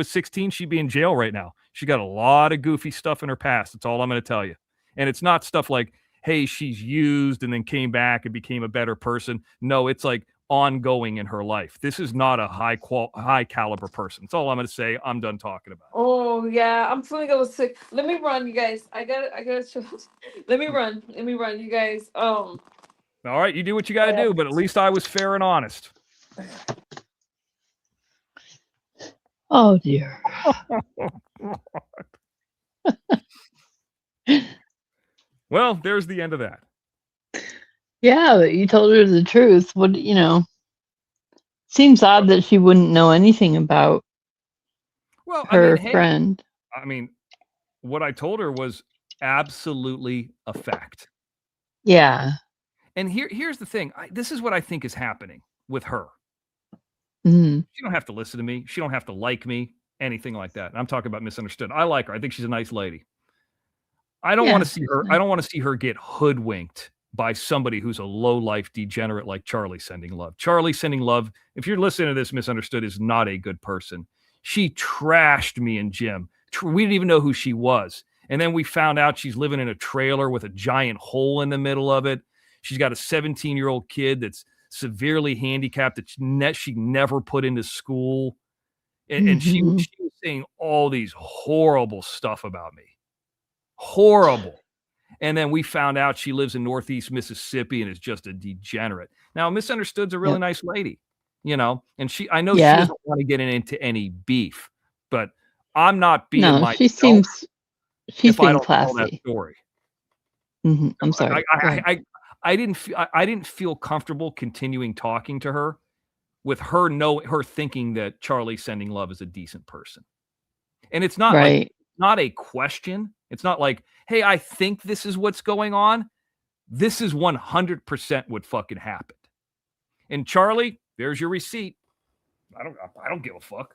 16, she'd be in jail right now. She got a lot of goofy stuff in her past. That's all I'm going to tell you. And it's not stuff like, hey, she's used and then came back and became a better person. No, it's like ongoing in her life. This is not a high caliber person. That's all I'm going to say. I'm done talking about it. Oh yeah, I'm feeling a little sick. Let me run, you guys. I got to. Let me run, you guys. All right, you do what you got to do, but at least I was fair and honest. Oh dear. Well, there's the end of that. Yeah, but you told her the truth. Seems odd that she wouldn't know anything about her friend. I mean, what I told her was absolutely a fact. Yeah. And here's the thing. This is what I think is happening with her. Mm-hmm. She don't have to listen to me. She don't have to like me, anything like that. And I'm talking about misunderstood. I like her. I think she's a nice lady. I don't want to see her. I don't want to see her get hoodwinked by somebody who's a low-life degenerate like Charlie Sending Love. Charlie Sending Love, if you're listening to this, Misunderstood, is not a good person. She trashed me and Jim. We didn't even know who she was. And then we found out she's living in a trailer with a giant hole in the middle of it. She's got a 17-year-old kid that's severely handicapped that she never put into school. And she was saying all these horrible stuff about me. Horrible. And then we found out she lives in Northeast Mississippi and is just a degenerate. Now, Misunderstood's a really nice lady, and I know she doesn't want to get into any beef, but I'm not being she's being classy. That story. Mm-hmm. I'm sorry. I didn't feel comfortable continuing talking to her with her thinking that Charlie Sending Love is a decent person. And it's not not a question. It's not like, hey, I think this is what's going on. This is 100% what fucking happened. And Charlie, there's your receipt. I don't give a fuck.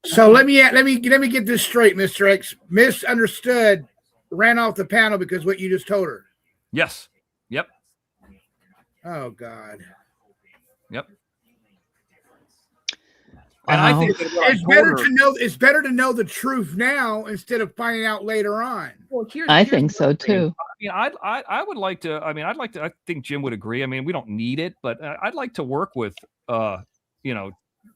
So let me get this straight, Mr. X. Misunderstood, ran off the panel because what you just told her. Yes. Yep. Oh God. Yep. And I think that what I it's told better her- to know. It's better to know the truth now instead of finding out later on. Well, I think so too. I mean, I would like to. I mean, I'd like to. I think Jim would agree. I mean, we don't need it, but I'd like to work with,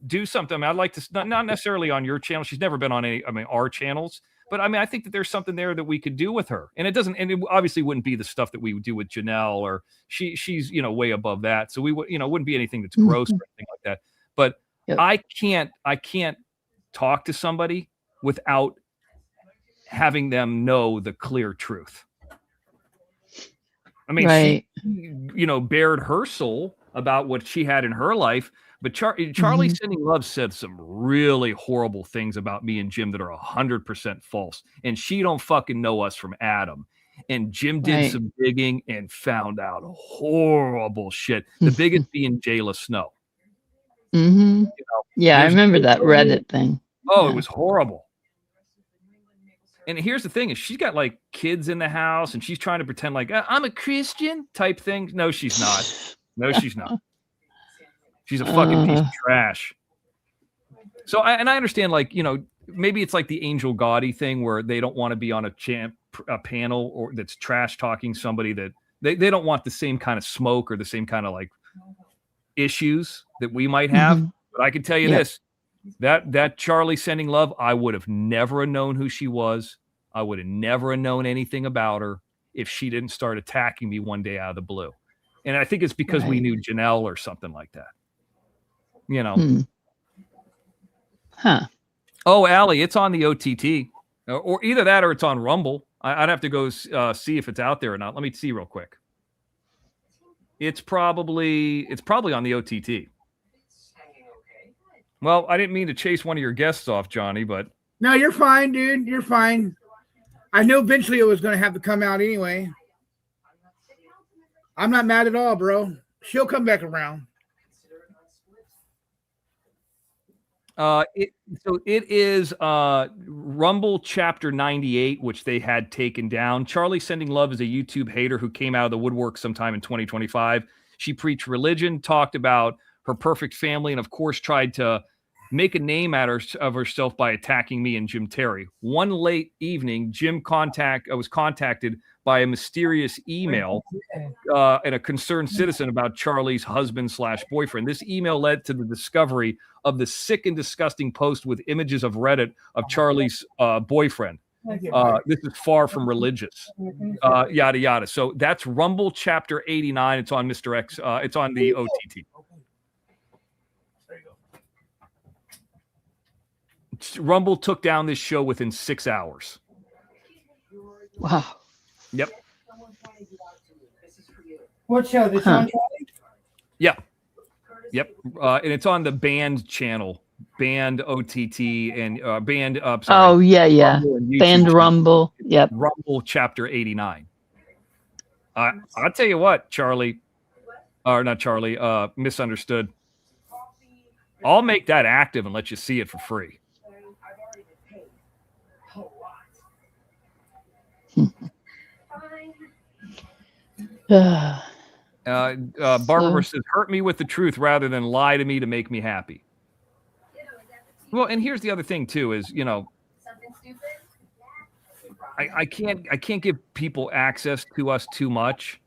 do something. I mean, I'd like to not necessarily on your channel. She's never been on our channels, but I mean, I think that there's something there that we could do with her, and it obviously wouldn't be the stuff that we would do with Janelle, or she's way above that. So we would, wouldn't be anything that's gross or anything like that. But Yep. I can't talk to somebody without having them know the clear truth. I mean, Right. she, bared her soul about what she had in her life, but Charlie Sending Love said some really horrible things about me and Jim that are 100% false, and she don't fucking know us from Adam. And Jim did Right. some digging and found out horrible shit. The biggest being Jayla Snow. Mm-hmm. Yeah, I there's remember no that way- Reddit thing. Oh, Yeah. it was horrible. And here's the thing: is she's got like kids in the house, and she's trying to pretend like I'm a Christian type thing. No, she's not. No, she's not. She's a fucking piece of trash. So, I understand, like, maybe it's like the Angel Gotti thing where they don't want to be on a panel or that's trash talking somebody that they don't want the same kind of smoke or the same kind of like issues that we might have. But I can tell you Yep. this, that Charlie Sending Love, I would have never known who she was. I would have never known anything about her if she didn't start attacking me one day out of the blue. And I think it's because we Right. knew Janelle or something like that. Huh. Oh, Allie, it's on the OTT, or either that or it's on Rumble. I'd have to go see if it's out there or not. Let me see real quick. It's probably on the OTT. Well, I didn't mean to chase one of your guests off, Johnny, but No, you're fine, dude. You're fine. I knew eventually it was going to have to come out anyway. I'm not mad at all, bro. She'll come back around. It is Rumble Chapter 98, which they had taken down. Charlie Sending Love is a YouTube hater who came out of the woodwork sometime in 2025. She preached religion, talked about her perfect family, and of course tried to make a name of herself by attacking me and Jim Terry. One late evening, Jim was contacted by a mysterious email and a concerned citizen about Charlie's husband/boyfriend. This email led to the discovery of the sick and disgusting post with images of Reddit of Charlie's boyfriend. This is far from religious, yada, yada. So that's Rumble Chapter 89. It's on Mr. X. It's on the OTT. Rumble took down this show within 6 hours. Wow. Yep. What show? The show on Charlie? Yeah. Yep. And it's on the Band channel, Band OTT, and Band. Oh yeah. Rumble and YouTube Band channel. Rumble. Yep. Rumble Chapter 89. I'll tell you what, Charlie, or not Charlie, misunderstood. I'll make that active and let you see it for free. Barbara says, hurt me with the truth rather than lie to me to make me happy. Well, and here's the other thing too, is, I can't give people access to us too much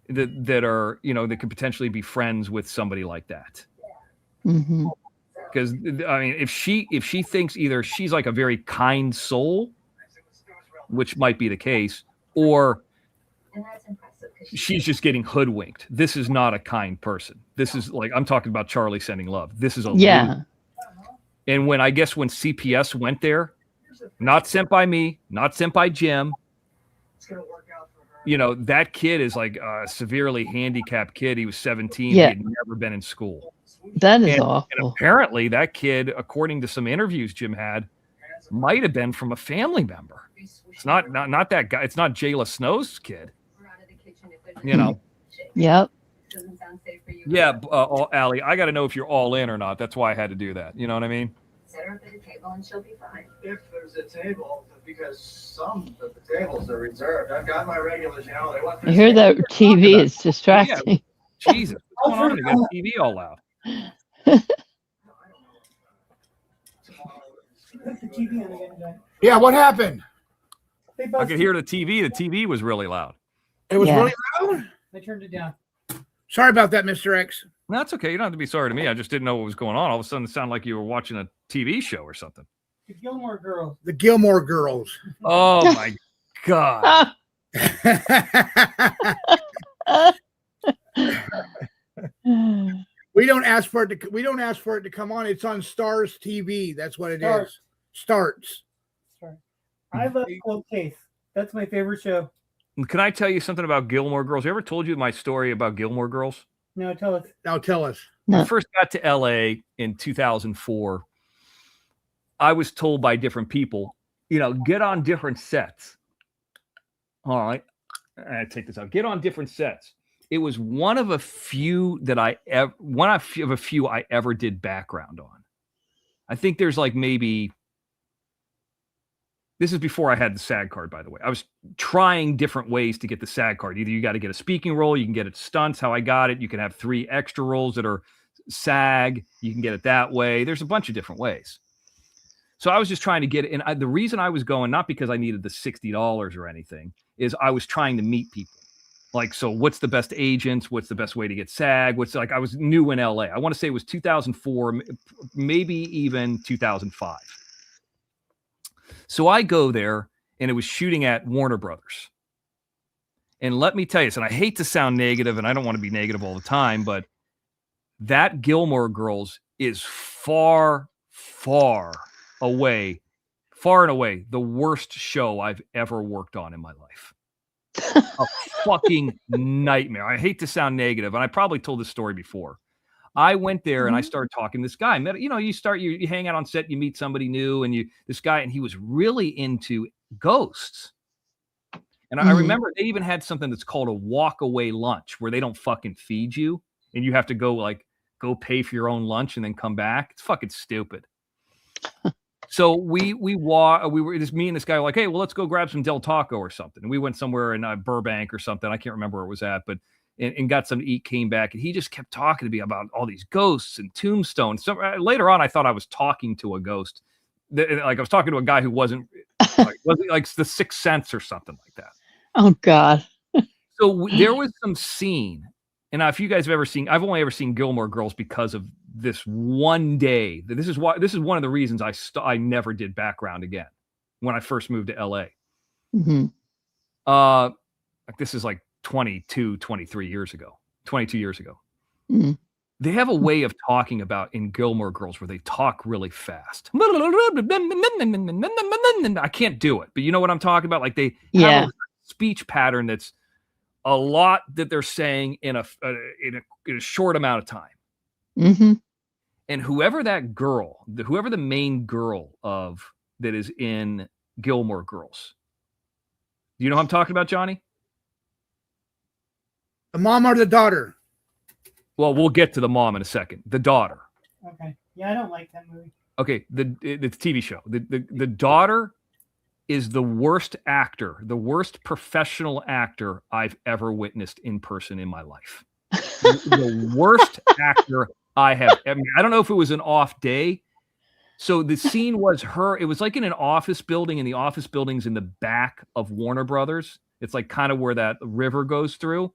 that are, that could potentially be friends with somebody like that. Mm-hmm. Because I mean, if she thinks either she's like a very kind soul, which might be the case, or she's just getting hoodwinked. This is not a kind person. This is like, I'm talking about Charlie Sending Love. This is a loser. And when CPS went there, not sent by me, not sent by Jim, that kid is like a severely handicapped kid. He was 17. Yeah. He had never been in school. That is And awful. apparently that kid, according to some interviews Jim had, might have been from a family member. It's not that guy. It's not Jayla Snow's kid. You know. Yep. Yeah, Allie, I got to know if you're all in or not. That's why I had to do that. You know what I mean? Set her up at a table and she'll be fine. If there's a table, because some of the tables are reserved. I've got my regulars, you know. They want. I hear that TV is distracting. Yeah. Jesus, what's going on? You got the TV all loud. Yeah, what happened? I could hear the TV. The TV was really loud. It was really loud? I turned it down. Sorry about that, Mr. X. No, that's okay. You don't have to be sorry to me. I just didn't know what was going on. All of a sudden, it sounded like you were watching a TV show or something. The Gilmore Girls. The Gilmore Girls. Oh, my God. We don't ask for it to come on. It's on Stars TV. That's what it is. Starts. I love Cold Case. That's my favorite show. Can I tell you something about Gilmore Girls? I ever told you my story about Gilmore Girls? No, tell us. Now tell us. When I first got to LA in 2004, I was told by different people, get on different sets. All right. I take this out. Get on different sets. It was one of a few that I ever did background on. I think there's like maybe. This is before I had the SAG card, by the way. I was trying different ways to get the SAG card. Either you got to get a speaking role, you can get it stunts, how I got it. You can have 3 extra roles that are SAG. You can get it that way. There's a bunch of different ways. So I was just trying to get it. And the reason I was going, not because I needed the $60 or anything, is I was trying to meet people. Like, so what's the best agents? What's the best way to get SAG? I was new in LA. I want to say it was 2004, maybe even 2005. So I go there, and it was shooting at Warner Brothers. And let me tell you, and I hate to sound negative, and I don't want to be negative all the time, but that Gilmore Girls is far, far and away the worst show I've ever worked on in my life. A fucking nightmare. I hate to sound negative, and I probably told this story before. I went there and I started talking to this guy. You hang out on set, you meet somebody new, and this guy, and he was really into ghosts. And I remember they even had something that's called a walk away lunch, where they don't fucking feed you, and you have to go pay for your own lunch and then come back. It's fucking stupid. So we were just, me and this guy were like, hey, well, let's go grab some Del Taco or something. And we went somewhere in Burbank or something. I can't remember where it was at, but and got something to eat, came back, and he just kept talking to me about all these ghosts and tombstones. So later on, I thought I was talking to a ghost. Like I was talking to a guy who wasn't like the Sixth Sense or something like that. Oh, God. So there was some scene. And if you guys have ever seen, I've only ever seen Gilmore Girls because of this one day. This is one of the reasons I never did background again when I first moved to LA. Mm-hmm. This is like 22 years ago. Mm-hmm. They have a way of talking about in Gilmore Girls where they talk really fast. I can't do it, but you know what I'm talking about? Like they have a speech pattern that's a lot that they're saying in a short amount of time. Mm-hmm. And whoever the main girl that is in Gilmore Girls, do you know who I'm talking about, Johnny? The mom or the daughter? Well, we'll get to the mom in a second. The daughter. Okay. Yeah, I don't like that movie. Okay, the TV show. The daughter is the worst actor, the worst professional actor I've ever witnessed in person in my life. The worst actor I have. I mean, I don't know if it was an off day. So the scene was her. It was like in an office building, and the office building's in the back of Warner Brothers. It's like kind of where that river goes through.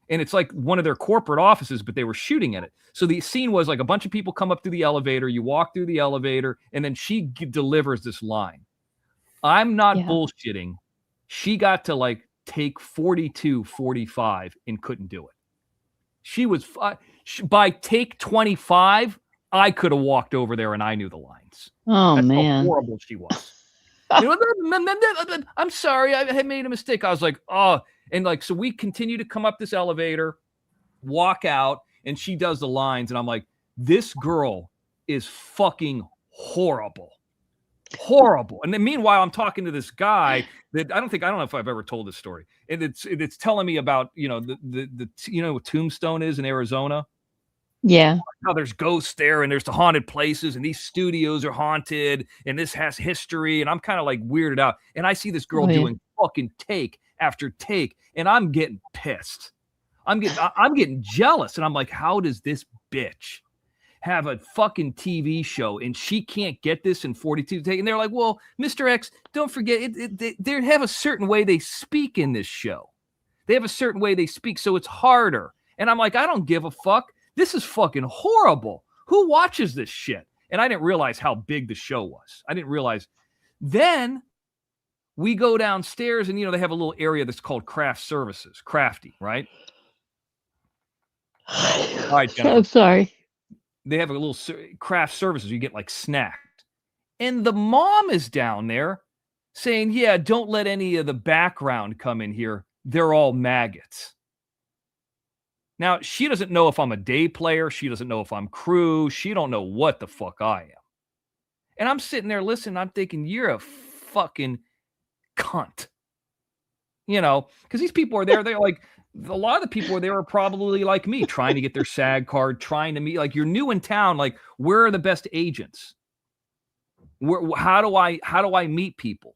And it's like one of their corporate offices, but they were shooting in it. So the scene was like a bunch of people come up through the elevator. You walk through the elevator, and then she delivers this line. I'm not bullshitting. She got to like take 42, 45 and couldn't do it. She was by take 25. I could have walked over there and I knew the lines. Oh, That's man. how horrible she was. I'm sorry. I had made a mistake. I was like, oh, and like, so we continue to come up this elevator, walk out, and she does the lines. And I'm like, this girl is fucking horrible. Horrible. And then meanwhile, I'm talking to this guy that I don't know if I've ever told this story. And it's telling me about, the what Tombstone is in Arizona. Yeah. How there's ghosts there and there's the haunted places and these studios are haunted and this has history. And I'm kind of like weirded out. And I see this girl doing fucking take after take, and I'm getting pissed. I'm getting jealous. And I'm like, how does this bitch have a fucking TV show and she can't get this in 42 take? And they're like, well, Mr. X, don't forget, they have a certain way they speak in this show. They have a certain way they speak, so it's harder. And I'm like, I don't give a fuck. This is fucking horrible. Who watches this shit? And I didn't realize how big the show was. I didn't realize. Then we go downstairs and, they have a little area that's called craft services, crafty, right? All right, Jennifer. I'm sorry. They have a little craft services. You get like snacked. And the mom is down there saying, yeah, don't let any of the background come in here. They're all maggots. Now, she doesn't know if I'm a day player. She doesn't know if I'm crew. She don't know what the fuck I am. And I'm sitting there listening. I'm thinking, you're a fucking cunt. Because these people are there. They're like, a lot of the people there are probably like me, trying to get their SAG card, trying to meet, like, you're new in town. Like, where are the best agents? How do I meet people?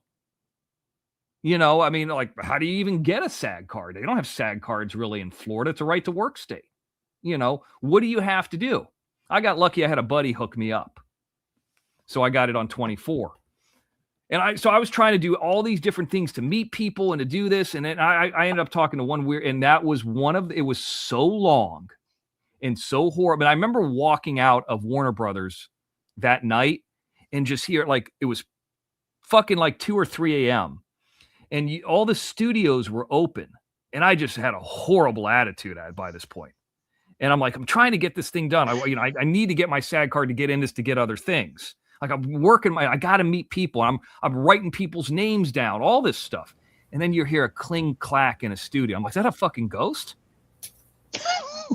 I mean, like, how do you even get a SAG card? They don't have SAG cards really in Florida. It's a right to work state. What do you have to do? I got lucky. I had a buddy hook me up. So I got it on 24. And I was trying to do all these different things to meet people and to do this. And then I ended up talking to one weird, and that was it was so long and so horrible. And I remember walking out of Warner Brothers that night and just hear, like, it was fucking like 2 or 3 a.m. And all the studios were open. And I just had a horrible attitude by this point. And I'm like, I'm trying to get this thing done. I need to get my SAG card to get in this, to get other things. Like, I'm working I got to meet people. I'm writing people's names down, all this stuff. And then you hear a cling clack in a studio. I'm like, is that a fucking ghost?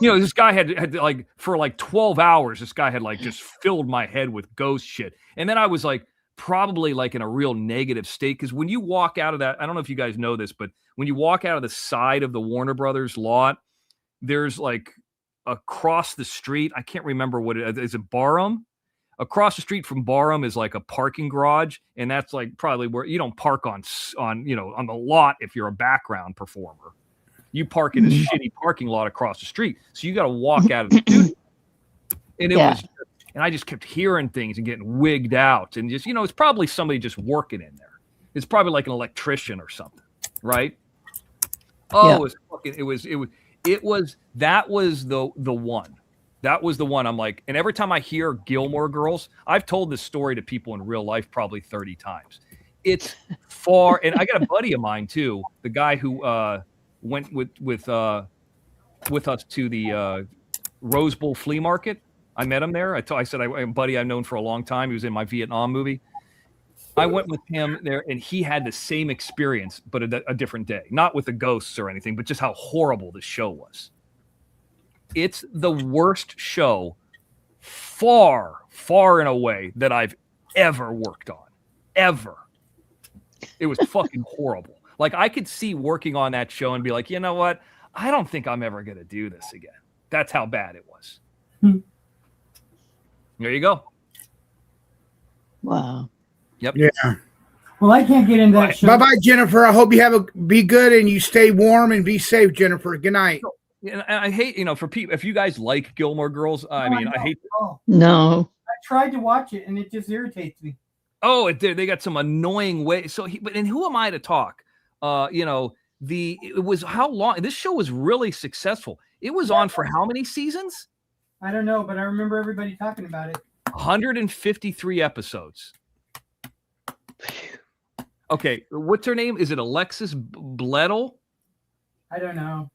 This guy had like, for like 12 hours, this guy had like just filled my head with ghost shit. And then I was like, probably like in a real negative state. Because when you walk out of that, I don't know if you guys know this, but when you walk out of the side of the Warner Brothers lot, there's like across the street, I can't remember what it is. Is it Barham? Across the street from Barham is like a parking garage, and that's like probably where you don't park on the lot if you're a background performer. You park in a shitty parking lot across the street, so you got to walk out of the studio. And I just kept hearing things and getting wigged out, and just it's probably somebody just working in there. It's probably like an electrician or something, right? Oh, yeah. That was the one. That was the one. I'm like, and every time I hear Gilmore Girls, I've told this story to people in real life probably 30 times. It's far, and I got a buddy of mine too, the guy who went with us to the Rose Bowl flea market. I met him there. I said, I'm a buddy I've known for a long time. He was in my Vietnam movie. I went with him there, and he had the same experience, but a different day. Not with the ghosts or anything, but just how horrible this show was. It's the worst show far, far and away that I've ever worked on. Ever. It was fucking horrible. Like, I could see working on that show and be like, you know what? I don't think I'm ever going to do this again. That's how bad it was. There you go. Wow. Yep. Yeah. Well, I can't get into that show. Bye-bye, Jennifer. I hope you be good and you stay warm and be safe, Jennifer. Good night. And I hate, for people, if you guys like Gilmore Girls, I hate. No. I tried to watch it and it just irritates me. Oh, they got some annoying way. So, and who am I to talk? It was how long? This show was really successful. It was on for how many seasons? I don't know, but I remember everybody talking about it. 153 episodes. Okay, what's her name? Is it Alexis Bledel? I don't know.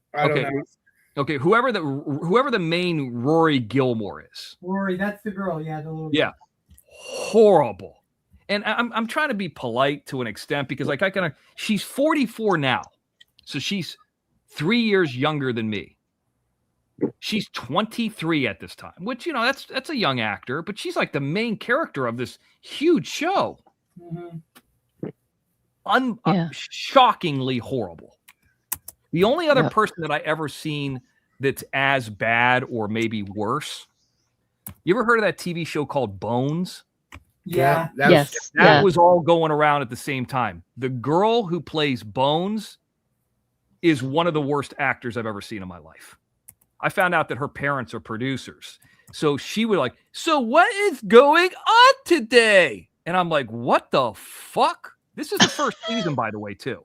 Okay, whoever the main Rory Gilmore is. Rory, that's the girl. Yeah, the little. Yeah, horrible. And I'm trying to be polite to an extent because she's 44 now, so she's 3 years younger than me. She's 23 at this time, which that's a young actor, but she's like the main character of this huge show. Shockingly horrible. The only other Yep. person that I ever seen that's as bad or maybe worse. You ever heard of that TV show called Bones? Yeah. That That was all going around at the same time. The girl who plays Bones is one of the worst actors I've ever seen in my life. I found out that her parents are producers. So she would like, so what is going on today? And I'm like, what the fuck? This is the first season, by the way, too.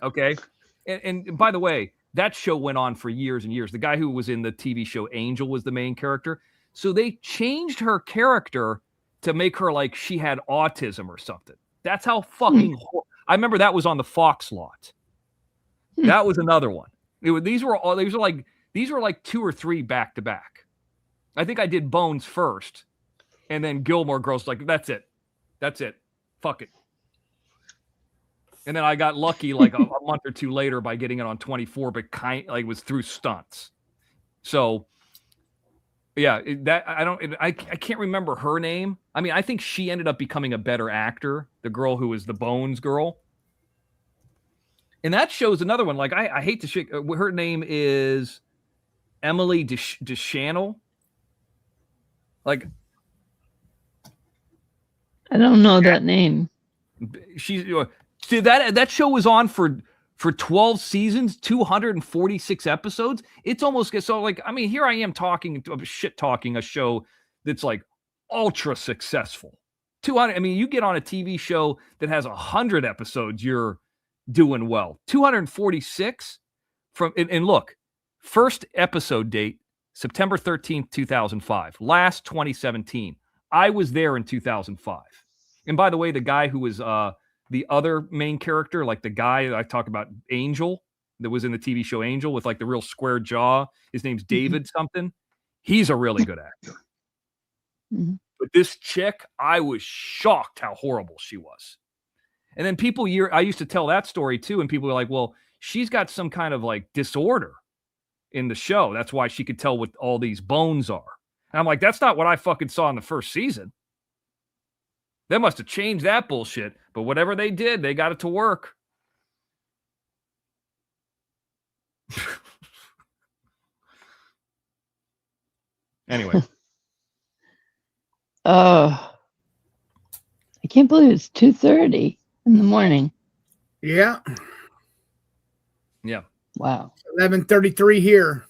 Okay. And by the way, that show went on for years and years. The guy who was in the TV show Angel was the main character. So they changed her character to make her like she had autism or something. That's how fucking I remember that was on the Fox lot. That was another one. These were like 2 or 3 back to back. I think I did Bones first, and then Gilmore Girls. Like that's it. Fuck it. And then I got lucky like a month or 2 later by getting it on 24, but it was through stunts. So yeah, I can't remember her name. I mean, I think she ended up becoming a better actor. The girl who was the Bones girl. And that shows another one. Like I hate to shake. Her name is Emily Deschanel. Like I don't know that name. She's see that show was on for 12 seasons, 246 episodes. It's almost so like, I mean, here I am talking a show that's like ultra successful. 200. I mean, you get on a TV show that has 100 episodes, you're doing well. 246 and look, first episode date, September 13th, 2005, last 2017. I was there in 2005. And by the way, the guy who was, the other main character, like the guy that I talk about, Angel, that was in the TV show Angel with like the real square jaw. His name's David something. He's a really good actor. But this chick, I was shocked how horrible she was. And then I used to tell that story too, and people were like, well, she's got some kind of like disorder in the show. That's why she could tell what all these bones are. And I'm like, that's not what I fucking saw in the first season. They must have changed that bullshit. But whatever they did, they got it to work. Anyway. Oh, I can't believe it's 2:30 in the morning. Yeah. Yeah. Wow. 11:33 here.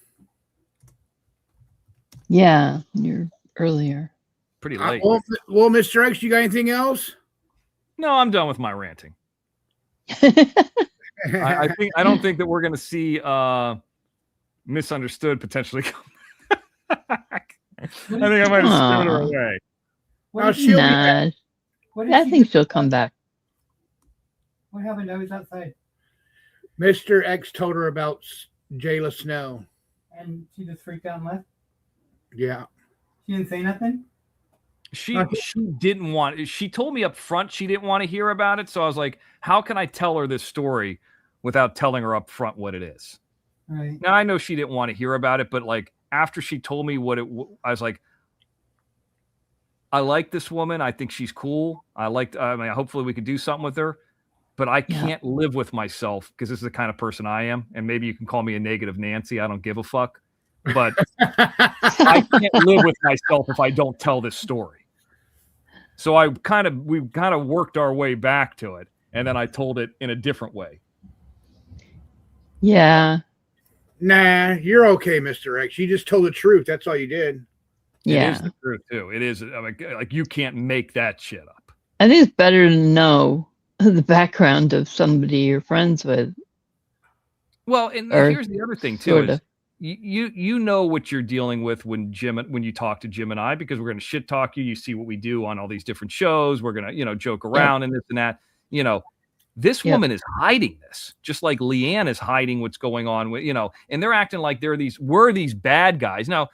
Yeah, you're earlier. Pretty late. Well, Mr. X, you got anything else? No, I'm done with my ranting. I don't think that we're going to see Misunderstood potentially come back. I think I might have given her away. I think she'll come back. What happened? I was outside. Mr. X told her about Jayla Snow. And she just freaked out and left? Yeah. She didn't say nothing? She didn't want. She told me up front she didn't want to hear about it. So I was like, "How can I tell her this story without telling her up front what it is?" Right. Now I know she didn't want to hear about it, but like after she told me what I was like, "I like this woman. I think she's cool. I mean, hopefully we could do something with her, but I can't live with myself because this is the kind of person I am. And maybe you can call me a negative Nancy. I don't give a fuck." But I can't live with myself if I don't tell this story. So we kind of worked our way back to it, and then I told it in a different way. Yeah. Nah, you're okay, Mr. X. You just told the truth. That's all you did. Yeah. It is the truth too. It is. I mean, like you can't make that shit up. I think it's better to know the background of somebody you're friends with. Well, and here's the other thing too. Is you know what you're dealing with when you talk to Jim and I, because we're going to shit talk you. You see what we do on all these different shows. We're going to, joke around and this and that. This woman is hiding this, just like Leanne is hiding what's going on with, and they're acting like we're these bad guys. Now,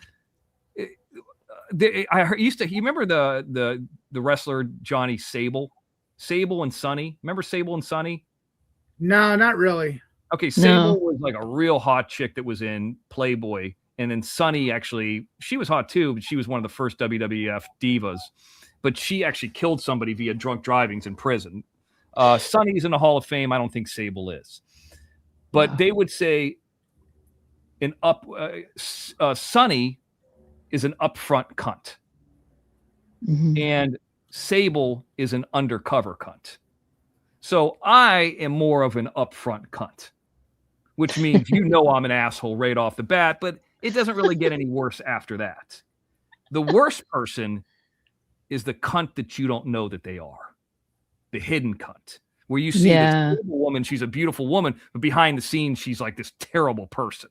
you remember the wrestler Johnny Sable and Sonny? Remember Sable and Sonny? No, not really. Okay, Sable was like a real hot chick that was in Playboy. And then Sonny, actually, she was hot too, but she was one of the first WWF divas. but she actually killed somebody via drunk drivings in prison. Sonny's in the Hall of Fame. I don't think Sable is. But they would say Sonny is an upfront cunt. Mhm. And Sable is an undercover cunt. So I am more of an upfront cunt, which means I'm an asshole right off the bat, but it doesn't really get any worse after that. The worst person is the cunt that you don't know that they are. The hidden cunt. Where you see this woman, she's a beautiful woman, but behind the scenes, she's like this terrible person.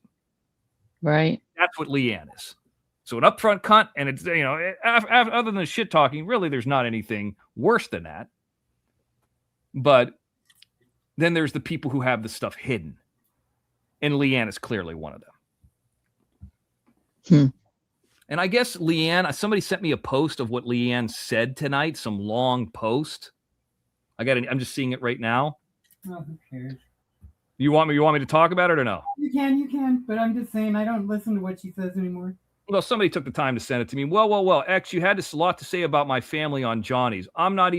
Right. That's what Leanne is. So an upfront cunt, and it's, other than the shit talking, really there's not anything worse than that. But then there's the people who have the stuff hidden. And Leanne is clearly one of them. And I guess Leanne, somebody sent me a post of what Leanne said tonight, some long post. I'm just seeing it right now. Oh, who cares? You want me to talk about it or no? You can, but I'm just saying I don't listen to what she says anymore. Well, somebody took the time to send it to me. Well, X, you had a lot to say about my family on Johnny's. I'm not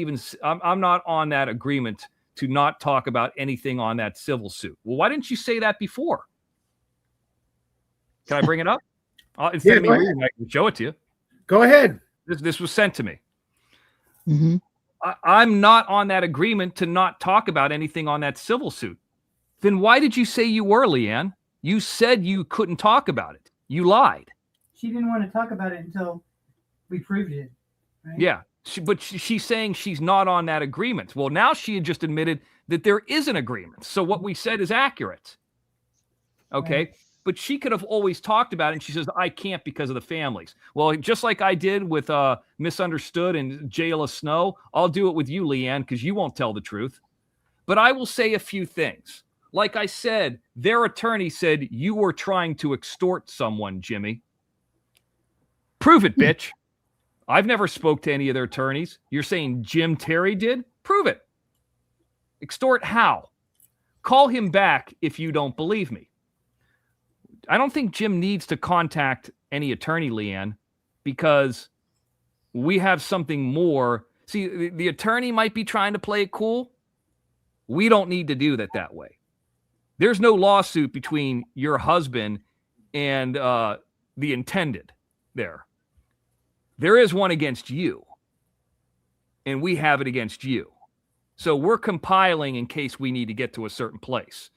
on that agreement to not talk about anything on that civil suit. Well, why didn't you say that before? Can I bring it up? Instead of me reading, I can show it to you. Go ahead. This was sent to me. Mm-hmm. I'm not on that agreement to not talk about anything on that civil suit. Then why did you say you were, Leanne? You said you couldn't talk about it. You lied. She didn't want to talk about it until we proved it. Right? Yeah, but she's saying she's not on that agreement. Well, now she had just admitted that there is an agreement. So what we said is accurate. Okay. Right. But she could have always talked about it, and she says, I can't because of the families. Well, just like I did with Misunderstood and Jayla Snow, I'll do it with you, Leanne, because you won't tell the truth. But I will say a few things. Like I said, their attorney said you were trying to extort someone, Jimmy. Prove it, bitch. I've never spoke to any of their attorneys. You're saying Jim Terry did? Prove it. Extort how? Call him back if you don't believe me. I don't think Jim needs to contact any attorney, Leanne, because we have something more. See, the attorney might be trying to play it cool. We don't need to do that way. There's no lawsuit between your husband and the intended there. There is one against you, and we have it against you. So we're compiling in case we need to get to a certain place.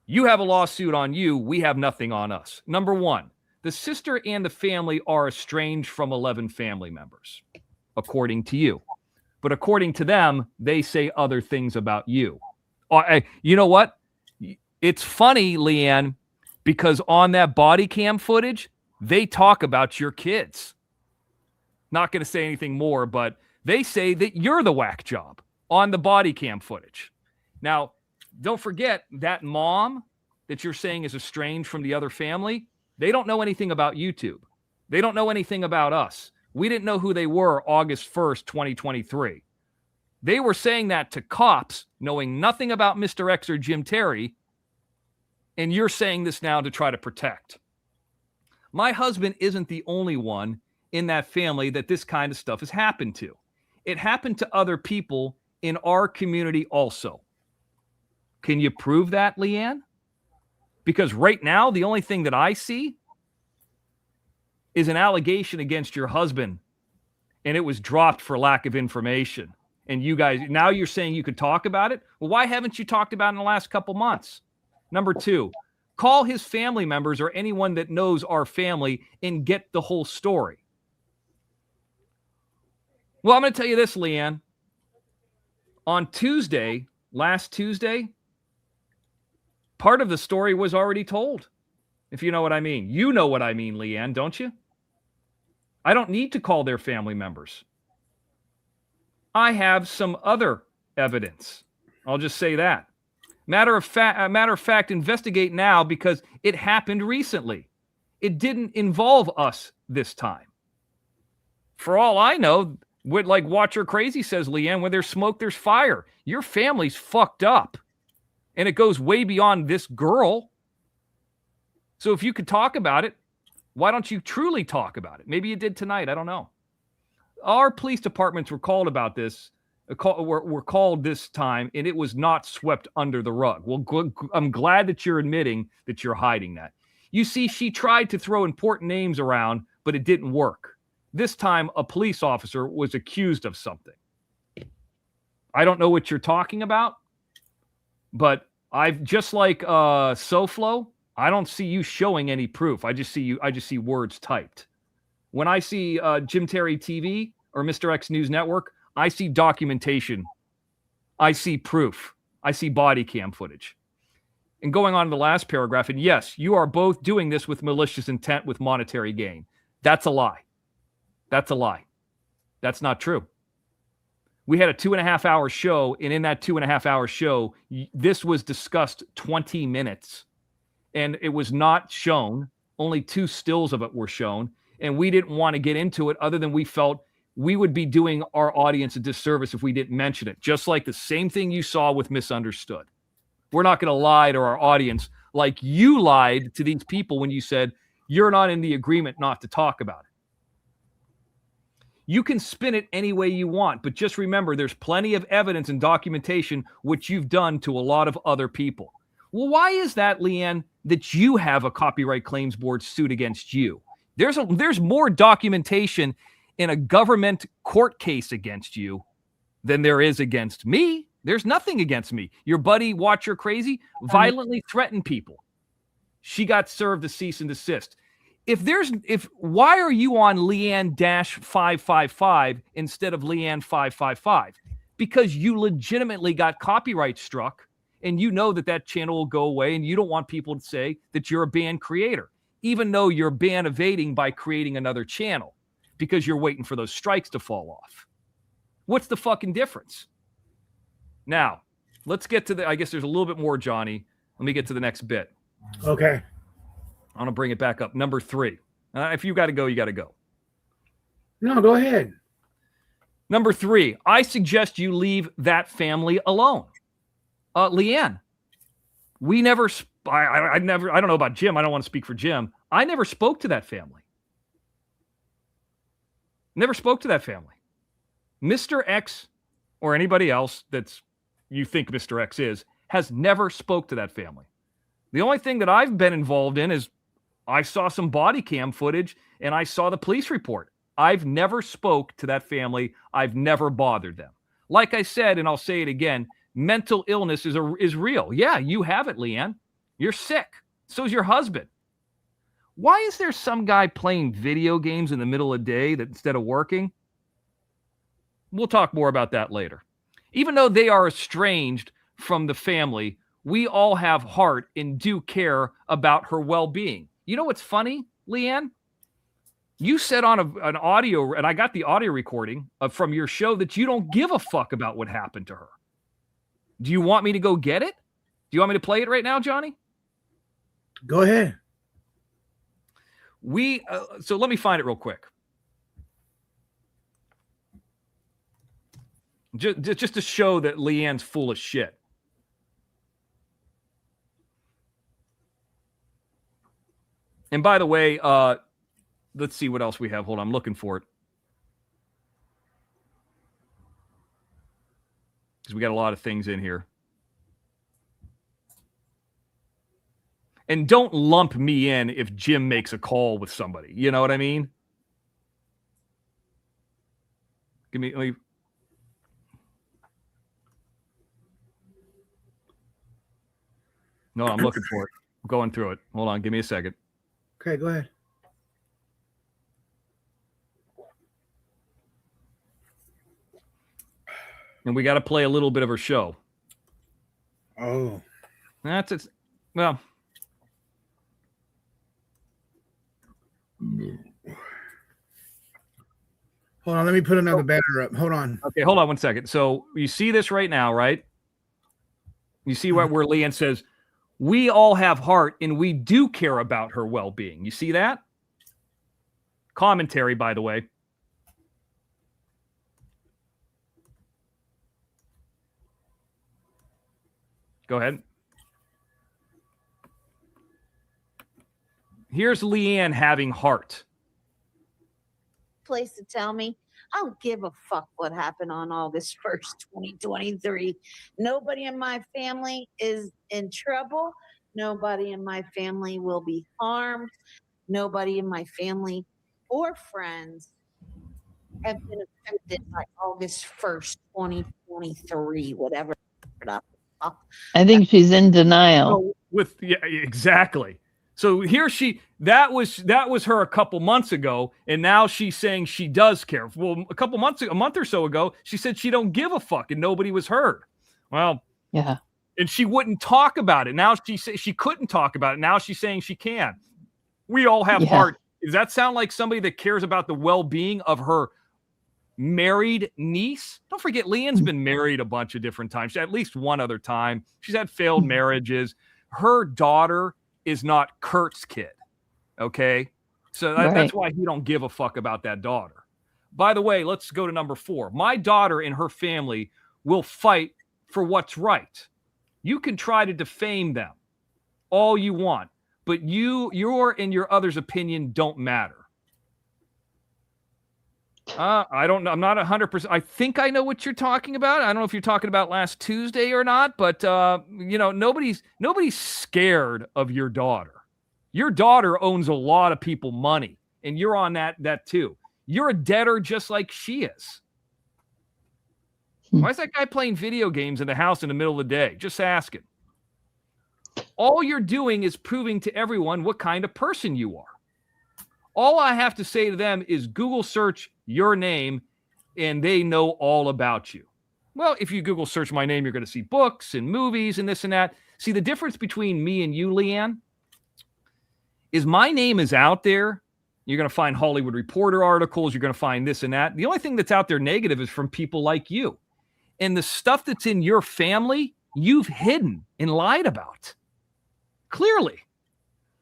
You have a lawsuit on you. We have nothing on us. Number one, the sister and the family are estranged from 11 family members, according to you. But according to them, they say other things about you. You know what? It's funny, Leanne, because on that body cam footage, they talk about your kids. Not going to say anything more, but they say that you're the whack job on the body cam footage. Now, don't forget that mom that you're saying is estranged from the other family. They don't know anything about YouTube. They don't know anything about us. We didn't know who they were August 1st, 2023. They were saying that to cops, knowing nothing about Mr. X or Jim Terry, and you're saying this now to try to protect. My husband isn't the only one in that family that this kind of stuff has happened to. It happened to other people in our community also. Can you prove that, Leanne? Because right now, the only thing that I see is an allegation against your husband, and it was dropped for lack of information. And you guys, now you're saying you could talk about it? Well, why haven't you talked about it in the last couple months? Number two, call his family members or anyone that knows our family and get the whole story. Well, I'm going to tell you this, Leanne. On Tuesday, last Tuesday, part of the story was already told, if you know what I mean. You know what I mean, Leanne, don't you? I don't need to call their family members. I have some other evidence. I'll just say that. Matter of fact, investigate now because it happened recently. It didn't involve us this time. For all I know, like Watcher Crazy says, Leanne, when there's smoke, there's fire. Your family's fucked up. And it goes way beyond this girl. So if you could talk about it, why don't you truly talk about it? Maybe you did tonight. I don't know. Our police departments were called about this. Were called this time, and it was not swept under the rug. Well, I'm glad that you're admitting that you're hiding that. You see, she tried to throw important names around, but it didn't work. This time, a police officer was accused of something. I don't know what you're talking about, but I've just like SoFlo, I don't see you showing any proof. I just see words typed. When I see Jim Terry TV or Mr. X News Network, I see documentation. I see proof. I see body cam footage. And going on to the last paragraph, and yes, you are both doing this with malicious intent with monetary gain. That's a lie. That's a lie. That's not true. We had a 2.5-hour show, and in that 2.5-hour show, this was discussed 20 minutes. And it was not shown. Only 2 stills of it were shown. And we didn't want to get into it other than we felt we would be doing our audience a disservice if we didn't mention it. Just like the same thing you saw with Misunderstood. We're not going to lie to our audience like you lied to these people when you said you're not in the agreement not to talk about it. You can spin it any way you want, but just remember there's plenty of evidence and documentation which you've done to a lot of other people. Well, why is that, Leanne, that you have a copyright claims board suit against you? There's more documentation in a government court case against you than there is against me. There's nothing against me. Your buddy, Watcher Crazy, violently threatened people. She got served a cease and desist. Why are you on Leanne-555 instead of Leanne555? Because you legitimately got copyright struck, and you know that channel will go away, and you don't want people to say that you're a band creator, even though you're band evading by creating another channel because you're waiting for those strikes to fall off. What's the fucking difference? Now, let's get to I guess there's a little bit more, Johnny. Let me get to the next bit. Okay. I'm going to bring it back up. Number 3. If you got to go, you got to go. No, go ahead. Number 3, I suggest you leave that family alone. Leanne, we never, I don't know about Jim. I don't want to speak for Jim. I never spoke to that family. Never spoke to that family. Mr. X or anybody else that's you think Mr. X is has never spoke to that family. The only thing that I've been involved in is I saw some body cam footage and I saw the police report. I've never spoke to that family. I've never bothered them. Like I said, and I'll say it again, mental illness is real. Yeah, you have it, Leanne. You're sick. So's your husband. Why is there some guy playing video games in the middle of the day that instead of working? We'll talk more about that later. Even though they are estranged from the family, we all have heart and do care about her well-being. You know what's funny, Leanne? You said on an audio, and I got the audio recording from your show, that you don't give a fuck about what happened to her. Do you want me to go get it? Do you want me to play it right now, Johnny? Go ahead. So let me find it real quick. Just to show that Leanne's full of shit. And by the way, let's see what else we have. Hold on, I'm looking for it. Because we got a lot of things in here. And don't lump me in if Jim makes a call with somebody. You know what I mean? Let me. No, I'm looking for it. I'm going through it. Hold on, give me a second. Okay, go ahead. And we got to play a little bit of her show. Oh. That's it. Well. Hold on, let me put another banner up. Hold on. Okay, hold on one second. So you see this right now, right? You see where Leanne says, we all have heart and we do care about her well-being. You see that? Commentary, by the way. Go ahead. Here's Leanne having heart. Place to tell me I don't give a fuck what happened on August 1st, 2023. Nobody in my family is in trouble. Nobody in my family will be harmed. Nobody in my family or friends have been affected by August 1st, 2023, whatever. I think she's in denial. Exactly. So here that was her a couple months ago, and now she's saying she does care. Well, a month or so ago, she said she don't give a fuck and nobody was heard. Well, yeah. And she wouldn't talk about it. Now she couldn't talk about it. Now she's saying she can. We all have heart. Does that sound like somebody that cares about the well-being of her married niece? Don't forget, Leanne's been married a bunch of different times. At least one other time. She's had failed marriages. Her daughter is not Kurt's kid. Okay? So that's why he don't give a fuck about that daughter. By the way, let's go to number 4. My daughter and her family will fight for what's right. You can try to defame them all you want, but your and your others' opinion don't matter. I don't know. I'm not 100%. I think I know what you're talking about. I don't know if you're talking about last Tuesday or not, but nobody's scared of your daughter. Your daughter owns a lot of people money, and you're on that too. You're a debtor just like she is. Why is that guy playing video games in the house in the middle of the day? Just asking. All you're doing is proving to everyone what kind of person you are. All I have to say to them is Google search your name, and they know all about you. Well, if you Google search my name, you're going to see books and movies and this and that. See, the difference between me and you, Leanne, is my name is out there. You're going to find Hollywood Reporter articles. You're going to find this and that. The only thing that's out there negative is from people like you. And the stuff that's in your family, you've hidden and lied about. Clearly.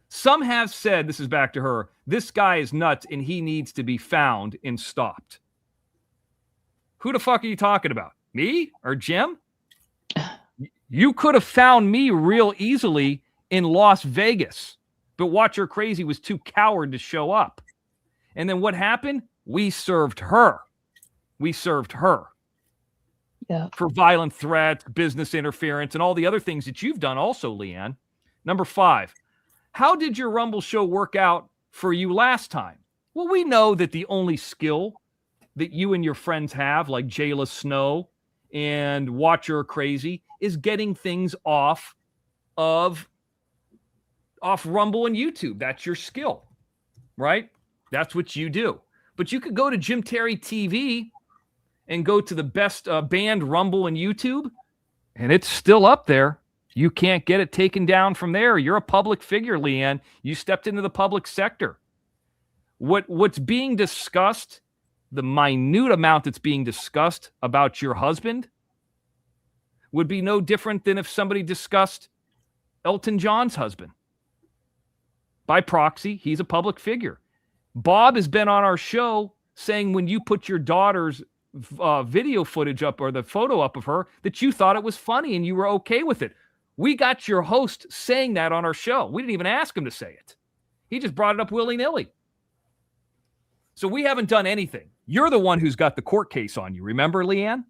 Some have said, this is back to her, this guy is nuts and he needs to be found and stopped. Who the fuck are you talking about? Me or Jim? You could have found me real easily in Las Vegas, but Watch Her Crazy was too coward to show up. And then what happened? We served her. Yeah. For violent threats, business interference, and all the other things that you've done also, Leanne. Number 5, how did your Rumble show work out for you last time? Well, we know that the only skill that you and your friends have, like Jayla Snow and Watch Her Crazy, is getting things off Rumble and YouTube. That's your skill, right? That's what you do. But you could go to Jim Terry TV and go to the best band Rumble and YouTube, and it's still up there. You can't get it taken down from there. You're a public figure, Leanne. You stepped into the public sector. What's being discussed, the minute amount that's being discussed about your husband, would be no different than if somebody discussed Elton John's husband. By proxy, he's a public figure. Bob has been on our show saying when you put your daughter's video footage up or the photo up of her that you thought it was funny and you were okay with it. We got your host saying that on our show. We didn't even ask him to say it. He just brought it up willy-nilly. So we haven't done anything. You're the one who's got the court case on you. Remember, Leanne?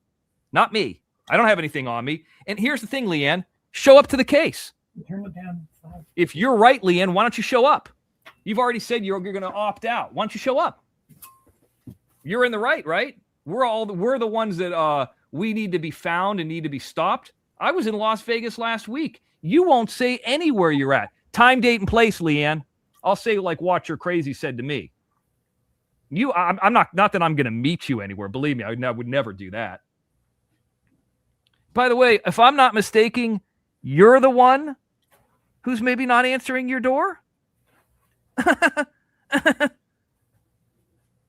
Not me. I don't have anything on me. And here's the thing, Leanne. Show up to the case. Turn it down. If you're right, Leanne, why don't you show up? You've already said you're going to opt out. Why don't you show up? You're in the right? We're the ones that we need to be found and need to be stopped. I was in Las Vegas last week. You won't say anywhere you're at. Time, date, and place, Leanne. I'll say like Watch Her Crazy said to me. I'm not that I'm going to meet you anywhere. Believe me, I would never do that. By the way, if I'm not mistaken, you're the one who's maybe not answering your door?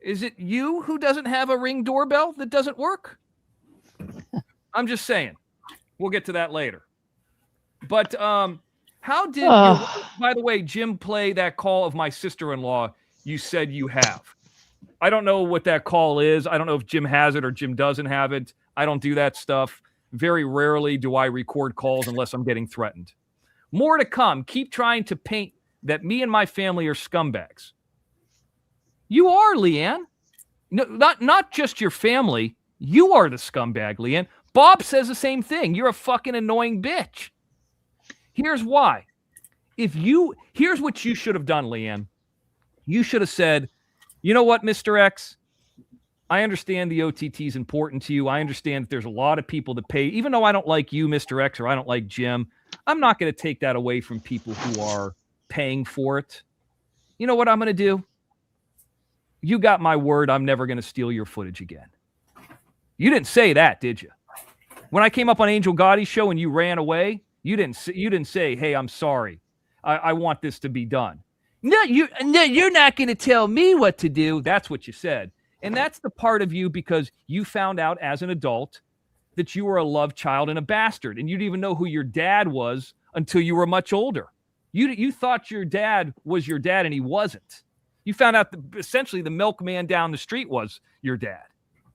Is it you who doesn't have a Ring doorbell that doesn't work? I'm just saying. We'll get to that later. But how did, by the way, Jim play that call of my sister-in-law you said you have? I don't know what that call is. I don't know if Jim has it or Jim doesn't have it. I don't do that stuff. Very rarely do I record calls unless I'm getting threatened. More to come. Keep trying to paint that me and my family are scumbags. You are, Leanne. No, not just your family. You are the scumbag, Leanne. Bob says the same thing. You're a fucking annoying bitch. Here's why. Here's what you should have done, Leanne. You should have said, you know what, Mr. X? I understand the OTT is important to you. I understand that there's a lot of people that pay. Even though I don't like you, Mr. X, or I don't like Jim, I'm not going to take that away from people who are paying for it. You know what I'm going to do? You got my word. I'm never going to steal your footage again. You didn't say that, did you? When I came up on Angel Gotti's show and you ran away, you didn't say, hey, I'm sorry. I want this to be done. No, you're not going to tell me what to do. That's what you said. And that's the part of you because you found out as an adult that you were a love child and a bastard. And you didn't even know who your dad was until you were much older. You thought your dad was your dad and he wasn't. You found out that essentially the milkman down the street was your dad,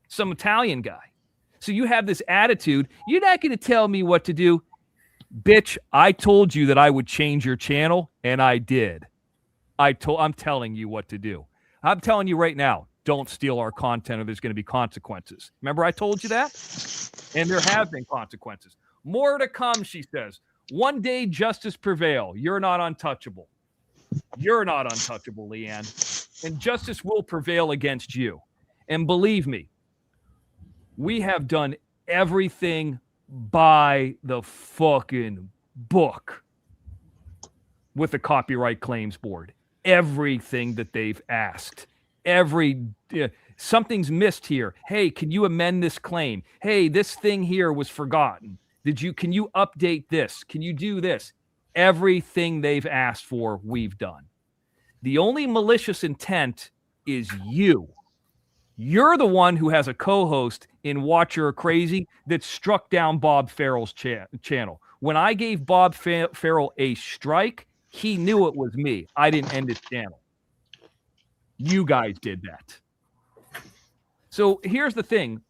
some Italian guy. So you have this attitude. You're not going to tell me what to do. Bitch, I told you that I would change your channel, and I did. I'm telling you what to do. I'm telling you right now, don't steal our content or there's going to be consequences. Remember I told you that? And there have been consequences. More to come, she says. One day justice prevail. You're not untouchable. You're not untouchable, Leanne. And justice will prevail against you. And believe me, we have done everything by the fucking book with the Copyright Claims Board. Everything that they've asked. Something's missed here. Hey, can you amend this claim? Hey, this thing here was forgotten. Can you update this? Can you do this? Everything they've asked for, we've done. The only malicious intent is you. You're the one who has a co-host in Watch You're Crazy that struck down Bob Farrell's channel. When I gave Bob Farrell a strike, he knew it was me. I didn't end his channel. You guys did that. So here's the thing,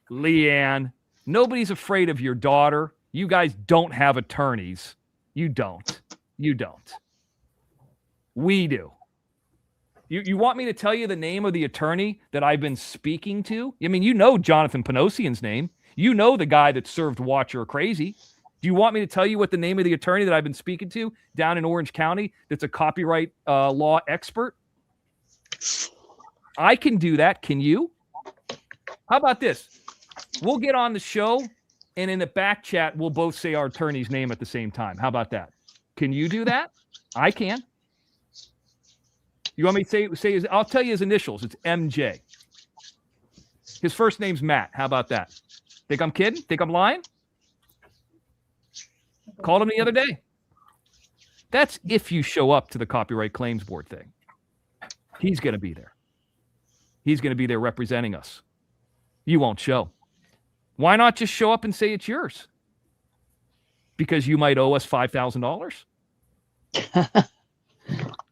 Leanne. Nobody's afraid of your daughter. You guys don't have attorneys. You don't. You don't. We do. You want me to tell you the name of the attorney that I've been speaking to? I mean, you know Jonathan Panosian's name. You know the guy that served Watch You're Crazy. Do you want me to tell you what the name of the attorney that I've been speaking to down in Orange County that's a copyright law expert? I can do that. Can you? How about this? We'll get on the show, and in the back chat, we'll both say our attorney's name at the same time. How about that? Can you do that? I can. You want me to say his, I'll tell you his initials. It's MJ. His first name's Matt. How about that? Think I'm kidding? Think I'm lying? Called him the other day. That's if you show up to the Copyright Claims Board thing. He's going to be there. He's going to be there representing us. You won't show. Why not just show up and say it's yours? Because you might owe us $5,000?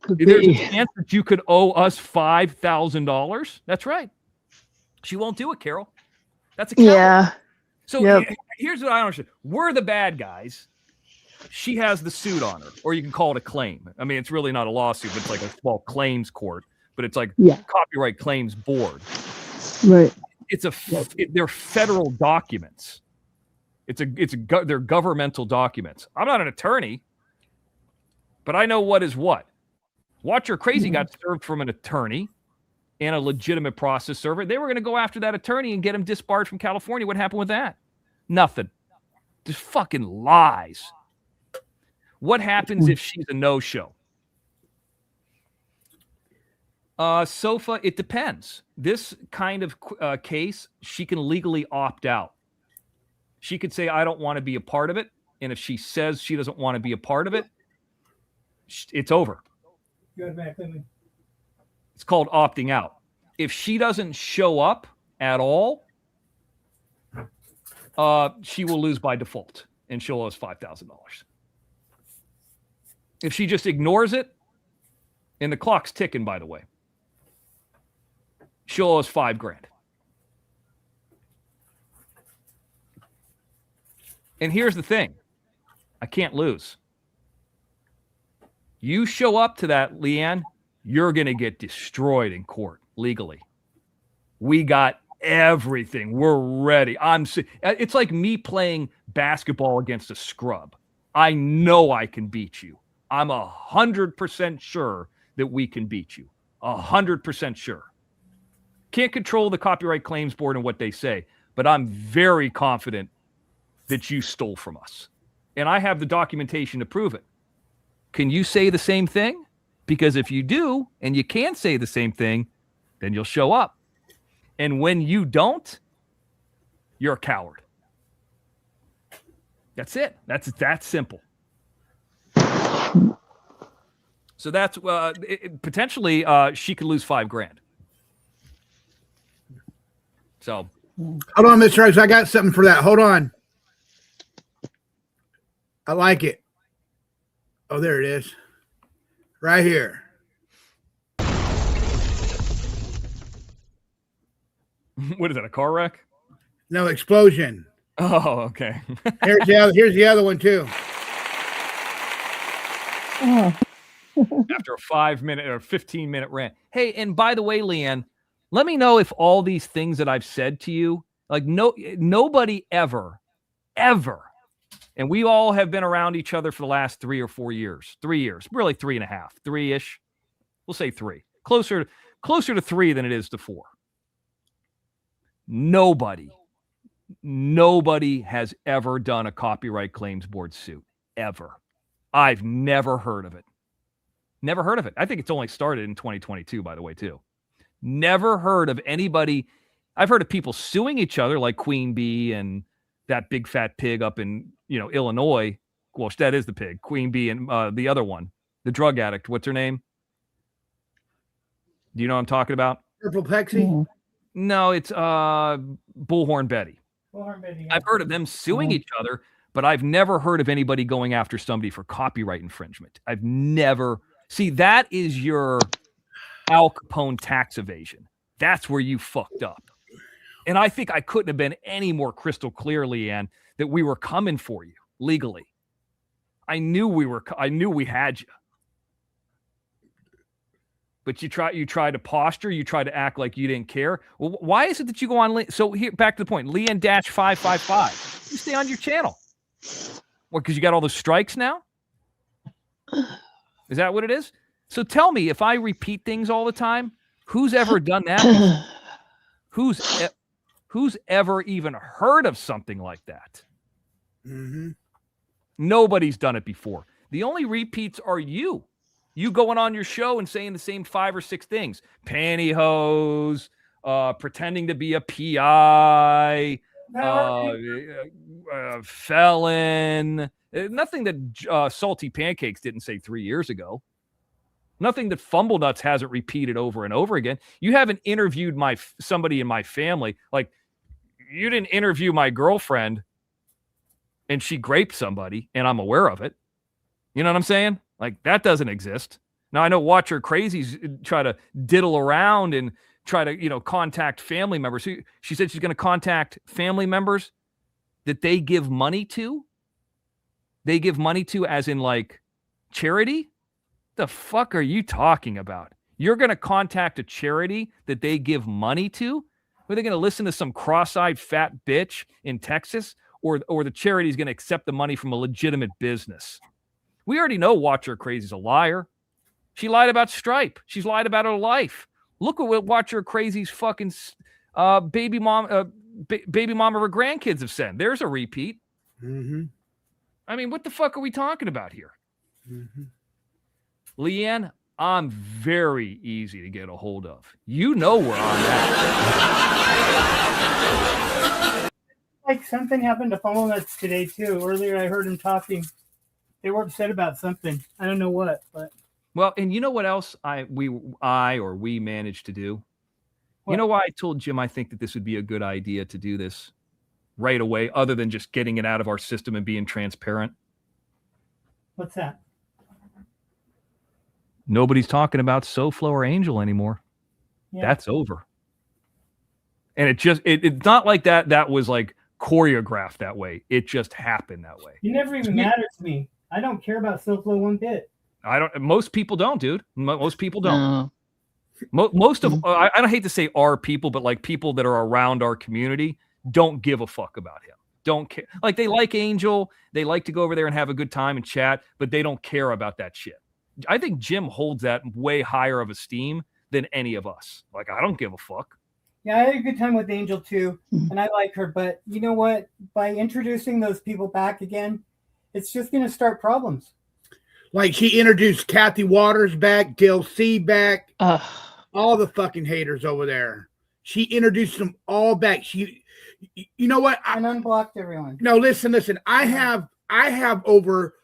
There's a chance that you could owe us $5,000. That's right. She won't do it, Carol. That's a coward. Yeah. So here's what I don't understand. We're the bad guys. She has the suit on her, or you can call it a claim. I mean, it's really not a lawsuit, but it's like a small claims court, but it's like Copyright Claims Board. Right. They're federal documents. They're governmental documents. I'm not an attorney, but I know what is what. Watch You're Crazy got served from an attorney and a legitimate process server. They were going to go after that attorney and get him disbarred from California. What happened with that? Nothing. Just fucking lies. What happens if she's a no-show? Sofa, it depends. This kind of case, she can legally opt out. She could say, I don't want to be a part of it. And if she says she doesn't want to be a part of it, it's over. It's called opting out. If she doesn't show up at all, she will lose by default, and she'll owe us $5,000. If she just ignores it, and the clock's ticking, by the way, she'll owe us $5,000. And here's the thing. I can't lose. You show up to that, Leanne, you're going to get destroyed in court legally. We got everything. We're ready. It's like me playing basketball against a scrub. I know I can beat you. I'm 100% sure that we can beat you. 100% sure. Can't control the Copyright Claims Board and what they say, but I'm very confident that you stole from us. And I have the documentation to prove it. Can you say the same thing? Because if you do, and you can say the same thing, then you'll show up. And when you don't, you're a coward. That's it. That's that simple. So that's potentially she could lose $5,000. So hold on, Mr. X. I got something for that. Hold on. I like it. Oh, there it is. Right here. What is that, a car wreck? No, explosion. Oh, okay. Here's the other one too. After a 5-minute or 15-minute rant. Hey, and by the way, Leanne, let me know if all these things that I've said to you, like nobody ever, and we all have been around each other for the last 3 or 4 years. 3 years, really 3.5, 3-ish. We'll say 3. Closer to 3 than it is to 4. Nobody has ever done a Copyright Claims Board suit, ever. I've never heard of it. Never heard of it. I think it's only started in 2022, by the way, too. Never heard of anybody. I've heard of people suing each other like Queen Bee and that big fat pig up in, Illinois. Well, that is the pig. Queen Bee and the other one, the drug addict. What's her name? Do you know what I'm talking about? Purple Pexy? No, it's Bullhorn Betty. Bullhorn Betty. I've heard of them suing each other, but I've never heard of anybody going after somebody for copyright infringement. I've never. See, that is your Al Capone tax evasion. That's where you fucked up. And I think I couldn't have been any more crystal clear, Leanne, that we were coming for you legally. I knew we had you. But you try to posture, you try to act like you didn't care. Well, why is it that you go on? So here, back to the point, Leanne-555. You stay on your channel. What, because you got all those strikes now? Is that what it is? So tell me, if I repeat things all the time, who's ever done that? Who's ever even heard of something like that? Mm-hmm. Nobody's done it before. The only repeats are you. You going on your show and saying the same 5 or 6 things. Pantyhose, pretending to be a PI, felon. Nothing that Salty Pancakes didn't say 3 years ago. Nothing that Fumble Nuts hasn't repeated over and over again. You haven't interviewed somebody in my family. Like, you didn't interview my girlfriend and she raped somebody and I'm aware of it. You know what I'm saying? Like, that doesn't exist. Now, I know Watcher Crazies try to diddle around and try to, contact family members. She said she's going to contact family members that they give money to. They give money to as in, like, charity? The fuck are you talking about? You're going to contact a charity that they give money to? Are they going to listen to some cross-eyed fat bitch in Texas? Or the charity is going to accept the money from a legitimate business? We already know Watcher Crazy's a liar. She lied about Stripe. She's lied about her life. Look at what Watcher Crazy's fucking baby mom of her grandkids have said. There's a repeat. Mm-hmm. I mean, what the fuck are we talking about here? Mm-hmm. Leanne, I'm very easy to get a hold of. You know where I'm at. Like, something happened to Fumble Nuts today too. Earlier I heard him talking. They were upset about something. I don't know what, but well, and you know what else we managed to do? What? You know why I told Jim I think that this would be a good idea to do this right away, other than just getting it out of our system and being transparent? What's that? Nobody's talking about SoFlo or Angel anymore. Yeah. That's over. And it's not like that was like choreographed that way. It just happened that way. You never even mattered to me. I don't care about SoFlo one bit. Most people don't, dude. Most people don't. Most of I don't hate to say our people, but like people that are around our community don't give a fuck about him. Don't care. Like they like Angel, they like to go over there and have a good time and chat, but they don't care about that shit. I think Jim holds that way higher of esteem than any of us. Like I don't give a fuck. Yeah, I had a good time with Angel too, and I like her. But you know what? By introducing those people back again, it's just going to start problems. Like she introduced Kathy Waters back, Dale C back, all the fucking haters over there. She introduced them all back. You know what? And unblocked everyone. No, listen. I have over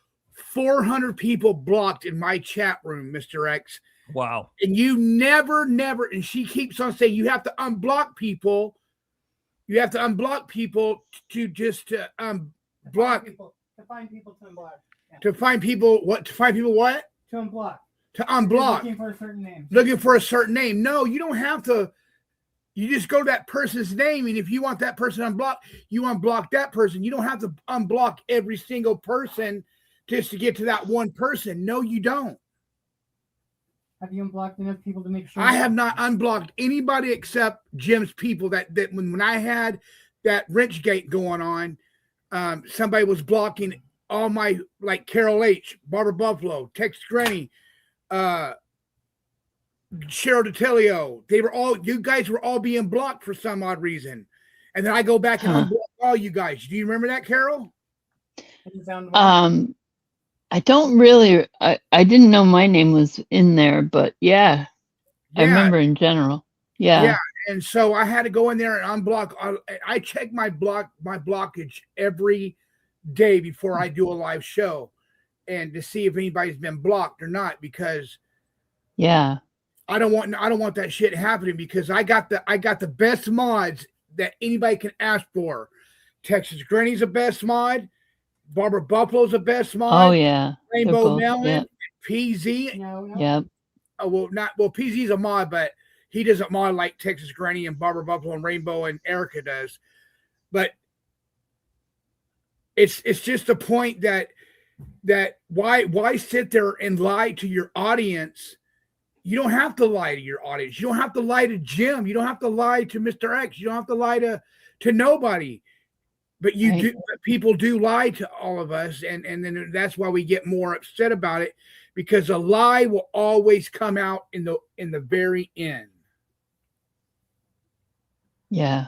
400 people blocked in my chat room, Mr. X. Wow. And you never, and she keeps on saying you have to unblock people. You have to unblock people to block. To find people to unblock. Yeah. To find people what? To find people what? To unblock. To unblock. Looking for a certain name. Looking for a certain name. No, you don't have to. You just go to that person's name, and if you want that person unblocked, you unblock that person. You don't have to unblock every single person just to get to that one person. No, you don't. Have you unblocked enough people to make sure? I have not unblocked anybody except Jim's people. That when I had that wrench gate going on, somebody was blocking all my, like Carol H, Barbara Buffalo, Tex Granny, Cheryl DeTelio. They were all, you guys were all being blocked for some odd reason. And then I go back and unblock all you guys. Do you remember that, Carol? I don't really, I didn't know my name was in there, but yeah, I remember in general. Yeah. Yeah. And so I had to go in there and unblock. I check my blockage every day before I do a live show and to see if anybody's been blocked or not, because yeah, I don't want that shit happening, because I got the best mods that anybody can ask for. Texas Granny's the best mod. Barbara Buffalo's the best mod. Oh yeah, Rainbow Melon, PZ. Yep. Oh PZ's a mod, but he doesn't mod like Texas Granny and Barbara Buffalo and Rainbow and Erica does. But it's just the point that why sit there and lie to your audience? You don't have to lie to your audience. You don't have to lie to Jim. You don't have to lie to Mr. X. You don't have to lie to nobody. But you do. But people do lie to all of us, and then that's why we get more upset about it, because a lie will always come out in the very end. Yeah.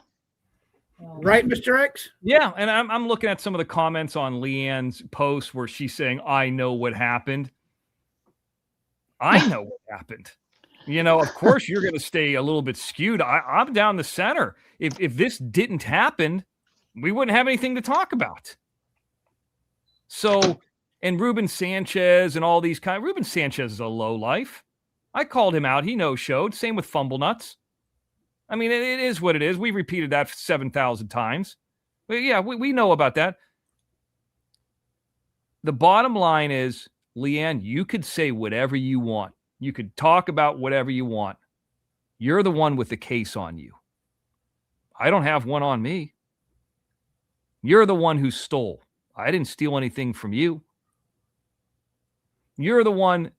Right, Mr. X? Yeah, and I'm looking at some of the comments on Leanne's post where she's saying, "I know what happened." I know what happened. You know, of course, you're going to stay a little bit skewed. I'm down the center. If this didn't happen, we wouldn't have anything to talk about. So, and Ruben Sanchez and all these Ruben Sanchez is a low life. I called him out. He no-showed. Same with Fumble Nuts. I mean, it is what it is. We repeated that 7,000 times. But yeah, we know about that. The bottom line is, Leanne, you could say whatever you want. You could talk about whatever you want. You're the one with the case on you. I don't have one on me. You're the one who stole. I didn't steal anything from you. You're the one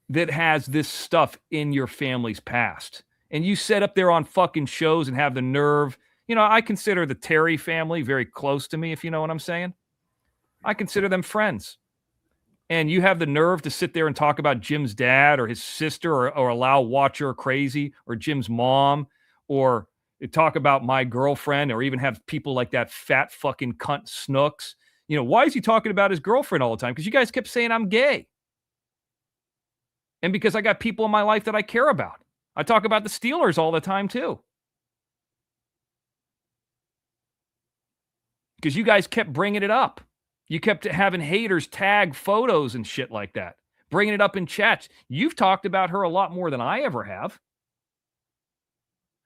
that has this stuff in your family's past. And you sit up there on fucking shows and have the nerve. You know, I consider the Terry family very close to me, if you know what I'm saying. I consider them friends. And you have the nerve to sit there and talk about Jim's dad or his sister or allow Watcher Crazy or Jim's mom, or talk about my girlfriend, or even have people like that fat fucking cunt Snooks. You know, why is he talking about his girlfriend all the time? Because you guys kept saying I'm gay. And because I got people in my life that I care about. I talk about the Steelers all the time too. Because you guys kept bringing it up. You kept having haters tag photos and shit like that, bringing it up in chats. You've talked about her a lot more than I ever have.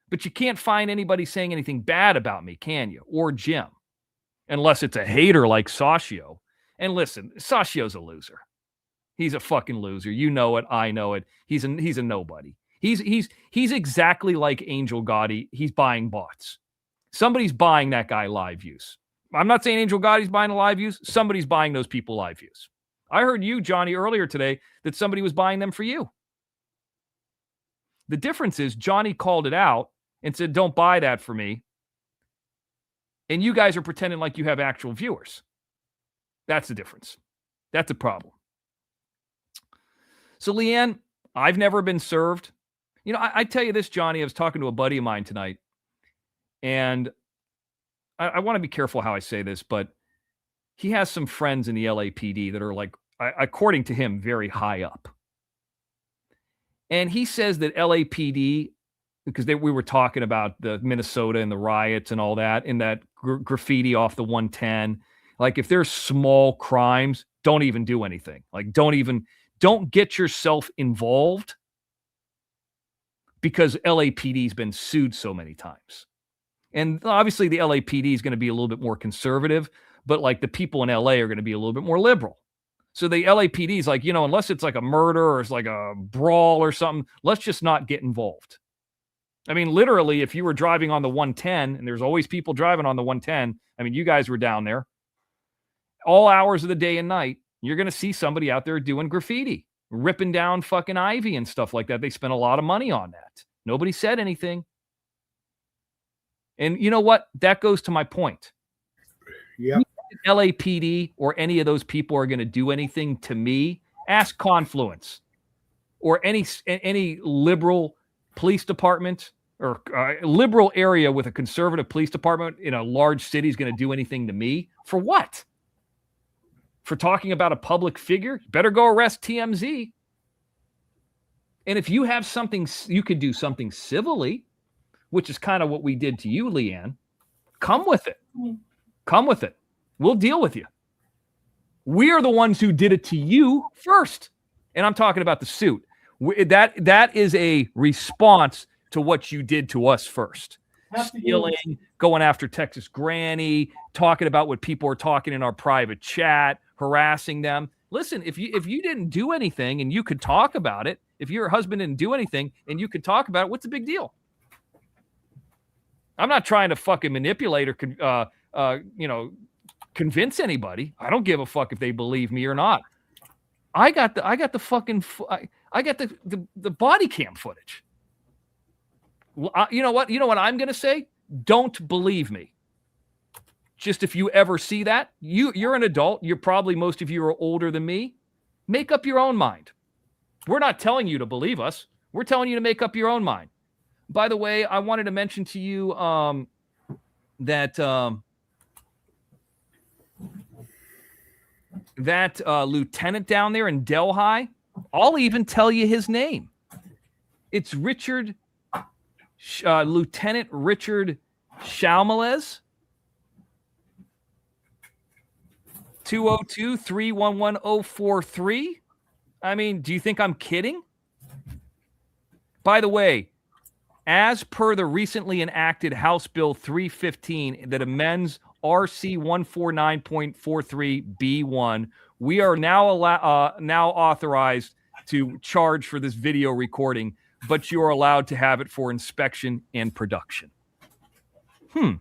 But you can't find anybody saying anything bad about me, can you? Or Jim. Unless it's a hater like Sashio. And listen, Sashio's a loser. He's a fucking loser. You know it. I know it. He's a nobody. He's exactly like Angel Gotti. He's buying bots. Somebody's buying that guy live views. I'm not saying Angel Gotti's buying the live views. Somebody's buying those people live views. I heard you, Johnny, earlier today that somebody was buying them for you. The difference is Johnny called it out and said, don't buy that for me. And you guys are pretending like you have actual viewers. That's the difference. That's a problem. So, Leanne, I've never been served. You know, I tell you this, Johnny, I was talking to a buddy of mine tonight, and I want to be careful how I say this, but he has some friends in the LAPD that are like, according to him, very high up. And he says that LAPD, because we were talking about the Minnesota and the riots and all that, and that graffiti off the 110, like if there's small crimes, don't even do anything. Like don't get yourself involved, because LAPD's been sued so many times. And obviously the LAPD is going to be a little bit more conservative, but like the people in LA are going to be a little bit more liberal. So the LAPD is like, you know, unless it's like a murder or it's like a brawl or something, let's just not get involved. I mean, literally, if you were driving on the 110, and there's always people driving on the 110, I mean, you guys were down there, all hours of the day and night, you're going to see somebody out there doing graffiti, ripping down fucking ivy and stuff like that. They spent a lot of money on that. Nobody said anything. And you know what? That goes to my point. Yeah. LAPD or any of those people are going to do anything to me, ask Confluence or any liberal police department or liberal area with a conservative police department in a large city is going to do anything to me. For what? For talking about a public figure? Better go arrest TMZ. And if you have something, you could do something civilly, which is kind of what we did to you, Leanne. Come with it. Come with it. We'll deal with you. We are the ones who did it to you first. And I'm talking about the suit. That is a response to what you did to us first. Stealing, going after Texas Granny, talking about what people are talking in our private chat, harassing them. Listen, if you didn't do anything and you could talk about it, if your husband didn't do anything and you could talk about it, what's the big deal? I'm not trying to fucking manipulate or convince anybody. I don't give a fuck if they believe me or not. I got the body cam footage. You know what I'm going to say? Don't believe me. Just if you ever see that, you're an adult. Most of you are older than me. Make up your own mind. We're not telling you to believe us. We're telling you to make up your own mind. By the way, I wanted to mention to you that lieutenant down there in Delhi, I'll even tell you his name. It's Lieutenant Richard Shalmalez. 202-311-043. I mean, do you think I'm kidding? By the way, as per the recently enacted House Bill 315 that amends RC 149.43B1, we are now authorized to charge for this video recording, but you are allowed to have it for inspection and production. You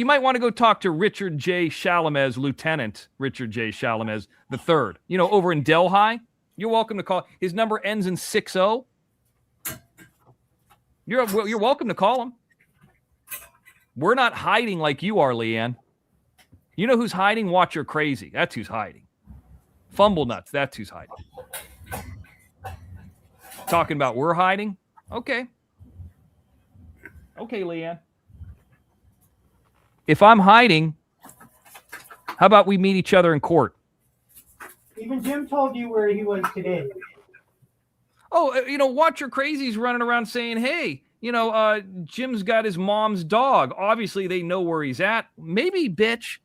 might want to go talk to Richard J. Shalmaz, Lieutenant Richard J. Shalmaz III. You know, over in Delhi. You're welcome to call. His number ends in 60. You're welcome to call him. We're not hiding like you are, Leanne. You know who's hiding? Watch Your Crazy. That's who's hiding. Fumble Nuts. That's who's hiding. Talking about we're hiding? Okay. Okay, Leanne. If I'm hiding, how about we meet each other in court? Even Jim told you where he was today. Oh, Watch Your Crazy's running around saying, hey, Jim's got his mom's dog. Obviously, they know where he's at. Maybe, bitch,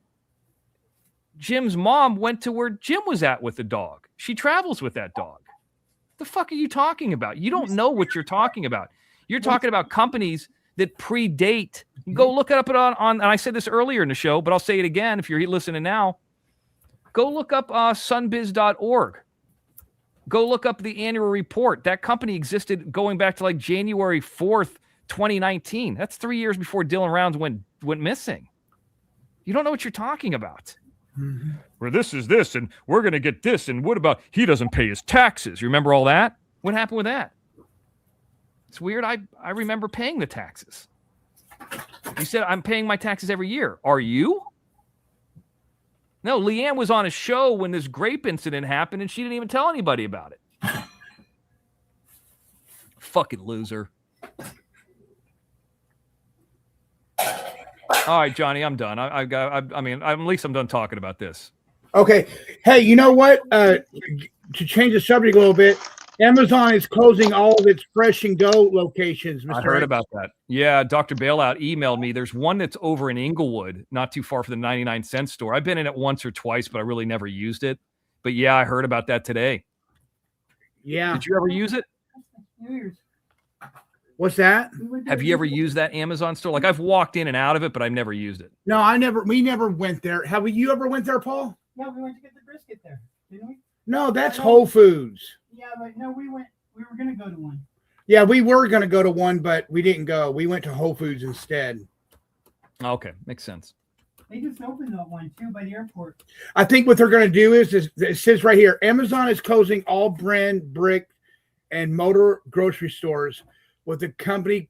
Jim's mom went to where Jim was at with the dog. She travels with that dog. The fuck are you talking about? You don't know what you're talking about. You're talking about companies that predate. Go look it up on and I said this earlier in the show, but I'll say it again if you're listening now. Go look up sunbiz.org. Go look up the annual report. That company existed going back to like January 4th, 2019. That's 3 years before Dylan Rounds went missing. You don't know what you're talking about. Where this is this, and we're going to get this, and what about he doesn't pay his taxes? Remember all that? What happened with that? It's weird. I remember paying the taxes. You said I'm paying my taxes every year. Are you? No, Leanne was on a show when this grape incident happened, and she didn't even tell anybody about it. Fucking loser. All right, Johnny, I'm done. I mean, at least I'm done talking about this. Okay. Hey, you know what? To change the subject a little bit, Amazon is closing all of its Fresh and Go locations. Mr. I heard X. about that. Yeah, Dr. Bailout emailed me. There's one that's over in Inglewood, not too far from the 99-cent store. I've been in it once or twice, but I really never used it. But yeah, I heard about that today. Yeah. Did you ever use it? What's that? Have you ever used that Amazon store? Like I've walked in and out of it, but I've never used it. No, we never went there. Have you ever went there, Paul? Yeah, we went to get the brisket there, didn't we? No, that's Whole Foods. Yeah, but no, we were gonna go to one. Yeah, we were going to go to one, but we didn't go. We went to Whole Foods instead. Okay, makes sense. They just opened that one too by the airport. I think what they're going to do is it says right here, Amazon is closing all brand, brick, and motor grocery stores, with the company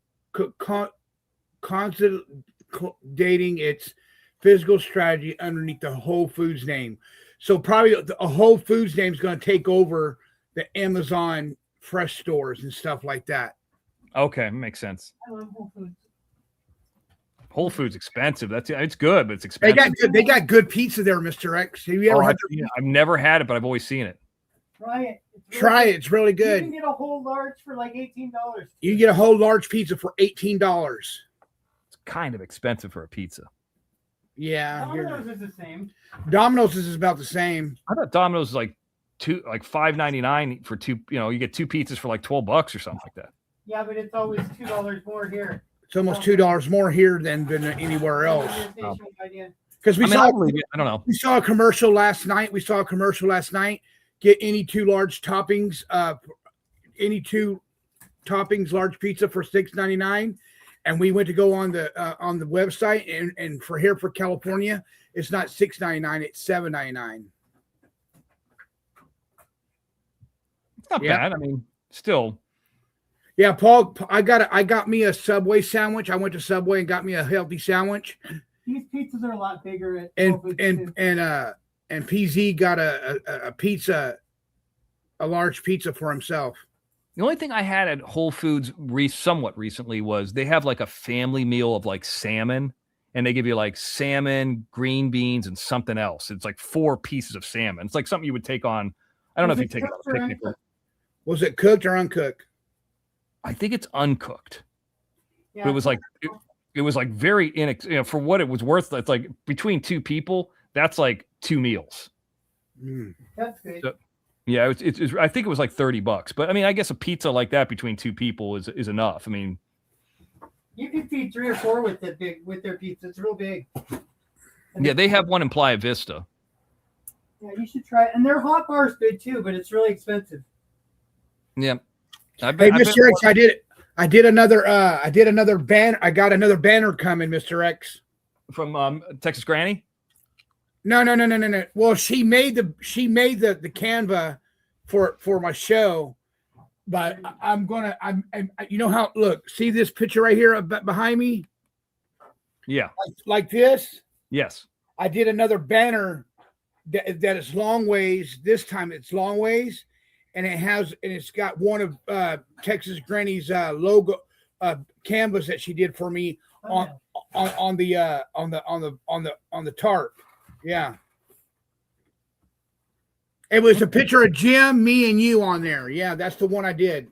consolidating its physical strategy underneath the Whole Foods name. So probably a Whole Foods name is going to take over the Amazon fresh stores and stuff like that. Okay, makes sense. I love Whole Foods. Whole Foods expensive. It's good, but it's expensive. They got good pizza there, Mr. X. Have you ever had I've never had it, but I've always seen it. Try it. Try it. It's really You good. can get a whole large for like $18. You can get a whole large pizza for $18. It's kind of expensive for a pizza. Yeah. Domino's is the same. Domino's is about the same. I thought Domino's is like $5.99 for two. You know, you get two pizzas for like $12 or something like that. Yeah, but it's always $2 more here. It's almost $2 more here than anywhere else. Because I don't know. We saw a commercial last night. Get any two large toppings, large pizza for $6.99. And we went to go on the website, and for here for California, it's not $6.99, it's $7.99. It's not bad. I mean, still. Yeah, Paul, I got me a Subway sandwich. I went to Subway and got me a healthy sandwich. These pizzas are a lot bigger at And Whole Foods, too. and PZ got a pizza, a large pizza for himself. The only thing I had at Whole Foods somewhat recently was they have like a family meal of like salmon, and they give you like salmon, green beans, and something else. It's like 4 pieces of salmon. It's like something you would take on. I don't know if you take it on a picnic. Was it cooked or uncooked? I think it's uncooked. Yeah, But it was like it was like very for what it was worth. It's like between 2 people, that's like 2 meals. That's good. So, yeah, it's I think it was like $30. But I mean, I guess a pizza like that between 2 people is enough. I mean, You can feed 3 or 4 with their pizza. It's real big. yeah, they have one in Playa Vista. Yeah, you should try it. And their hot bar is good too, but it's really expensive. Yeah. Hey, Mr. X, I did another banner. I got another banner coming, Mr. X. From Texas Granny? No. Well, she made the Canva for my show, but I'm you know how, look, see this picture right here behind me? Yeah. Like this? Yes. I did another banner that is long ways. This time it's long ways, and it's got one of Texas Granny's logo canvas that she did for me on the tarp. Yeah. It was a picture of Jim, me, and you on there. Yeah, that's the one I did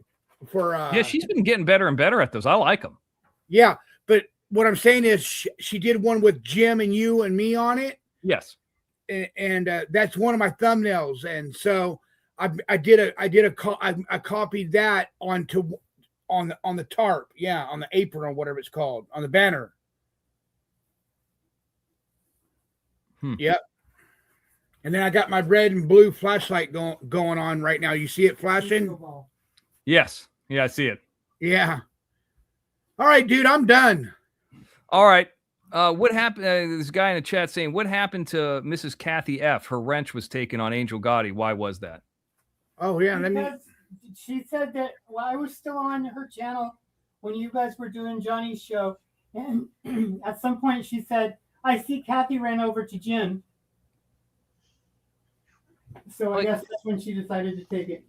for. Yeah, she's been getting better and better at those. I like them. Yeah, but what I'm saying is she did one with Jim and you and me on it. Yes. And that's one of my thumbnails, and so I copied that on the tarp, yeah, on the apron or whatever it's called, on the banner. Yep. And then I got my red and blue flashlight going on right now. You see it flashing? Yes. Yeah, I see it. Yeah. All right, dude, I'm done. All right. What happened? This guy in the chat saying, what happened to Mrs. Kathy F? Her wrench was taken on Angel Gotti. Why was that? Oh, yeah. she said that while I was still on her channel when you guys were doing Johnny's show, and at some point she said, "I see Kathy ran over to Jim." So I guess that's when she decided to take it.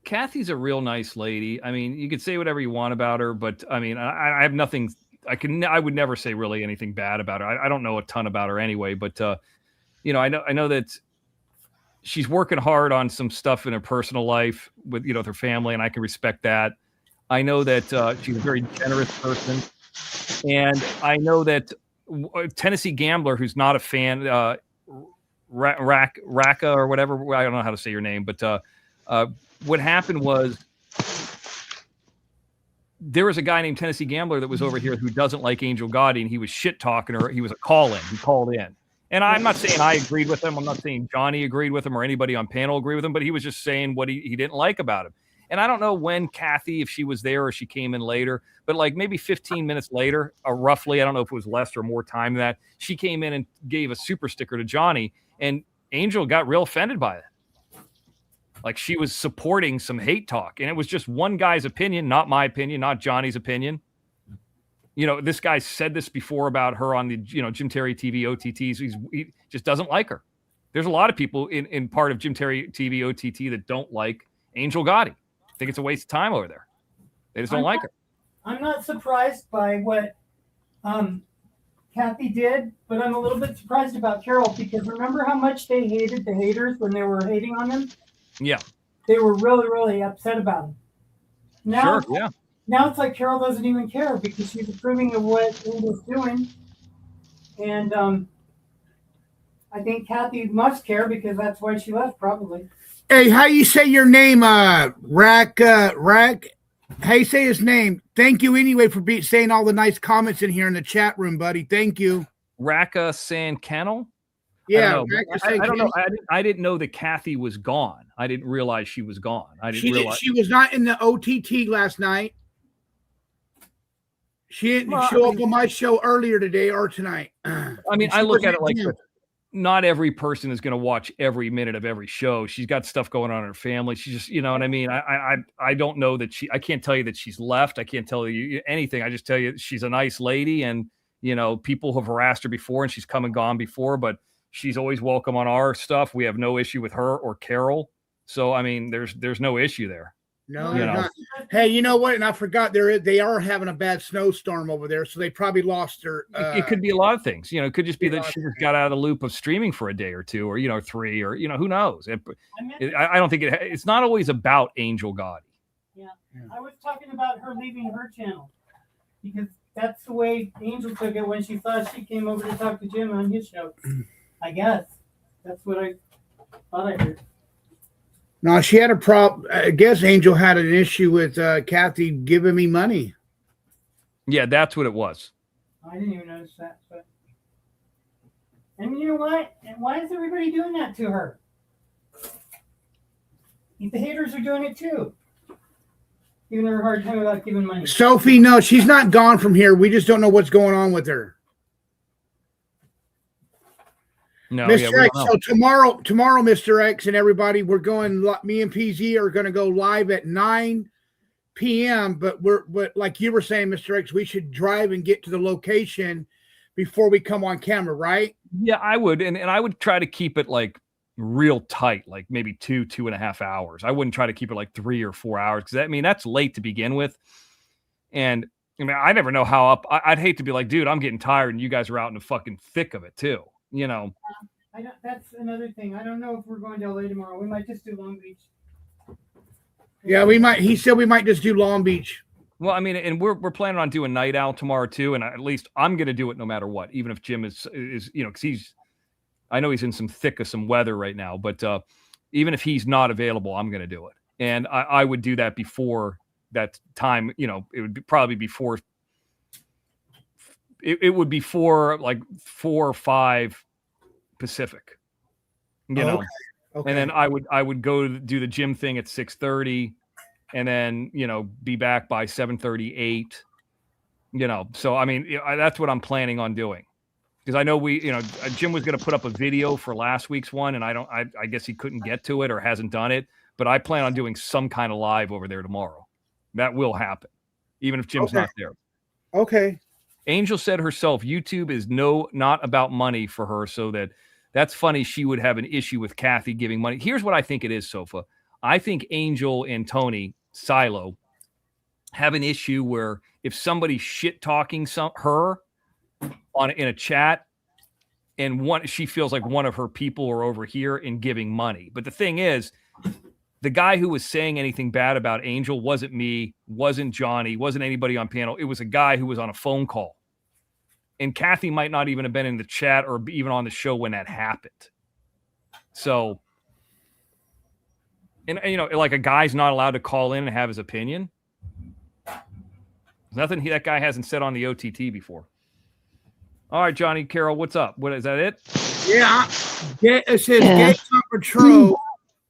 Kathy's a real nice lady. I mean, you could say whatever you want about her, but I mean, I have nothing. I would never say really anything bad about her. I don't know a ton about her anyway, but you know, I know that she's working hard on some stuff in her personal life with, you know, with her family, and I can respect that. I know that she's a very generous person, and I know that Tennessee Gambler, who's not a fan, Raka or whatever, I don't know how to say your name, but what happened was there was a guy named Tennessee Gambler that was over here who doesn't like Angel Gotti, and he was shit talking her. He was a call-in. He called in. And I'm not saying I agreed with him. I'm not saying Johnny agreed with him or anybody on panel agreed with him, but he was just saying what he didn't like about him. And I don't know when Kathy, if she was there or she came in later, but like maybe 15 minutes later, or roughly, I don't know if it was less or more time than that, she came in and gave a super sticker to Johnny, and Angel got real offended by it. Like she was supporting some hate talk, and it was just one guy's opinion, not my opinion, not Johnny's opinion. You know, this guy said this before about her on the, you know, Jim Terry TV OTTs. He just doesn't like her. There's a lot of people in part of Jim Terry TV OTT that don't like Angel Gotti. Think it's a waste of time over there. They just don't like her. I'm not surprised by what Kathy did, but I'm a little bit surprised about Carol, because remember how much they hated the haters when they were hating on them? Yeah. They were really, really upset about him. Now, Sure, yeah. Now it's like Carol doesn't even care because she's approving of what Angel's doing. And I think Kathy must care because that's why she left, probably. Hey, how you say your name? Rack. How you say his name? Thank you anyway for saying all the nice comments in here in the chat room, buddy. Thank you. Raka San Kennel? Yeah, I don't know. I didn't know that Kathy was gone. I didn't realize she was gone. She was not in the OTT last night. She didn't show up on my show earlier today or tonight. I mean, I look at it like this. Not every person is going to watch every minute of every show. She's got stuff going on in her family. She just, you know what I mean? I don't know that I can't tell you that she's left. I can't tell you anything. I just tell you she's a nice lady, and, you know, people have harassed her before and she's come and gone before, but she's always welcome on our stuff. We have no issue with her or Carol. So, I mean, there's no issue there. No, you know? Not. Hey, you know what? And I forgot they are having a bad snowstorm over there, so they probably lost their. It could be a lot of things. You know, it could just be that she just got out of the loop of streaming for a day or two, or, you know, 3, or, you know, who knows? I don't think it's not always about Angel Gotti. Yeah, I was talking about her leaving her channel because that's the way Angel took it when she thought she came over to talk to Jim on his show. I guess that's what I thought I heard. No, she had a problem. I guess Angel had an issue with Kathy giving me money. Yeah, that's what it was. I didn't even notice that. But and you know what? And why is everybody doing that to her? The haters are doing it too. Giving her a hard time about giving money. Sophie, no, she's not gone from here. We just don't know what's going on with her. No, Mr. X. So tomorrow, Mr. X and everybody, we're going. Me and PZ are going to go live at 9 p.m. But like you were saying, Mr. X, we should drive and get to the location before we come on camera, right? Yeah, I would, and I would try to keep it like real tight, like maybe 2.5 hours. I wouldn't try to keep it like 3 or 4 hours, because I mean that's late to begin with. And I mean, I never know how up. I'd hate to be like, dude, I'm getting tired, and you guys are out in the fucking thick of it too. You know, that's another thing. I don't know if we're going to LA tomorrow. We might just do Long Beach. Yeah, we might. He said we might just do Long Beach. Well, I mean, and we're planning on doing Night Owl tomorrow too, and at least I'm going to do it no matter what, even if Jim is you know, because I know he's in some thick of some weather right now, but even if he's not available, I'm going to do it, and I would do that before that time. You know, it would probably before. It would be like 4 or 5 Pacific, you know, okay. And then I would go to do the gym thing at 6:30, and then, you know, be back by 7:38, you know. So I mean, that's what I'm planning on doing, because I know Jim was going to put up a video for last week's one, and I guess he couldn't get to it or hasn't done it. but I plan on doing some kind of live over there tomorrow. That will happen, even if Jim's not there. Okay. Angel said herself, YouTube is not about money for her, so that's funny. She would have an issue with Kathy giving money. Here's what I think it is, Sofa. I think Angel and Tony Silo have an issue where if somebody's shit talking her in a chat, and she feels like one of her people are over here and giving money. But the thing is, the guy who was saying anything bad about Angel wasn't me, wasn't Johnny, wasn't anybody on panel. It was a guy who was on a phone call. And Kathy might not even have been in the chat or even on the show when that happened. So, and like a guy's not allowed to call in and have his opinion. Nothing that guy hasn't said on the OTT before. All right, Johnny Carroll, what's up? What is that? It? Yeah, it says Gay Tom Patrol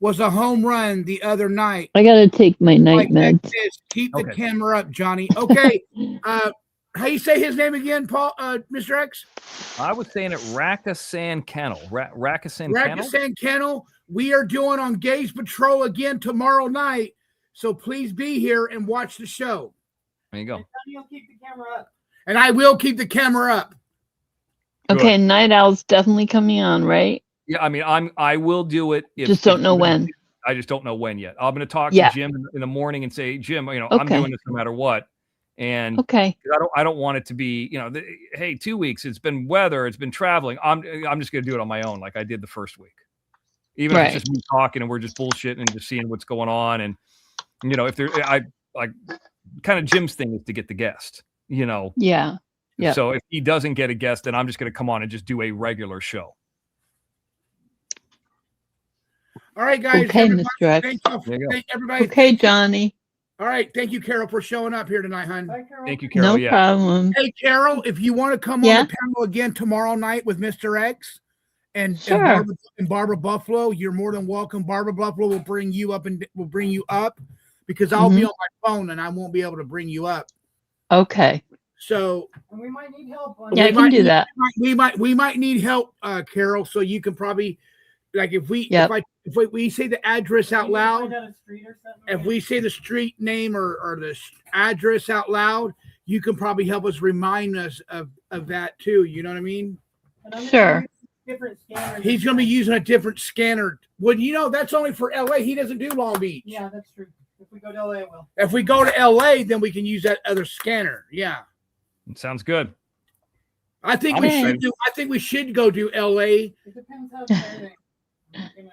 was a home run the other night. I gotta take my night meds. Keep the camera up, Johnny. Okay. How you say his name again, Paul? Mr. X? I was saying it Rakasan Kennel. Rakasan Kennel. We are doing on Gays Patrol again tomorrow night. So please be here and watch the show. There you go. You'll keep the camera up. And I will keep the camera up. Okay, Night Owl's definitely coming on, right? Yeah, I mean, I will do it. Just don't know when. I just don't know when yet. I'm going to talk to Jim in the morning and say, Jim, I'm doing this no matter what. And I don't want it to be, hey, 2 weeks. It's been weather. It's been traveling. I'm just going to do it on my own, like I did the first week. Even if it's just me talking and we're just bullshitting and just seeing what's going on. And if kind of Jim's thing is to get the guest. Yeah. Yeah. So if he doesn't get a guest, then I'm just going to come on and just do a regular show. All right, guys. Okay, Mr. X. Thank everybody. Okay, Johnny. All right. Thank you, Carol, for showing up here tonight, hon. Thank you, Carol. No problem. Hey, Carol, if you want to come on the panel again tomorrow night with Mr. X and Barbara Buffalo, you're more than welcome. Barbara Buffalo will bring you up because I'll be on my phone and I won't be able to bring you up. Okay. So and we might need help. I can do that. We might need help, Carol. So you can probably, like, if we say the address out loud, if we say the street name or the address out loud, you can probably help us remind us of that too. You know what I mean? Sure. He's going to be using a different scanner. Well, that's only for LA. He doesn't do Long Beach. Yeah, that's true. If we go to LA, we'll. If we go to LA, then we can use that other scanner. Yeah. Sounds good. I think we should go to LA. It depends how tiring. I'm gonna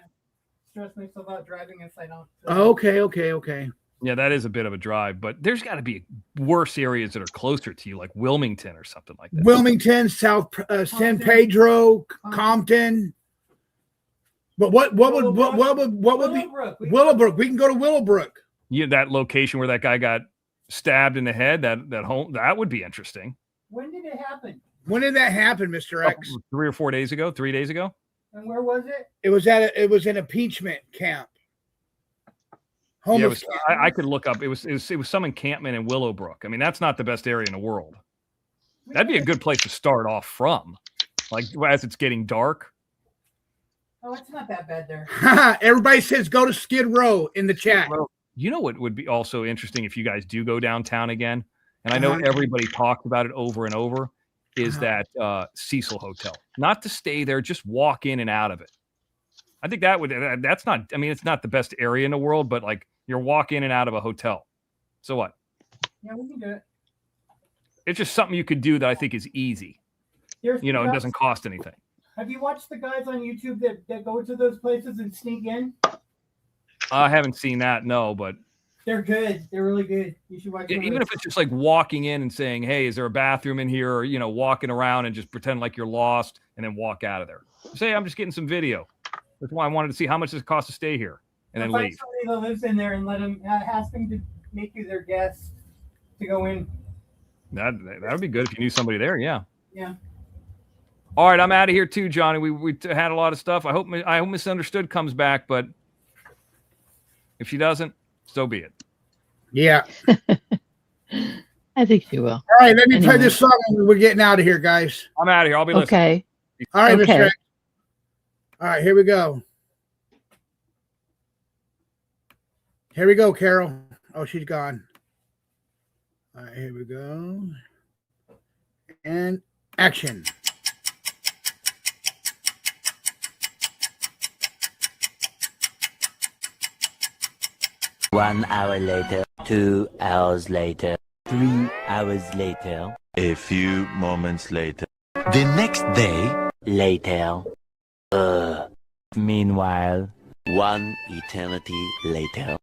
stress myself out driving if I don't. Okay. Yeah, that is a bit of a drive, but there's got to be worse areas that are closer to you, like Wilmington or something like that. Wilmington, South San Pedro, Compton. But what would be Willowbrook? We can go to Willowbrook. Yeah, that location where that guy got stabbed in the head, that home, that would be interesting. When did it happen? When did that happen, Mr. X? 3 or 4 days ago, 3 days ago. And where was it? It was an impeachment camp. Homeless camp. I could look up. It was some encampment in Willowbrook. I mean, that's not the best area in the world. That'd be a good place to start off from, like as it's getting dark. Oh, it's not that bad there. Everybody says go to Skid Row in the chat. You know what would be also interesting if you guys do go downtown again, and I know everybody talks about it over and over, is that Cecil Hotel. Not to stay there, just walk in and out of it. I think that's not, I mean, it's not the best area in the world, but like you're walking in and out of a hotel. So what? Yeah, we can do it. It's just something you could do that I think is easy. It doesn't cost anything. Have you watched the guys on YouTube that go to those places and sneak in? I haven't seen that, no, but they're good. They're really good. You should watch. Even if it's just like walking in and saying, "Hey, is there a bathroom in here?" Or walking around and just pretend like you're lost and then walk out of there. Say, "I'm just getting some video. That's why I wanted to see how much does it cost to stay here," and then leave. Somebody that lives in there and ask them to make you their guest to go in. That would be good if you knew somebody there. Yeah. Yeah. All right, I'm out of here too, Johnny. We had a lot of stuff. I hope Misunderstood comes back, but if she doesn't, so be it. Yeah. I think she will. All right, let me play this song and we're getting out of here, guys. I'm out of here. I'll be listening. Okay. All right, Mr. X. All right, here we go. Here we go, Carol. Oh, she's gone. All right, here we go. And action. One hour later, 2 hours later, 3 hours later, A few moments later. the next day, later. Meanwhile, one eternity later.